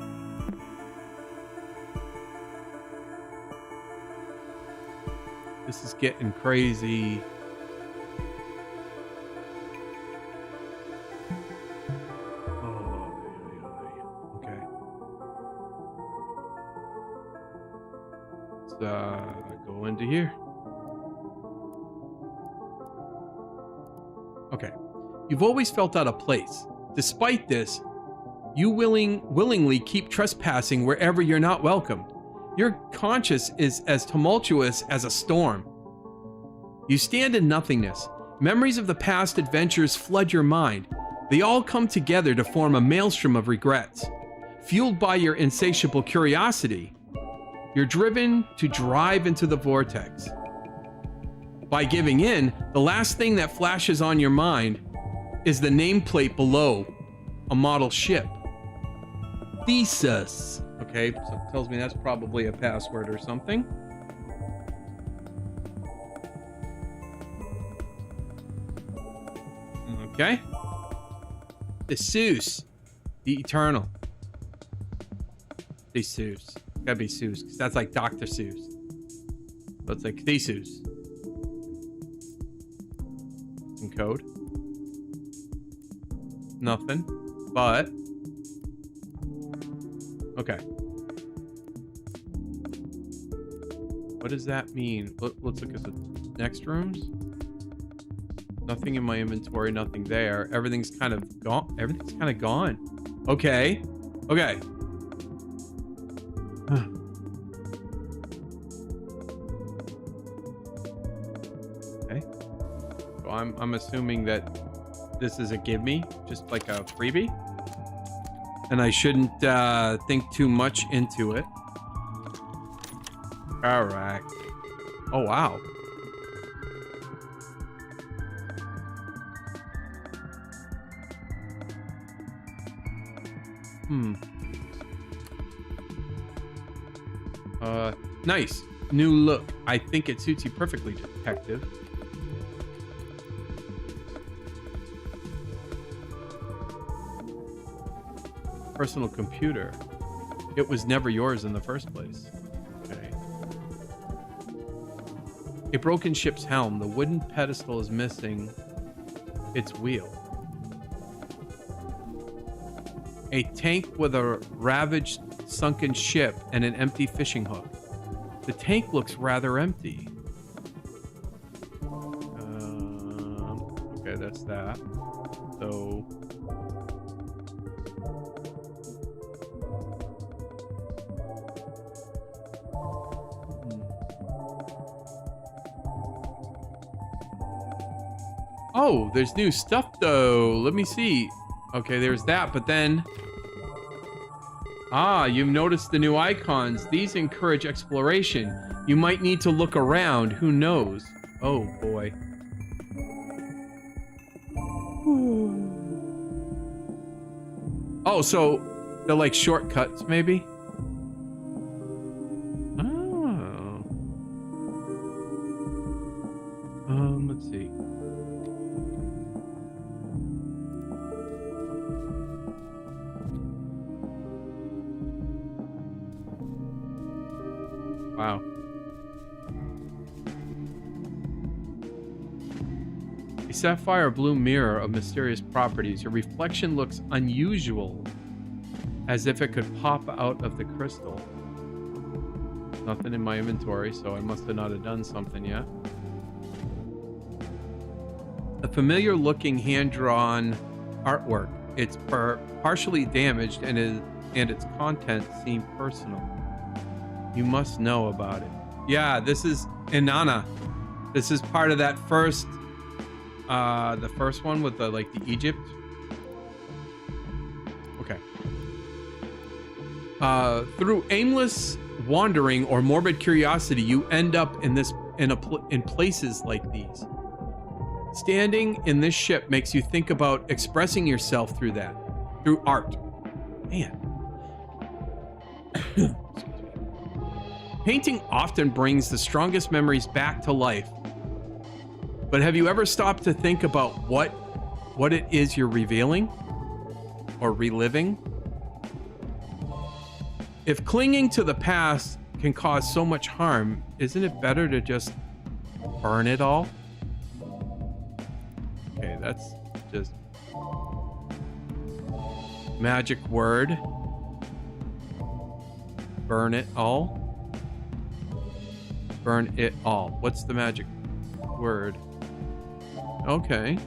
This is getting crazy. Oh, okay. Let's go into here. Okay. You've always felt out of place. Despite this, you willingly keep trespassing wherever you're not welcome. Your conscience is as tumultuous as a storm. You stand in nothingness. Memories of the past adventures flood your mind. They all come together to form a maelstrom of regrets. Fueled by your insatiable curiosity, you're driven to drive into the vortex. By giving in, the last thing that flashes on your mind is the nameplate below a model ship. Thesis. Okay, so it tells me that's probably a password or something. Okay. The Seuss. The Eternal. The Seuss. Gotta be Seuss, because that's like Dr. Seuss. So it's like Theseus. In code. Nothing. But. Okay. What does that mean? Let's look at the next rooms. Nothing in my inventory, nothing there. Everything's kind of gone. Everything's kind of gone. Okay. Okay. Okay. So I'm assuming that this is a give me, just like a freebie. And I shouldn't think too much into it. All right. Oh, wow. Nice. New look. I think it suits you perfectly, detective. Personal computer. It was never yours in the first place. Okay. A broken ship's helm. The wooden pedestal is missing its wheel. A tank with a ravaged, sunken ship and an empty fishing hook. The tank looks rather empty. Okay, that's that. So... Oh, there's new stuff though. Let me see. Okay, there's that, but then Ah, you've noticed the new icons. These encourage exploration. You might need to look around. Who knows? Oh, boy. Oh, so they're like shortcuts, maybe? Oh. Let's see. Wow. A sapphire blue mirror of mysterious properties. Your reflection looks unusual, as if it could pop out of the crystal. Nothing in my inventory, so I must have not have done something yet. A familiar looking hand-drawn artwork. It's partially damaged and its contents seem personal. You must know about it. Yeah, this is Inanna. This is part of that first the first one with the like the Egypt. Okay. Through aimless wandering or morbid curiosity, you end up in places like these. Standing in this ship makes you think about expressing yourself through art. Man. Painting often brings the strongest memories back to life. But have you ever stopped to think about what it is you're revealing or reliving? If clinging to the past can cause so much harm, isn't it better to just burn it all? Okay, that's just magic word. Burn it all. Burn it all. What's the magic word? Okay.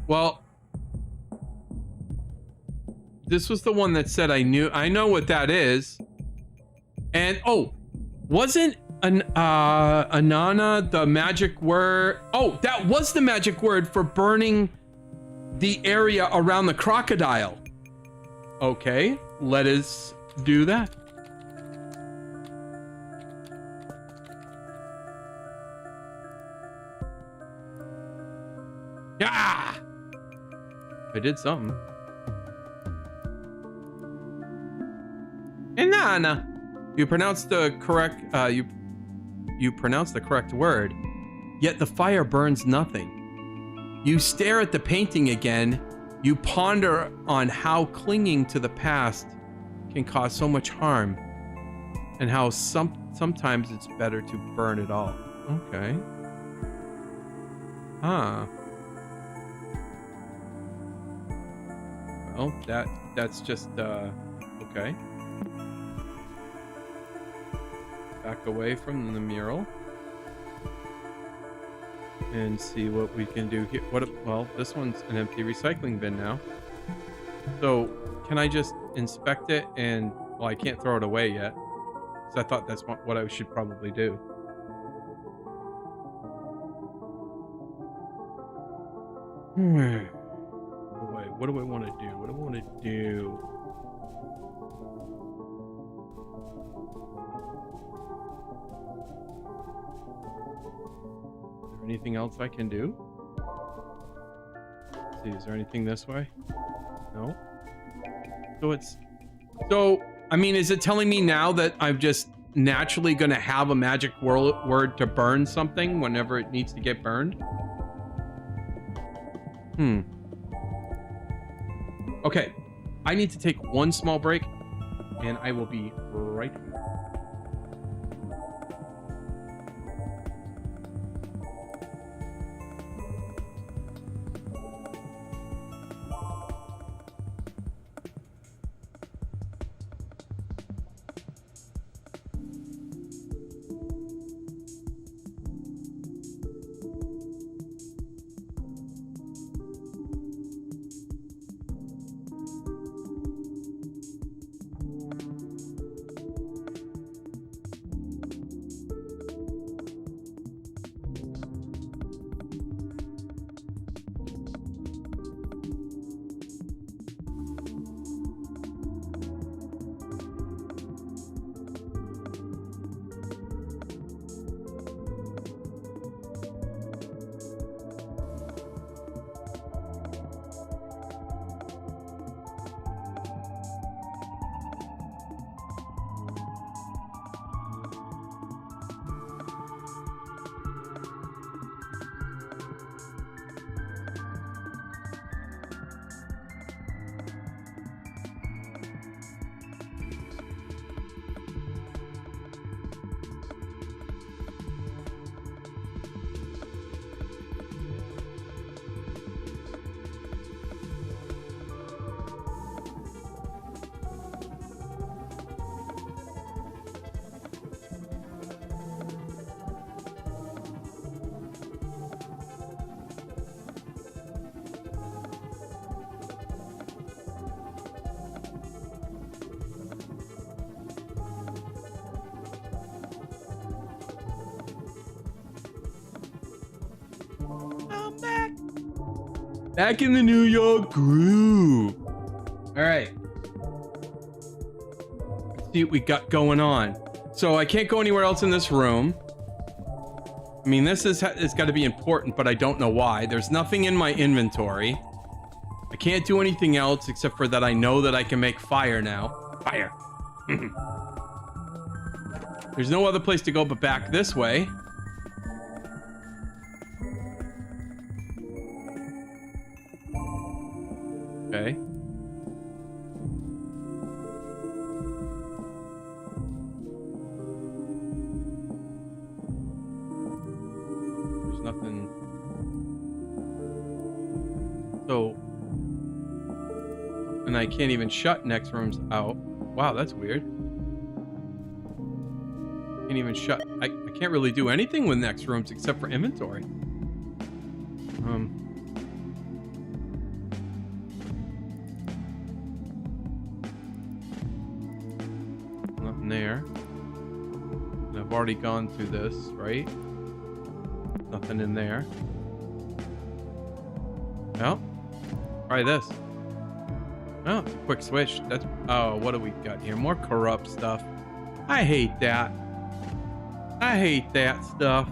Well, this was the one that said I know what that is. And oh, wasn't Inanna the magic word? Oh, that was the magic word for burning the area around the crocodile. Okay, let us do that. Yeah, I did something. Inanna, you pronounced the correct. You pronounced the correct word, yet the fire burns nothing. You stare at the painting again. You ponder on how clinging to the past can cause so much harm, and how sometimes it's better to burn it all. Okay. Huh. Well, that's just okay. Back away from the mural and see what we can do here. Well, this one's an empty recycling bin now. So can I just inspect it and, well, I can't throw it away yet, because I thought that's what I should probably do. Boy, what do I want to do? What do I want to do? Anything else I can do? Let's see, is there anything this way? No. So I mean, is it telling me now that I'm just naturally gonna have a magic word to burn something whenever it needs to get burned? Okay, I need to take one small break and I will be right back. Back in the New York groove. All right. Let's see what we got going on. So I can't go anywhere else in this room. I mean, this is it's got to be important, but I don't know why. There's nothing in my inventory. I can't do anything else except for that I know that I can make fire now. Fire. There's no other place to go but back this way. Okay. There's nothing. So, and I can't even shut next rooms out. Wow, that's weird. Can't even shut. I can't really do anything with next rooms except for inventory. Nothing there. And I've already gone through this, right? Nothing in there. Well, try this. Oh, it's a quick switch. That's oh, what do we got here? More corrupt stuff. I hate that. I hate that stuff.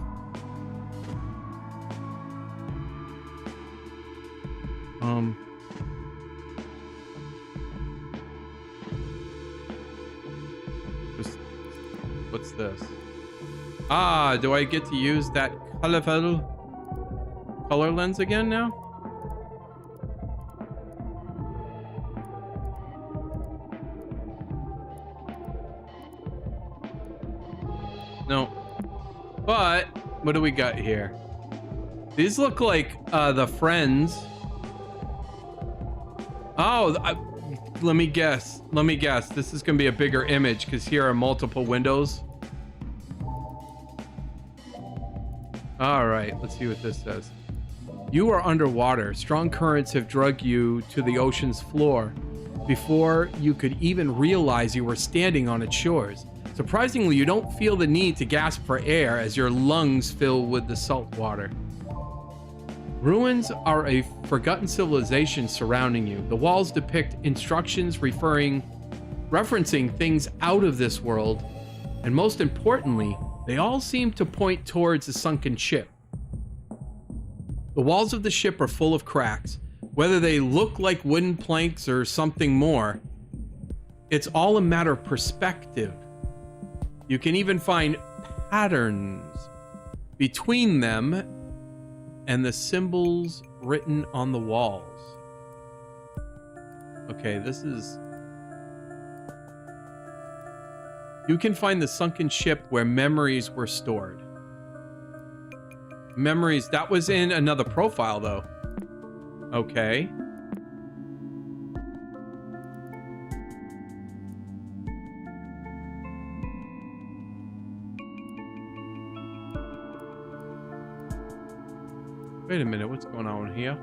What's this? Ah, do I get to use that colorful color lens again now? No. But what do we got here? These look like the friends. Oh, let me guess. Let me guess. This is going to be a bigger image because here are multiple windows. All right, let's see what this says. You are underwater. Strong currents have dragged you to the ocean's floor before you could even realize you were standing on its shores. Surprisingly, you don't feel the need to gasp for air as your lungs fill with the salt water. Ruins are a forgotten civilization surrounding you. The walls depict instructions referencing things out of this world, and most importantly, they all seem to point towards a sunken ship. The walls of the ship are full of cracks. Whether they look like wooden planks or something more, it's all a matter of perspective. You can even find patterns between them and the symbols written on the walls. Okay, this is... You can find the sunken ship where memories were stored. Memories, that was in another profile though. Okay. Wait a minute, what's going on here?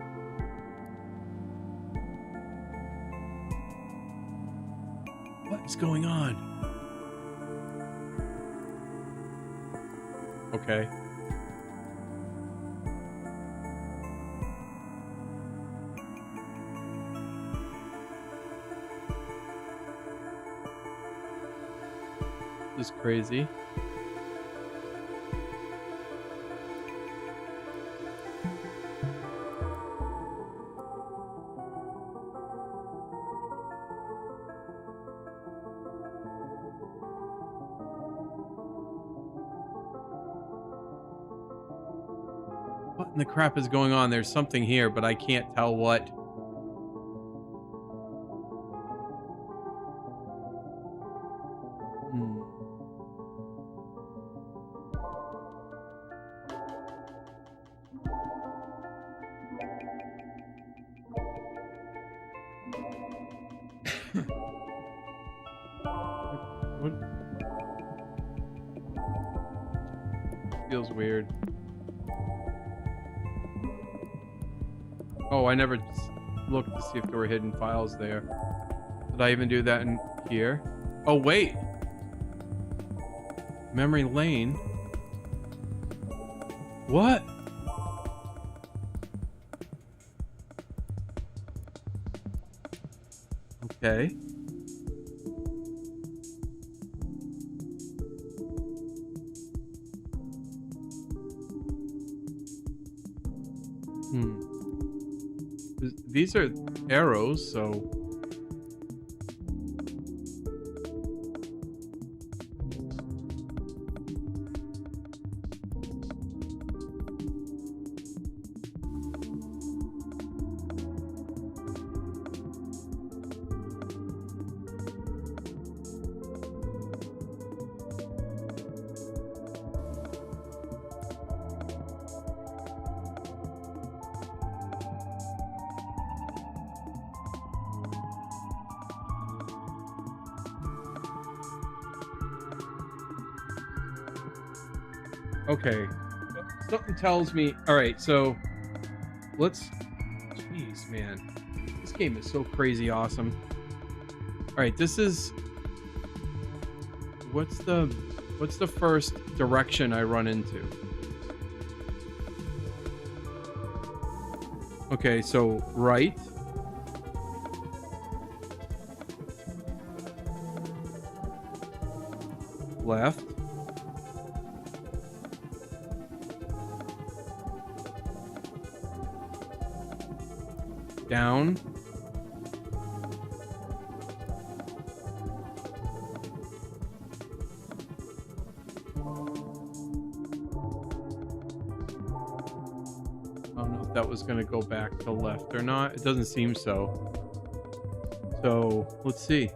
What is going on? Okay. This is crazy. What in the crap is going on? There's something here, but I can't tell what. What? Feels weird. Oh, I never looked to see if there were hidden files there. Did I even do that in here? Oh, wait. Memory lane. What? Okay. Hmm. These are arrows, so... Okay. Something tells me... All right, so let's... Jeez, man. This game is so crazy awesome. All right, this is... What's the first direction I run into? Okay, so right. Left. Down. I don't know if that was going to go back to left or not. It doesn't seem so. So, let's see.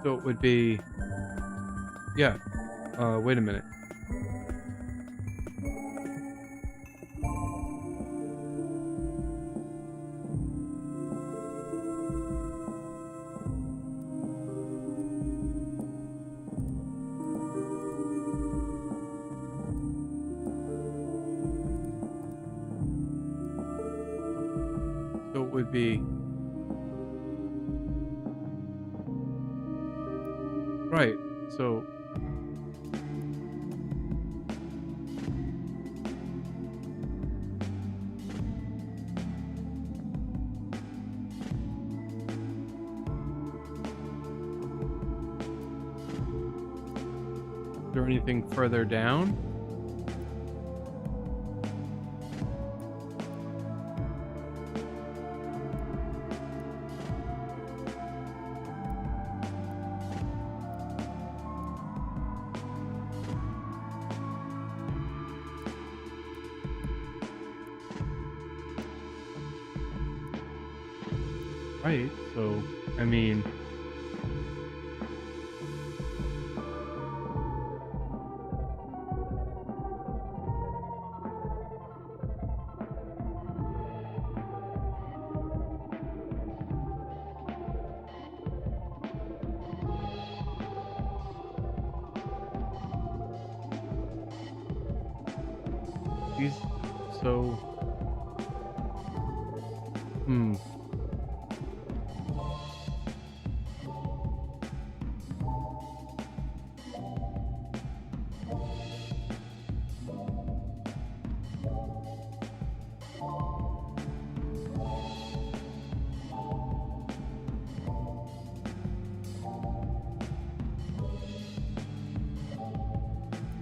So it would be... Yeah. Wait a minute. So it would be... Right, so... Is there anything further down? Right, so, I mean... These... So...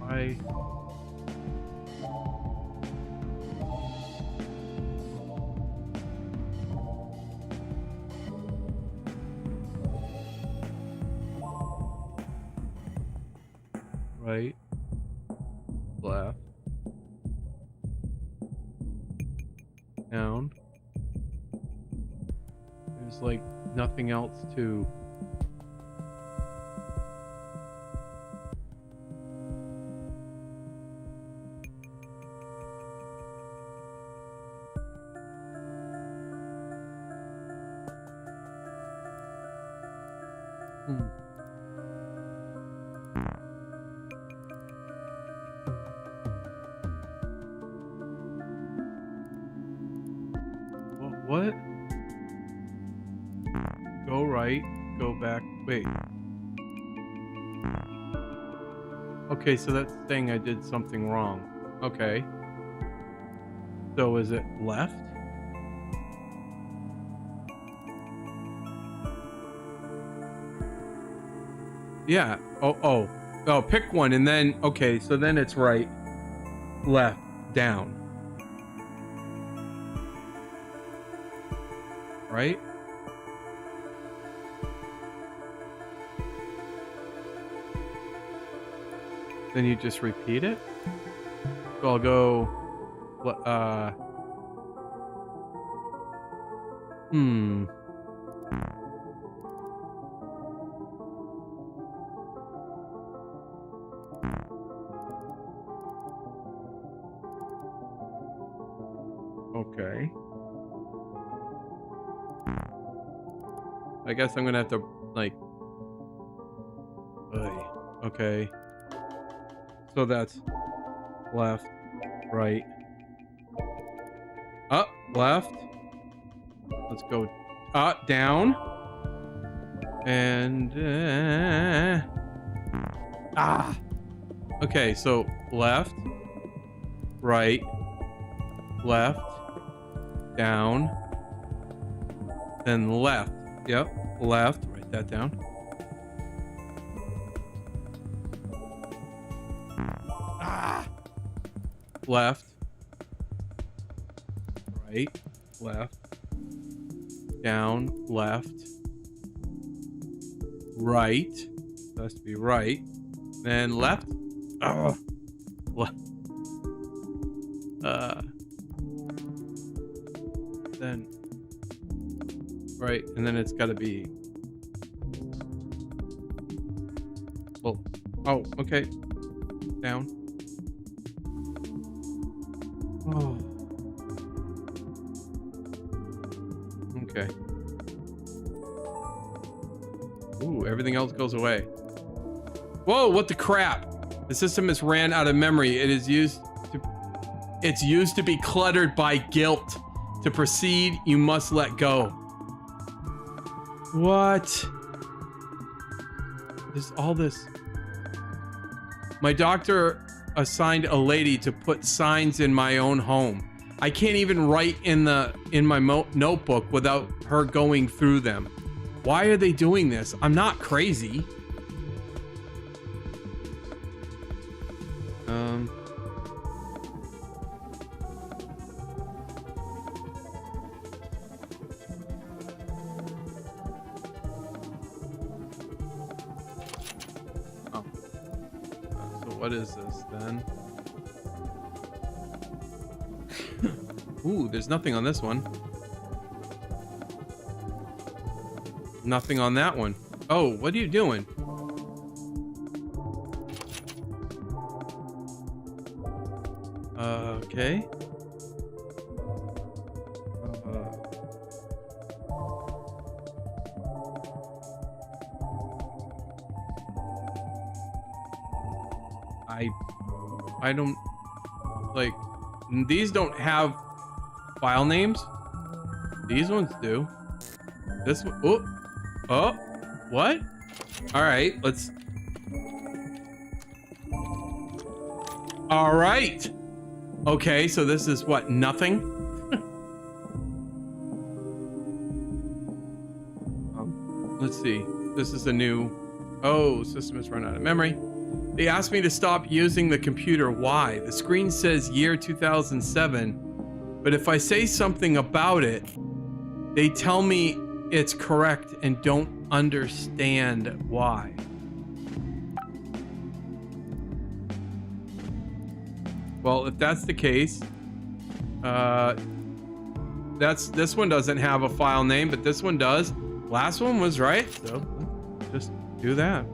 I... Right. Left. Down. There's like nothing else to... What? Go right, go back. Wait. Okay, so that's saying I did something wrong. Okay. So is it left? Yeah. Oh, pick one and then, okay, so then it's right, left, down. Right? Then you just repeat it? So I'll go, Okay. I guess I'm gonna have to, like... Okay. So that's left, right, up, left. Let's go up, down. And... Okay, so left, right, left, down, then left. Yep, left. Write that down. Left, right, left, down, left, right. That has to be right. Then left. Left. Then right, and then it's got to be. Well, oh, okay. Down. Oh. Okay. Ooh, everything else goes away. Whoa, what the crap? The system has ran out of memory. It's used to be cluttered by guilt. To proceed, you must let go. What? There's all this. My doctor assigned a lady to put signs in my own home. I can't even write in my notebook without her going through them. Why are they doing this? I'm not crazy. What is this then? Ooh, there's nothing on this one. Nothing on that one. Oh, what are you doing? Okay. I don't, like, these don't have file names. These ones do. This one, oh, what? All right, let's. All right. Okay, so this is what, nothing? Let's see. This is a new, system has run out of memory. They asked me to stop using the computer. Why? The screen says year 2007, but if I say something about it, they tell me it's correct and don't understand why. Well, if that's the case, this one doesn't have a file name, but this one does. Last one was right, so just do that.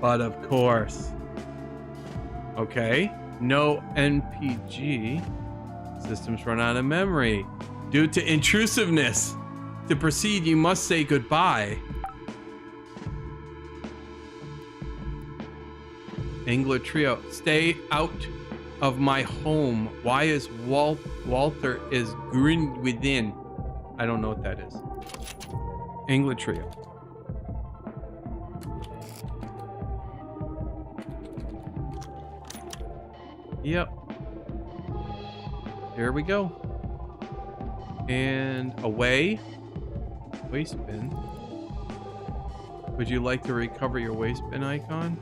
But of course. Okay. No NPG. Systems run out of memory. Due to intrusiveness. To proceed, you must say goodbye. Angler Trio. Stay out of my home. Why is Walter is grinned within? I don't know what that is. Angler Trio. Yep. Here we go. And away. Waste bin. Would you like to recover your waste bin icon?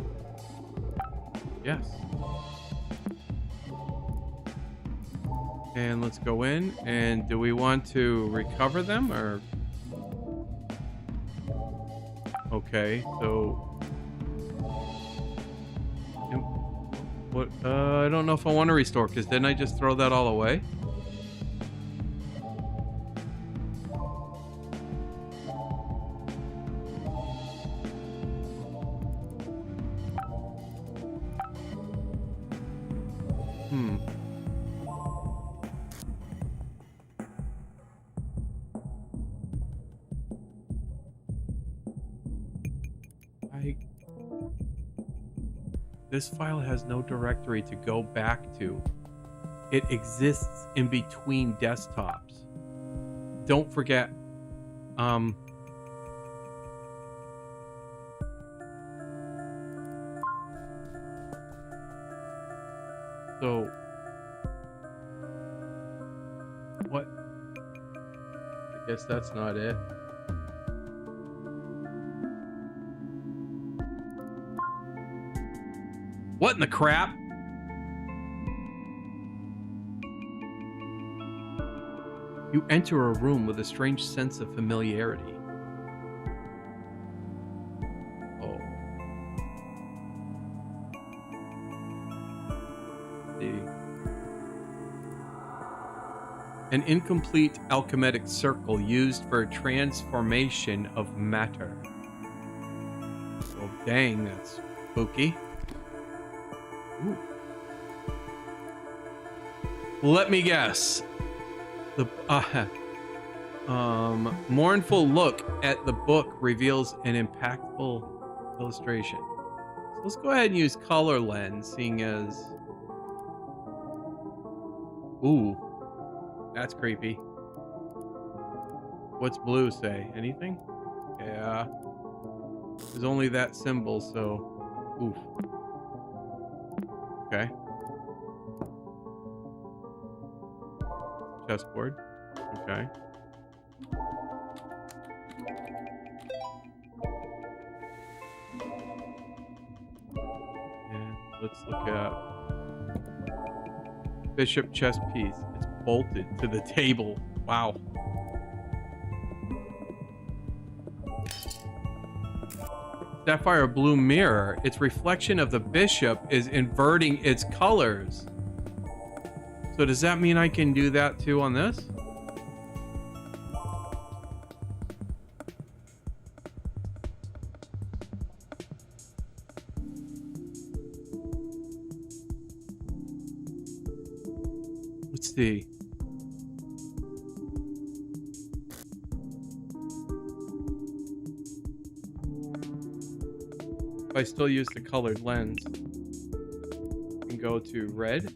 Yes. And let's go in. And do we want to recover them or? Okay, so. What? I don't know if I want to restore because didn't I just throw that all away? This file has no directory to go back to. It exists in between desktops. Don't forget, so what? I guess that's not it. What in the crap? You enter a room with a strange sense of familiarity. Oh. See. An incomplete alchemical circle used for transformation of matter. Oh, dang, that's spooky. Ooh. Let me guess. The mournful look at the book reveals an impactful illustration. So let's go ahead and use color lens, seeing as. Ooh, that's creepy. What's blue say? Anything? Yeah. There's only that symbol, so. Oof. Okay. Chessboard. Okay. And let's look at bishop chess piece. It's bolted to the table. Wow. Sapphire blue mirror. Its reflection of the bishop is inverting its colors. So does that mean I can do that too on this? Let's see. I still use the colored lens and go to red,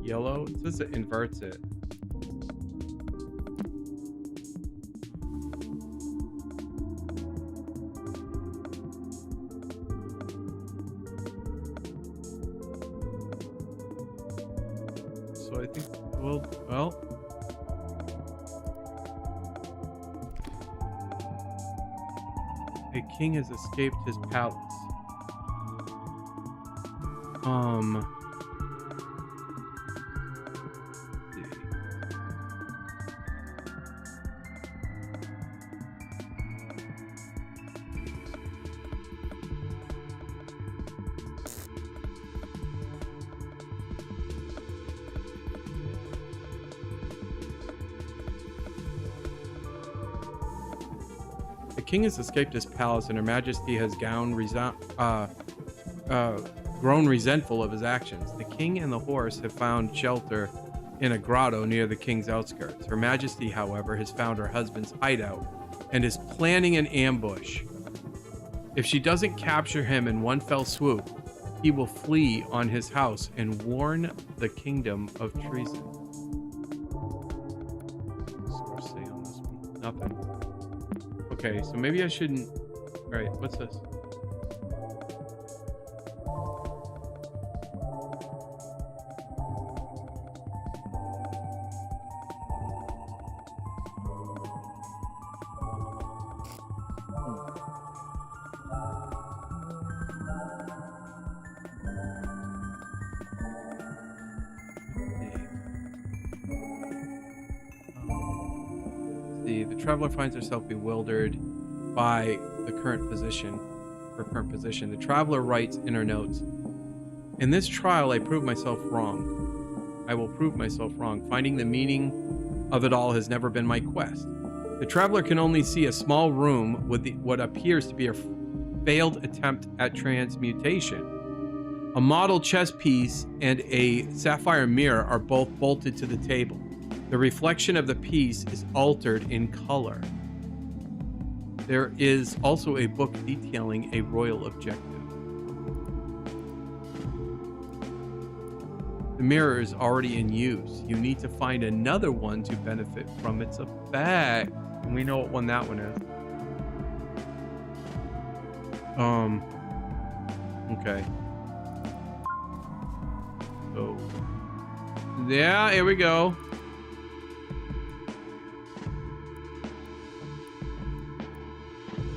yellow. It says it inverts it. So I think, well. A king has escaped his palace. The king has escaped his palace, and Her Majesty has grown resentful of his actions. The king and the horse have found shelter in a grotto near the king's outskirts. Her Majesty, however, has found her husband's hideout and is planning an ambush. If she doesn't capture him in one fell swoop, he will flee on his house and warn the kingdom of treason. Source say on this one? Nothing. Okay, so maybe I shouldn't. All right, what's this? The traveler finds herself bewildered by the current position. Her current position. The traveler writes in her notes, "In this trial, I proved myself wrong. I will prove myself wrong. Finding the meaning of it all has never been my quest." The traveler can only see a small room with what appears to be a failed attempt at transmutation. A model chess piece and a sapphire mirror are both bolted to the table. The reflection of the piece is altered in color. There is also a book detailing a royal objective. The mirror is already in use. You need to find another one to benefit from its effect. And we know what one that one is. Okay. So, yeah, here we go.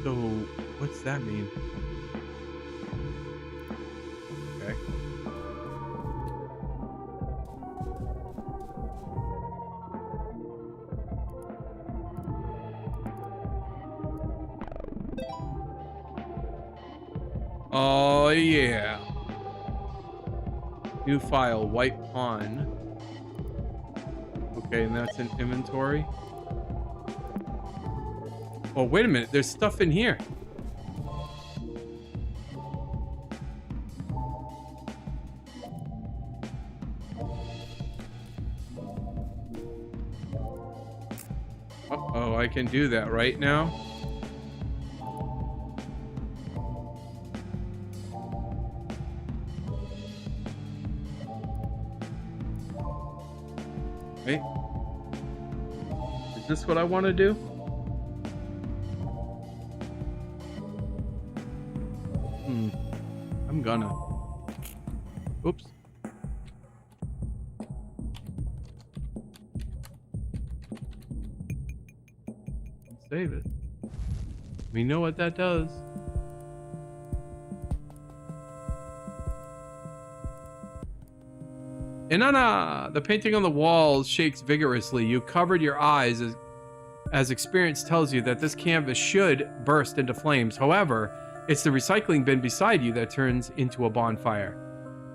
So, what's that mean? Okay. Oh, yeah. New file, white pawn. Okay, and that's an inventory. Oh, wait a minute. There's stuff in here. Uh-oh, I can do that right now. Wait. Is this what I want to do? I'm gonna. Oops. Save it. We know what that does. Inanna! The painting on the walls shakes vigorously. You covered your eyes as experience tells you that this canvas should burst into flames. However, it's the recycling bin beside you that turns into a bonfire.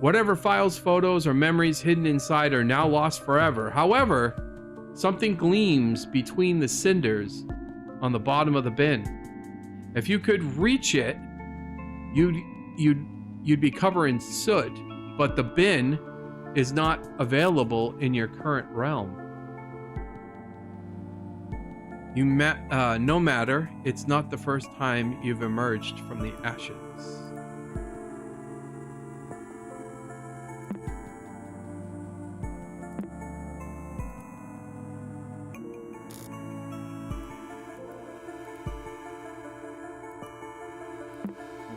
Whatever files, photos, or memories hidden inside are now lost forever. However, something gleams between the cinders on the bottom of the bin. If you could reach it, you'd be covered in soot, but the bin is not available in your current realm. No matter, it's not the first time you've emerged from the ashes.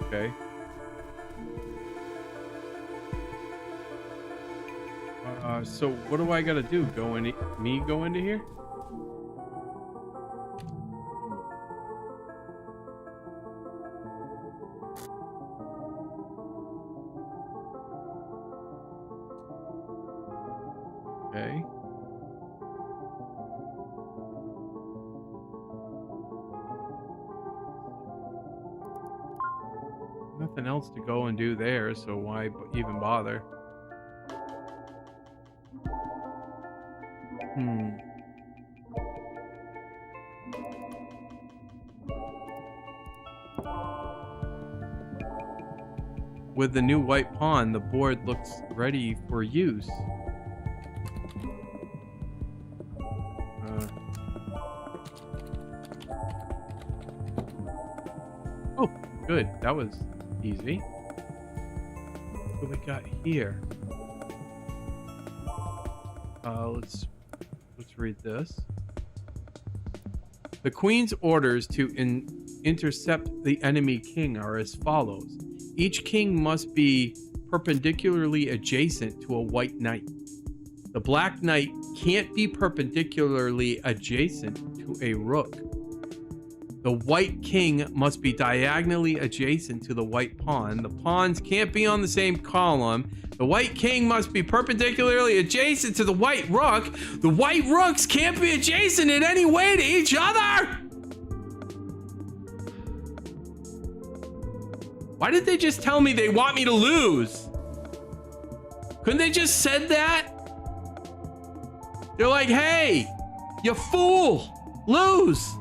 Okay. So what do I gotta do? Go into here? Okay. Nothing else to go and do there, so why even bother? With the new white pawn, the board looks ready for use. Oh, good. That was easy. What we got here? Let's read this. The queen's orders to intercept the enemy king are as follows. Each king must be perpendicularly adjacent to a white knight. The black knight can't be perpendicularly adjacent to a rook. The white king must be diagonally adjacent to the white pawn. The pawns can't be on the same column. The white king must be perpendicularly adjacent to the white rook. The white rooks can't be adjacent in any way to each other. Why did they just tell me they want me to lose? Couldn't they just said that? They're like, hey, you fool, lose.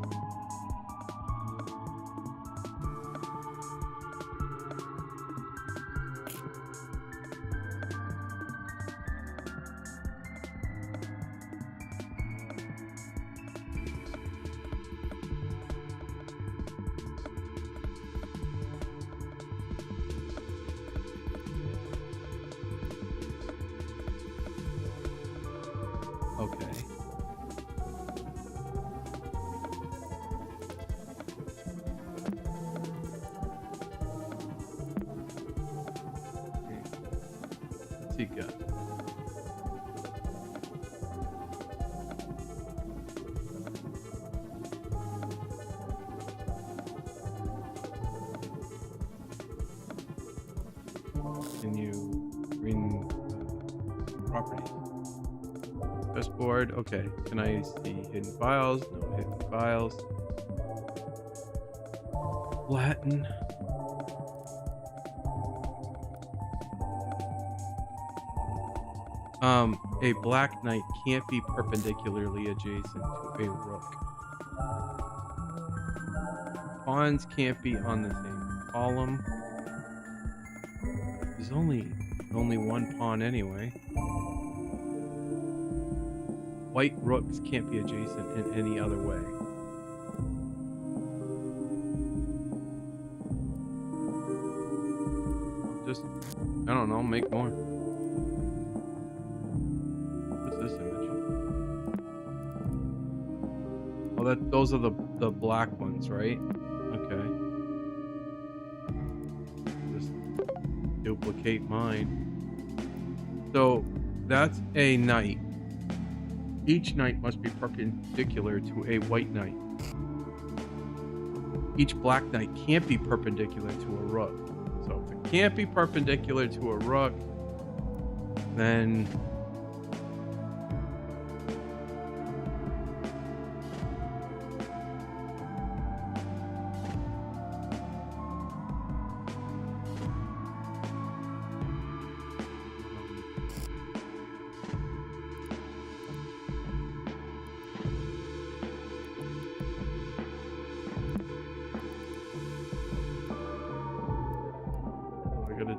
Okay. What's he got? Can you bring properties? Chessboard. Okay. Can I see hidden files? No hidden files. Latin. A black knight can't be perpendicularly adjacent to a rook. Pawns can't be on the same column. There's only one pawn anyway. White rooks can't be adjacent in any other way. Just, I don't know, make more. What's this image? Oh, those are the black ones, right? Okay. Just duplicate mine. So that's a knight. Each knight must be perpendicular to a white knight. Each black knight can't be perpendicular to a rook. So if it can't be perpendicular to a rook, then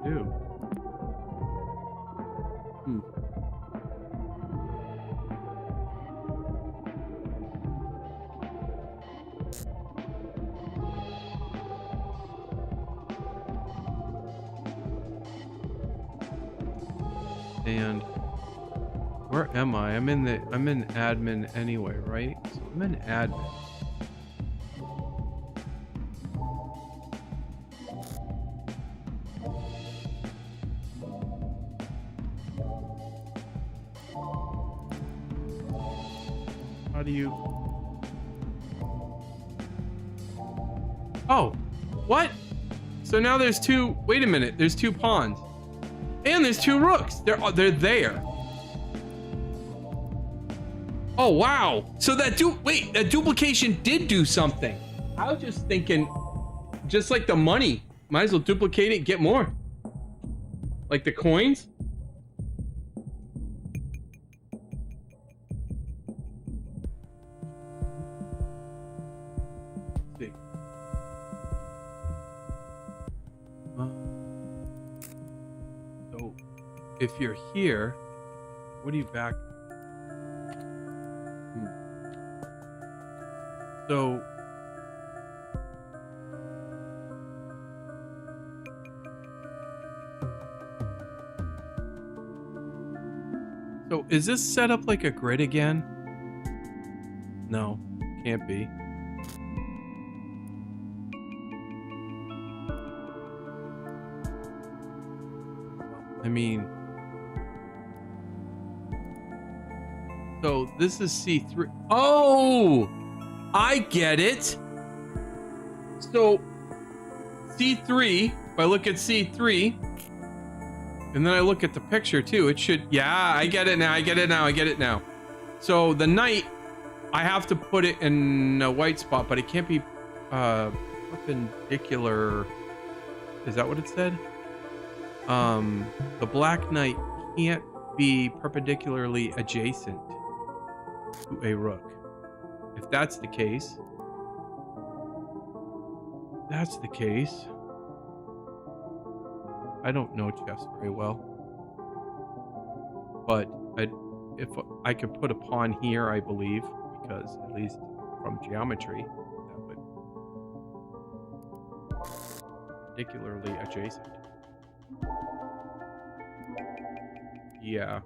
do. And where am I? I'm in admin anyway, right? So I'm in admin. How do you... Oh, what? So now there's two... Wait a minute. There's two pawns. And there's two rooks. They're there. Oh, wow. So that duplication did do something. I was just thinking, just like the money, might as well duplicate it and get more. Like the coins. So if you're here, what do you back? So So is this set up like a grid again? No, can't be. I mean, so this is C3. Oh, I get it. So C3, if I look at C3, and then I look at the picture too, it should, yeah, I get it now. I get it now. I get it now. So the night, I have to put it in a white spot, but it can't be perpendicular. Is that what it said? The black knight can't be perpendicularly adjacent to a rook. If that's the case, I don't know chess very well, but if I could put a pawn here, I believe, because at least from geometry, that would particularly adjacent. Yeah.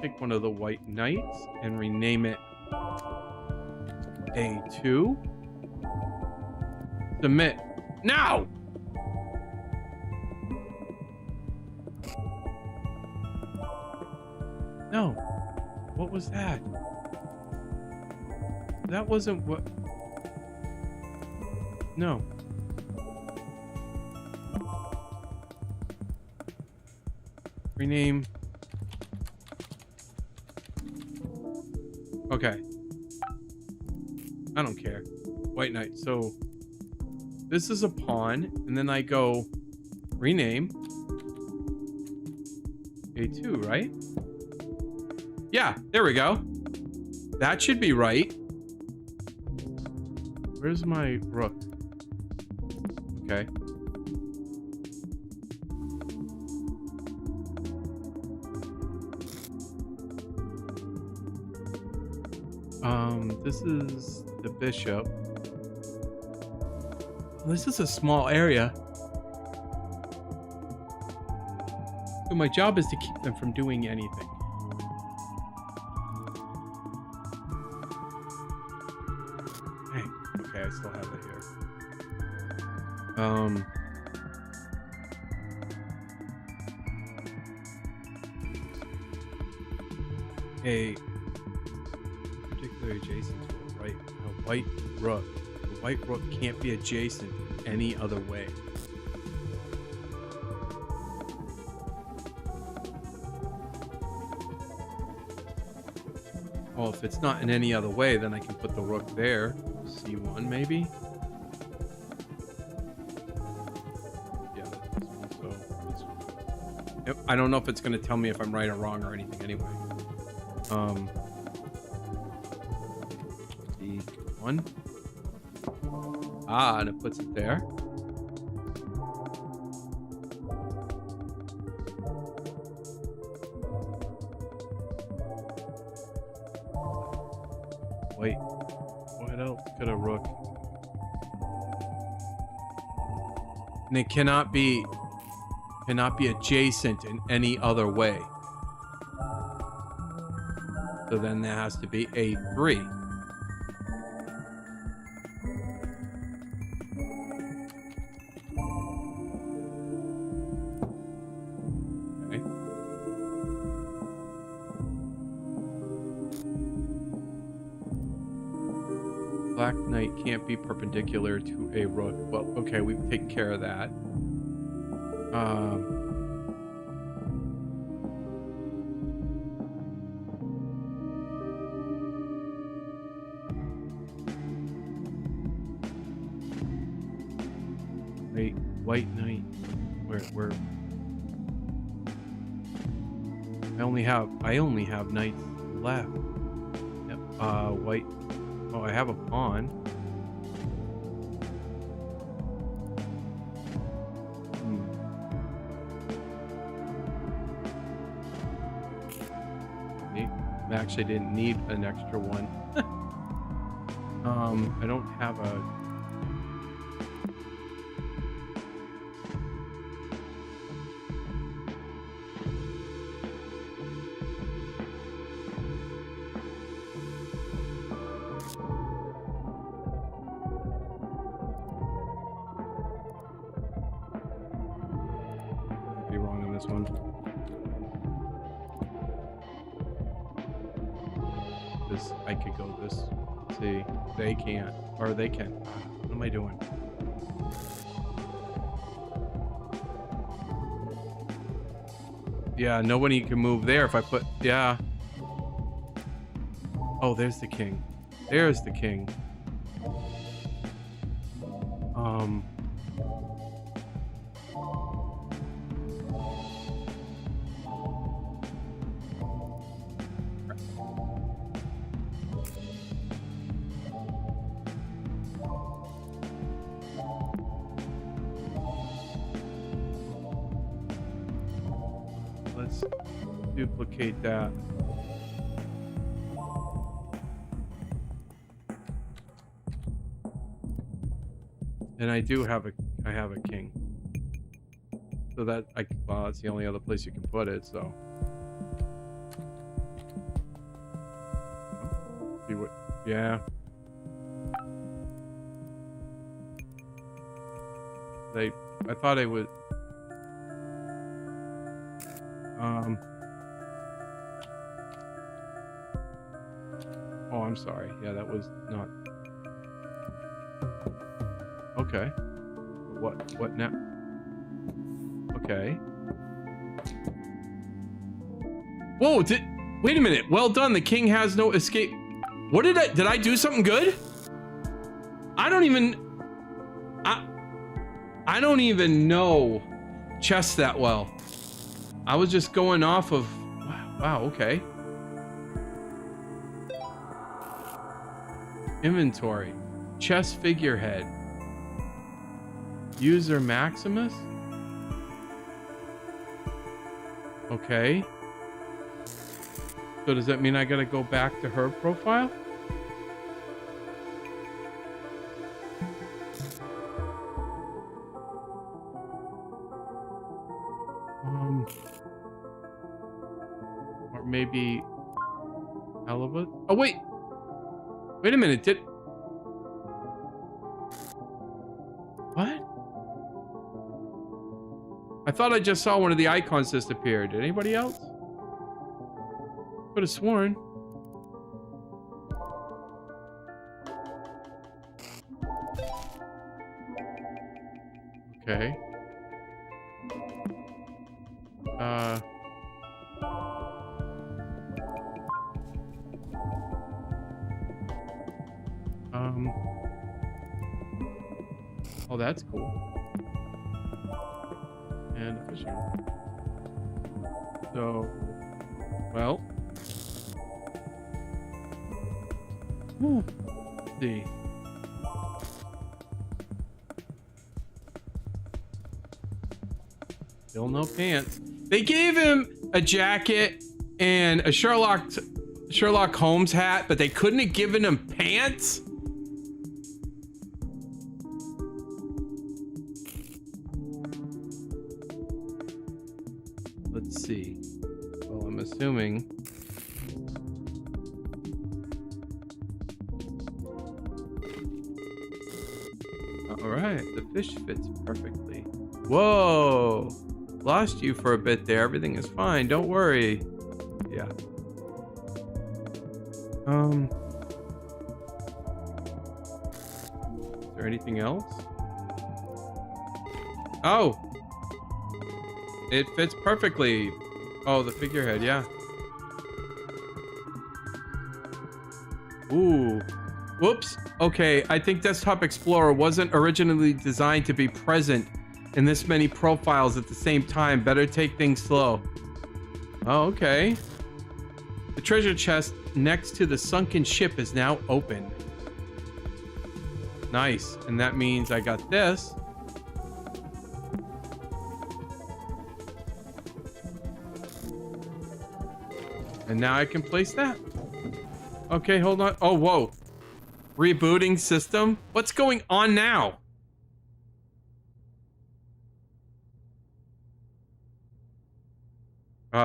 Take one of the white knights and rename it A2. Submit. Now! No. What was that? That wasn't what... No. Rename. Okay. I don't care. White knight. So this is a pawn, and then I go rename A2, right? Yeah, there we go. That should be right. Where's my rook? Okay. This is the bishop. This is a small area. So my job is to keep them from doing anything. Dang. Okay, I still have it here. A particularly adjacent to a white rook. The white rook can't be adjacent in any other way. Well, if it's not in any other way, then I can put the rook there. C1 maybe? Yeah, that's also... I don't know if it's going to tell me if I'm right or wrong or anything anyway. C1. Ah, and it puts it there. Wait, what else could a rook? And it cannot be adjacent in any other way. So then there has to be A3. Okay. Black knight can't be perpendicular to a rook. Well, okay, we've taken care of that. Wait, white knight. Where? I only have knights left. Yep. White. Oh, I have a pawn. I actually didn't need an extra one. I don't have a... one. This I could go this. See, they can't, or they can. What am I doing? Yeah, nobody can move there if I put. Yeah. Oh, there's the king. There's the king. Let's duplicate that. And I do have I have a king. So that, well, that's the only other place you can put it, so. See what, yeah. I thought I would, oh, I'm sorry. Yeah, that was not, okay. What now? Okay. Whoa, wait a minute. Well done. The king has no escape. What did I do something good? I don't even know chess that well. I was just going off of, wow, okay. Inventory. Chess figurehead. User Maximus? Okay. So does that mean I gotta go back to her profile? Or maybe Elevate? Oh, wait! Wait a minute, what? I thought I just saw one of the icons disappear. Did anybody else? Could have sworn. Okay. Oh, that's cool. And fishing. So, well. Let's see. Still no pants. They gave him a jacket and a Sherlock Holmes hat, but they couldn't have given him pants? Let's see. Well, I'm assuming. All right, the fish fits perfectly. Whoa! Lost you for a bit there. Everything is fine. Don't worry. Yeah. Is there anything else? Oh! It fits perfectly. Oh, the figurehead, yeah. Ooh. Whoops. Okay, I think Desktop Explorer wasn't originally designed to be present in this many profiles at the same time. Better take things slow. Oh, okay. The treasure chest next to the sunken ship is now open. Nice. And that means I got this. And now I can place that. Okay, hold on. Oh, whoa. Rebooting system? What's going on now?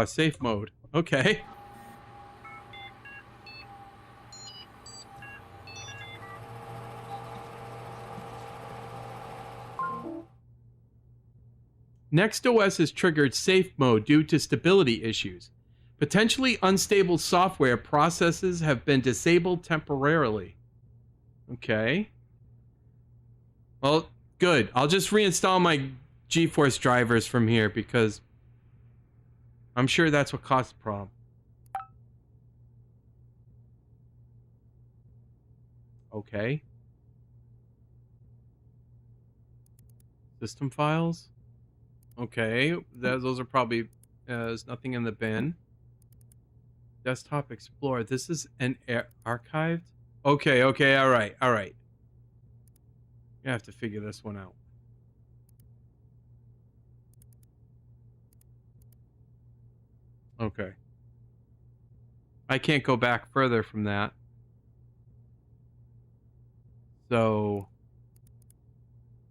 Safe mode. Okay. Next OS has triggered safe mode due to stability issues. Potentially unstable software processes have been disabled temporarily. Okay. Well, good. I'll just reinstall my GeForce drivers from here because I'm sure that's what caused the problem. Okay. System files. Okay. Those are probably... there's nothing in the bin. Desktop Explorer. This is an archived? Okay, okay, alright, alright. You have to figure this one out. Okay. I can't go back further from that. So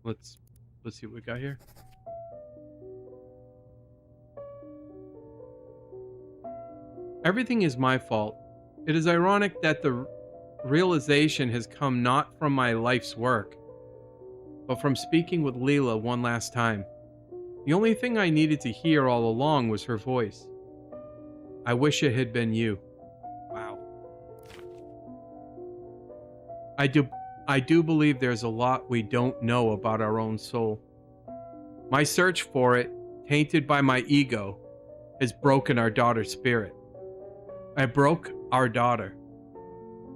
let's see what we got here. Everything is my fault. It is ironic that the realization has come not from my life's work, but from speaking with Leela one last time. The only thing I needed to hear all along was her voice. I wish it had been you. Wow. I do believe there's a lot we don't know about our own soul. My search for it, tainted by my ego, has broken our daughter's spirit. I broke our daughter.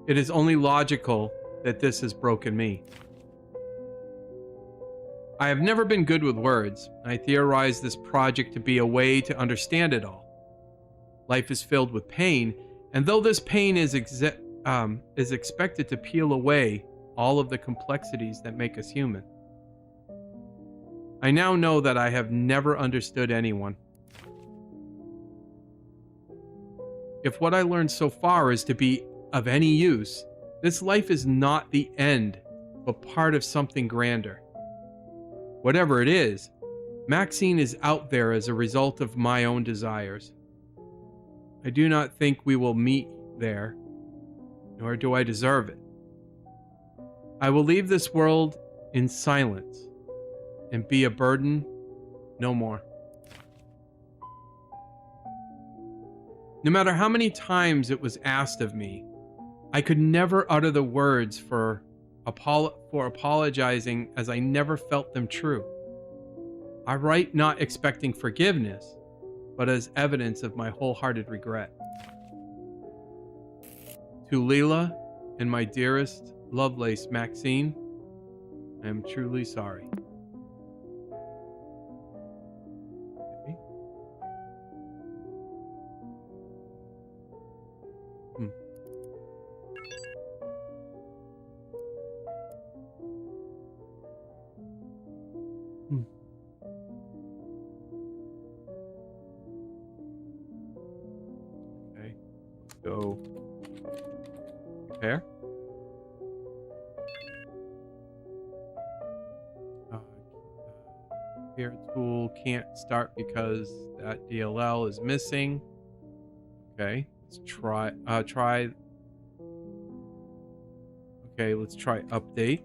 It is only logical that this has broken me. I have never been good with words. I theorized this project to be a way to understand it all. Life is filled with pain, and though this pain is expected to peel away all of the complexities that make us human, I now know that I have never understood anyone. If what I learned so far is to be of any use, this life is not the end, but part of something grander. Whatever it is, Maxine is out there as a result of my own desires. I do not think we will meet there, nor do I deserve it. I will leave this world in silence and be a burden no more. No matter how many times it was asked of me, I could never utter the words for apologizing, as I never felt them true. I write not expecting forgiveness, but as evidence of my wholehearted regret. To Leela and my dearest Lovelace Maxine, I am truly sorry. Okay. Okay, let's go repair. Repair tool can't start because that DLL is missing. Okay, let's try okay, let's try update.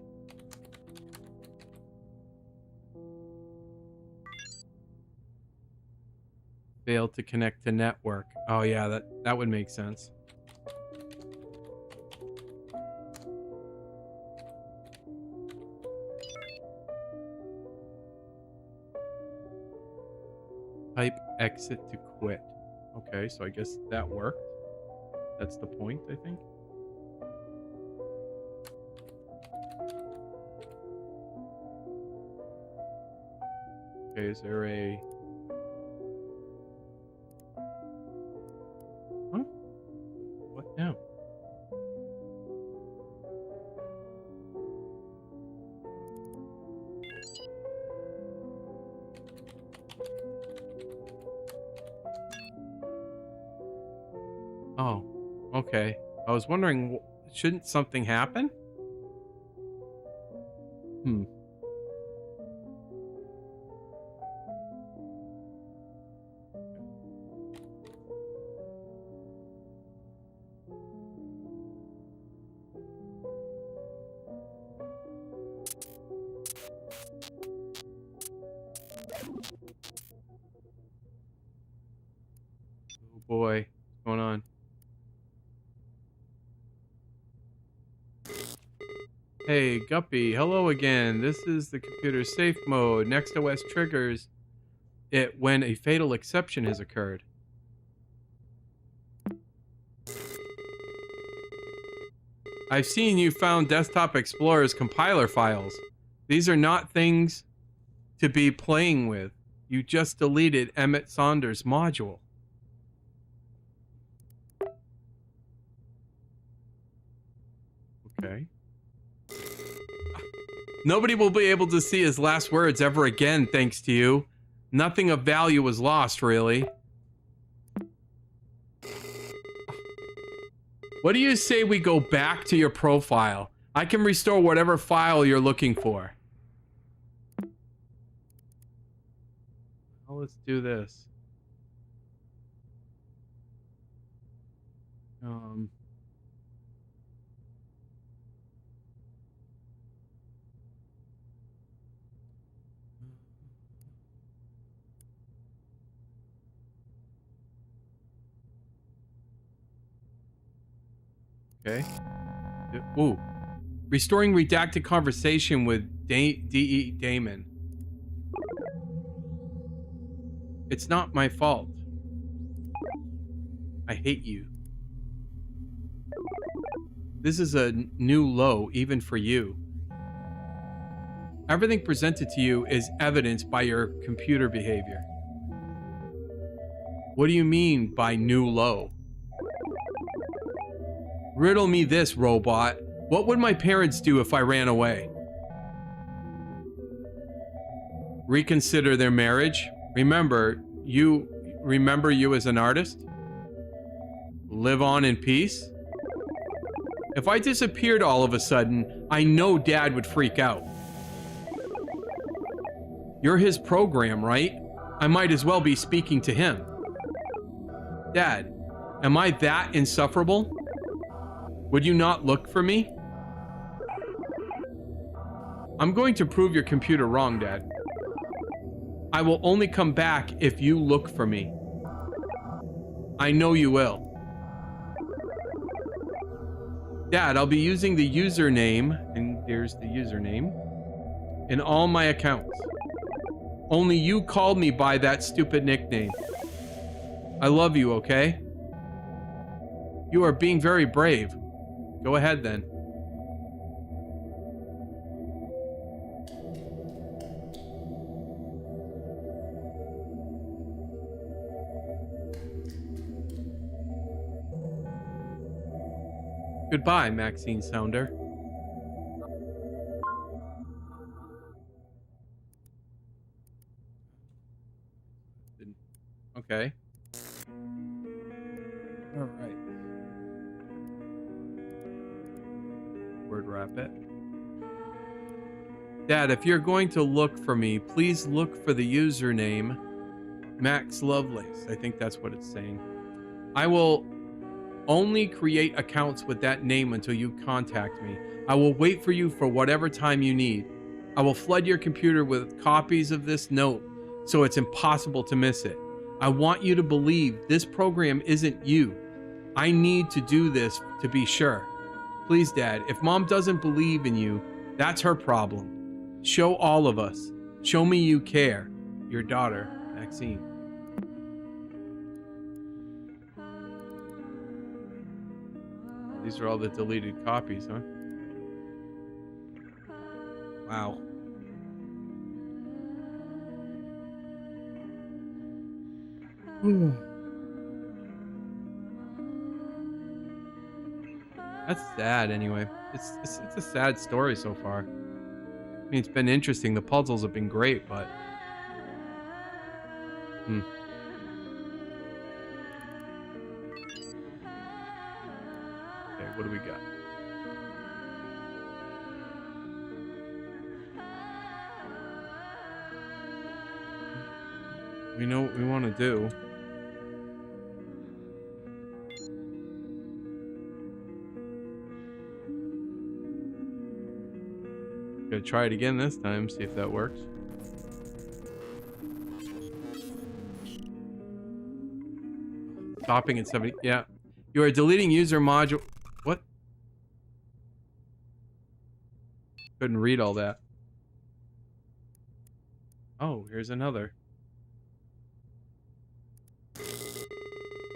Failed to connect to network. Oh yeah, that would make sense. Type exit to quit. Okay, so I guess that worked. That's the point, I think. Okay, is there a... Huh? What now? Oh, okay. I was wondering, shouldn't something happen? boy. What's going on? Hey, Guppy. Hello again. This is the computer safe mode. Next OS triggers it when a fatal exception has occurred. I've seen you found Desktop Explorer's compiler files. These are not things to be playing with. You just deleted Emmett Saunders' module. Okay. Nobody will be able to see his last words ever again, thanks to you. Nothing of value was lost, really. What do you say we go back to your profile? I can restore whatever file you're looking for. Well, let's do this. Okay. Ooh. Restoring redacted conversation with D.E. Damon. It's not my fault. I hate you. This is a new low, even for you. Everything presented to you is evidenced by your computer behavior. What do you mean by new low? Riddle me this, robot. What would my parents do if I ran away? Reconsider their marriage? Remember you as an artist? Live on in peace? If I disappeared all of a sudden, I know Dad would freak out. You're his program, right? I might as well be speaking to him. Dad, am I that insufferable? Would you not look for me? I'm going to prove your computer wrong, Dad. I will only come back if you look for me. I know you will. Dad, I'll be using the username, and there's the username, in all my accounts. Only you called me by that stupid nickname. I love you, okay? You are being very brave. Go ahead, then. Goodbye, Maxine Sounder. Okay. All right. Word wrap it. Dad, if you're going to look for me, please look for the username Max Lovelace. I think that's what it's saying. I will only create accounts with that name until you contact me. I will wait for you for whatever time you need. I will flood your computer with copies of this note so it's impossible to miss it. I want you to believe this program isn't you. I need to do this to be sure. Please, Dad, if Mom doesn't believe in you, that's her problem. Show all of us. Show me you care. Your daughter, Maxine. These are all the deleted copies, huh? Wow. That's sad anyway. It's a sad story so far. I mean, it's been interesting. The puzzles have been great, but... Okay, what do we got? We know what we want to do. Gonna try it again this time, see if that works. Stopping at 70. Yeah. You are deleting user module. What? Couldn't read all that. Oh, here's another.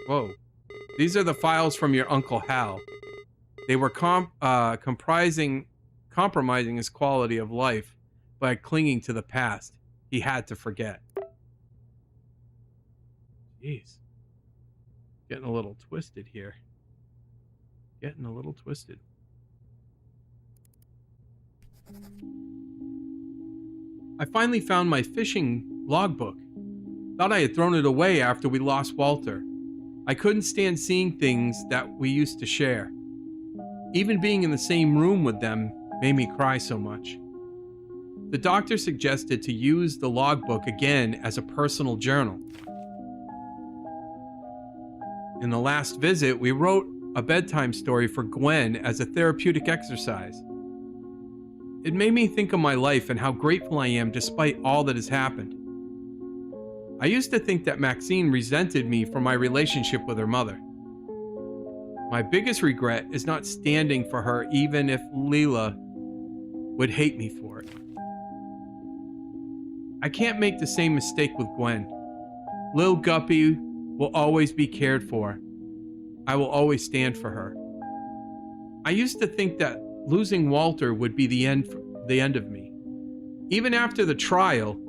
Whoa. These are the files from your Uncle Hal. They were compromising his quality of life by clinging to the past he had to forget. Jeez. Getting a little twisted here. Getting a little twisted. I finally found my fishing logbook. Thought I had thrown it away after we lost Walter. I couldn't stand seeing things that we used to share. Even being in the same room with them made me cry so much. The doctor suggested to use the logbook again as a personal journal. In the last visit, we wrote a bedtime story for Gwen as a therapeutic exercise. It made me think of my life and how grateful I am despite all that has happened. I used to think that Maxine resented me for my relationship with her mother. My biggest regret is not standing for her even if Leela would hate me for it. I can't make the same mistake with Gwen. Lil Guppy will always be cared for. I will always stand for her. I used to think that losing Walter would be the end of me. Even after the trial,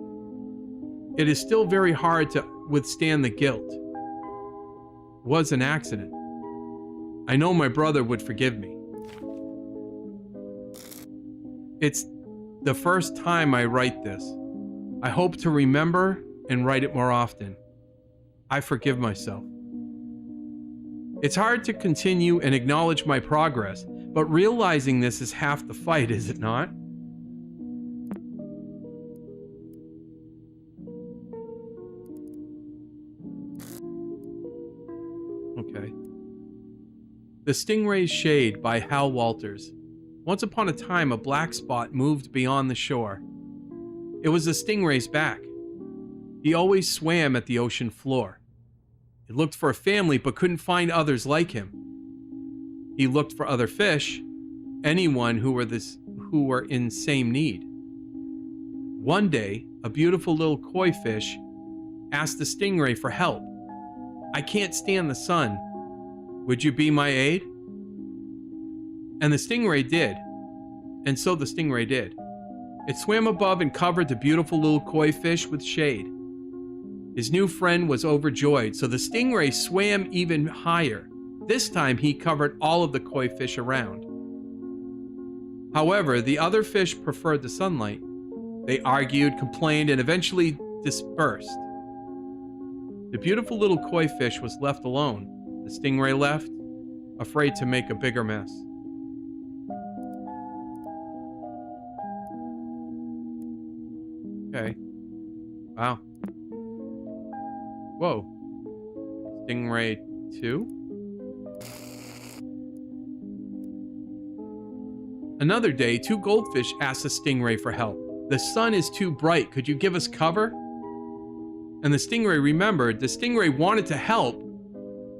it is still very hard to withstand the guilt. It was an accident. I know my brother would forgive me. It's the first time I write this. I hope to remember and write it more often. I forgive myself. It's hard to continue and acknowledge my progress, but realizing this is half the fight, is it not? Okay. The Stingray's Shade by Hal Walters. Once upon a time, a black spot moved beyond the shore. It was the stingray's back. He always swam at the ocean floor. He looked for a family but couldn't find others like him. He looked for other fish, anyone who were in same need. One day, a beautiful little koi fish asked the stingray for help. "I can't stand the sun. Would you be my aid?" And the stingray did. And so the stingray did. It swam above and covered the beautiful little koi fish with shade. His new friend was overjoyed, so the stingray swam even higher. This time he covered all of the koi fish around. However, the other fish preferred the sunlight. They argued, complained, and eventually dispersed. The beautiful little koi fish was left alone. The stingray left, afraid to make a bigger mess. Okay. Wow. Whoa. Stingray 2? Another day, two goldfish asked the stingray for help. "The sun is too bright. Could you give us cover?" And the stingray remembered the stingray wanted to help,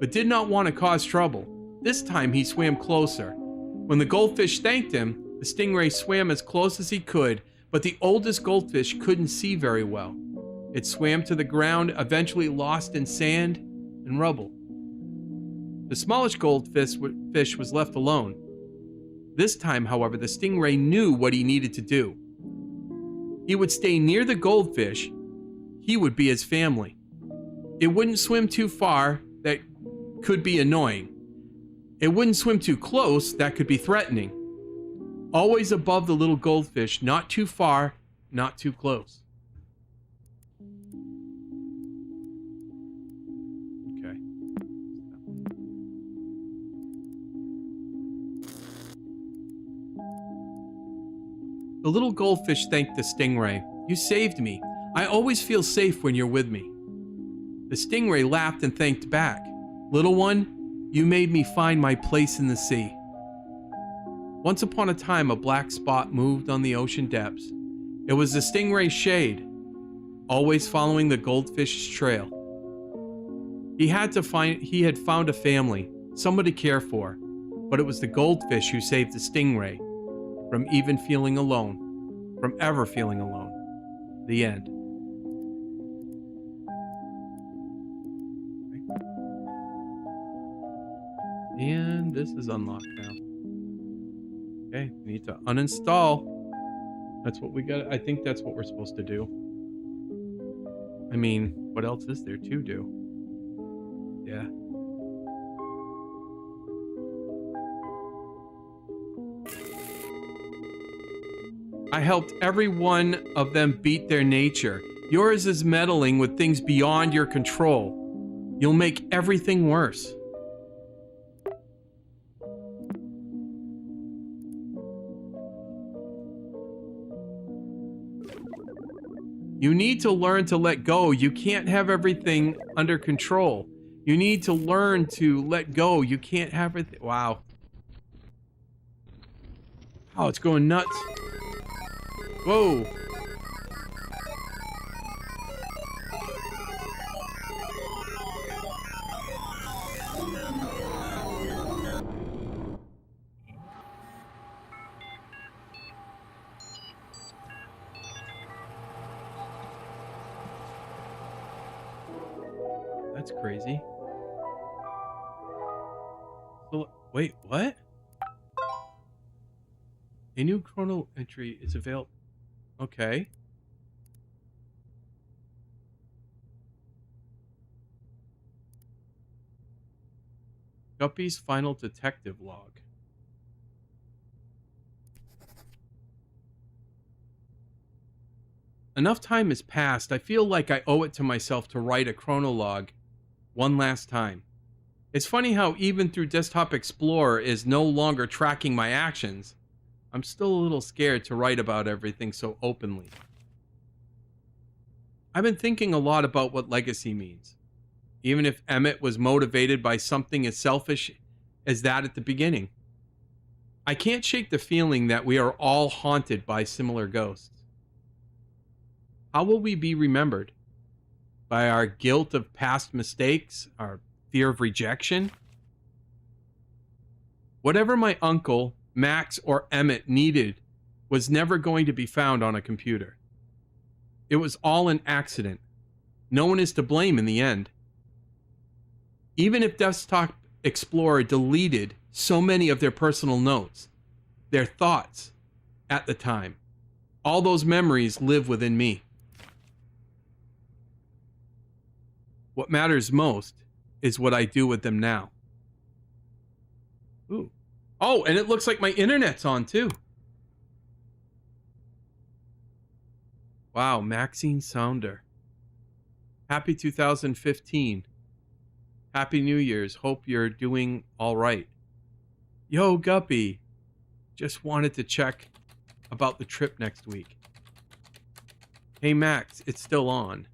but did not want to cause trouble. This time he swam closer. When the goldfish thanked him, the stingray swam as close as he could, but the oldest goldfish couldn't see very well. It swam to the ground, eventually lost in sand and rubble. The smallest goldfish was left alone. This time, however, the stingray knew what he needed to do. He would stay near the goldfish. He would be his family. It wouldn't swim too far, that could be annoying. It wouldn't swim too close, that could be threatening. Always above the little goldfish, not too far, not too close. Okay. The little goldfish thanked the stingray. "You saved me. I always feel safe when you're with me." The stingray laughed and thanked back. "Little one, you made me find my place in the sea." Once upon a time, a black spot moved on the ocean depths. It was the stingray's shade, always following the goldfish's trail. He had found a family, someone to care for, but it was the goldfish who saved the stingray from even feeling alone, from ever feeling alone. The end. And this is unlocked now. Okay, we need to uninstall. That's what we got. I think that's what we're supposed to do. I mean, what else is there to do? Yeah. I helped every one of them beat their nature. Yours is meddling with things beyond your control. You'll make everything worse. You need to learn to let go. You can't have everything under control. You need to learn to let go. You can't have everything. Wow. Oh, it's going nuts. Whoa. That's crazy. So, wait, what? A new chrono entry is available. Okay. Guppy's final detective log. Enough time has passed. I feel like I owe it to myself to write a chronologue one last time. It's funny how even through Desktop Explorer is no longer tracking my actions, I'm still a little scared to write about everything so openly. I've been thinking a lot about what legacy means, even if Emmett was motivated by something as selfish as that at the beginning. I can't shake the feeling that we are all haunted by similar ghosts. How will we be remembered? By our guilt of past mistakes, our fear of rejection? Whatever my uncle, Max, or Emmett needed was never going to be found on a computer. It was all an accident. No one is to blame in the end. Even if Desktop Explorer deleted so many of their personal notes, their thoughts at the time, all those memories live within me. What matters most is what I do with them now. Ooh. Oh, and it looks like my internet's on too. Wow, Maxine Sounder. Happy 2015. Happy New Year's. Hope you're doing all right. Yo, Guppy. Just wanted to check about the trip next week. Hey, Max, it's still on.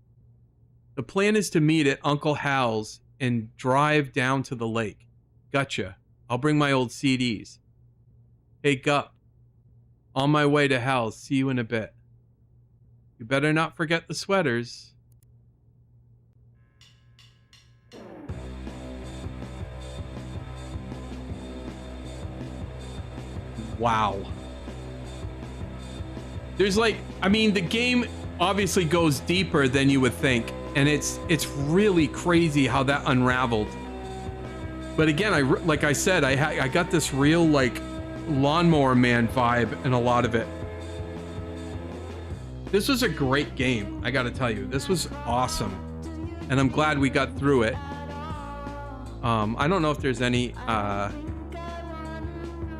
The plan is to meet at Uncle Hal's and drive down to the lake. Gotcha. I'll bring my old CDs. Hey, Gup. On my way to Hal's. See you in a bit. You better not forget the sweaters. Wow. There's like, I mean, the game obviously goes deeper than you would think. And it's really crazy how that unraveled. But again, like I said, I got this real like Lawnmower Man vibe in a lot of it. This was a great game, I gotta tell you. This was awesome. And I'm glad we got through it. I don't know if there's any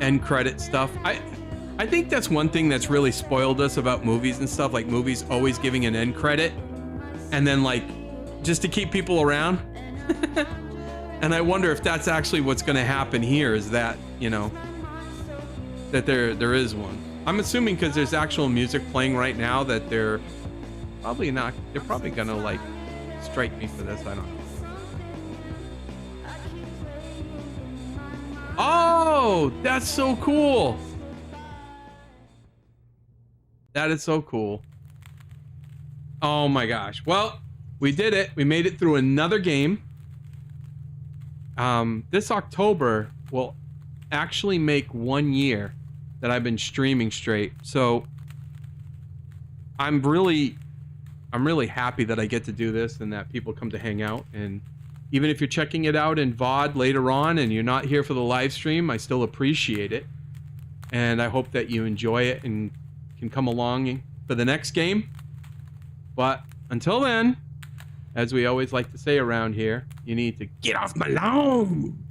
end credit stuff. I think that's one thing that's really spoiled us about movies and stuff, like movies always giving an end credit. And then like, just to keep people around. And I wonder if that's actually what's going to happen here, is that, you know, that there is one. I'm assuming because there's actual music playing right now that they're probably going to like strike me for this. I don't know. Oh, that's so cool. That is so cool. Oh my gosh. Well, we did it. We made it through another game. This October will actually make 1 year that I've been streaming straight. So I'm really happy that I get to do this and that people come to hang out. And even if you're checking it out in VOD later on and you're not here for the live stream, I still appreciate it. And I hope that you enjoy it and can come along for the next game. But until then, as we always like to say around here, you need to get off my lawn.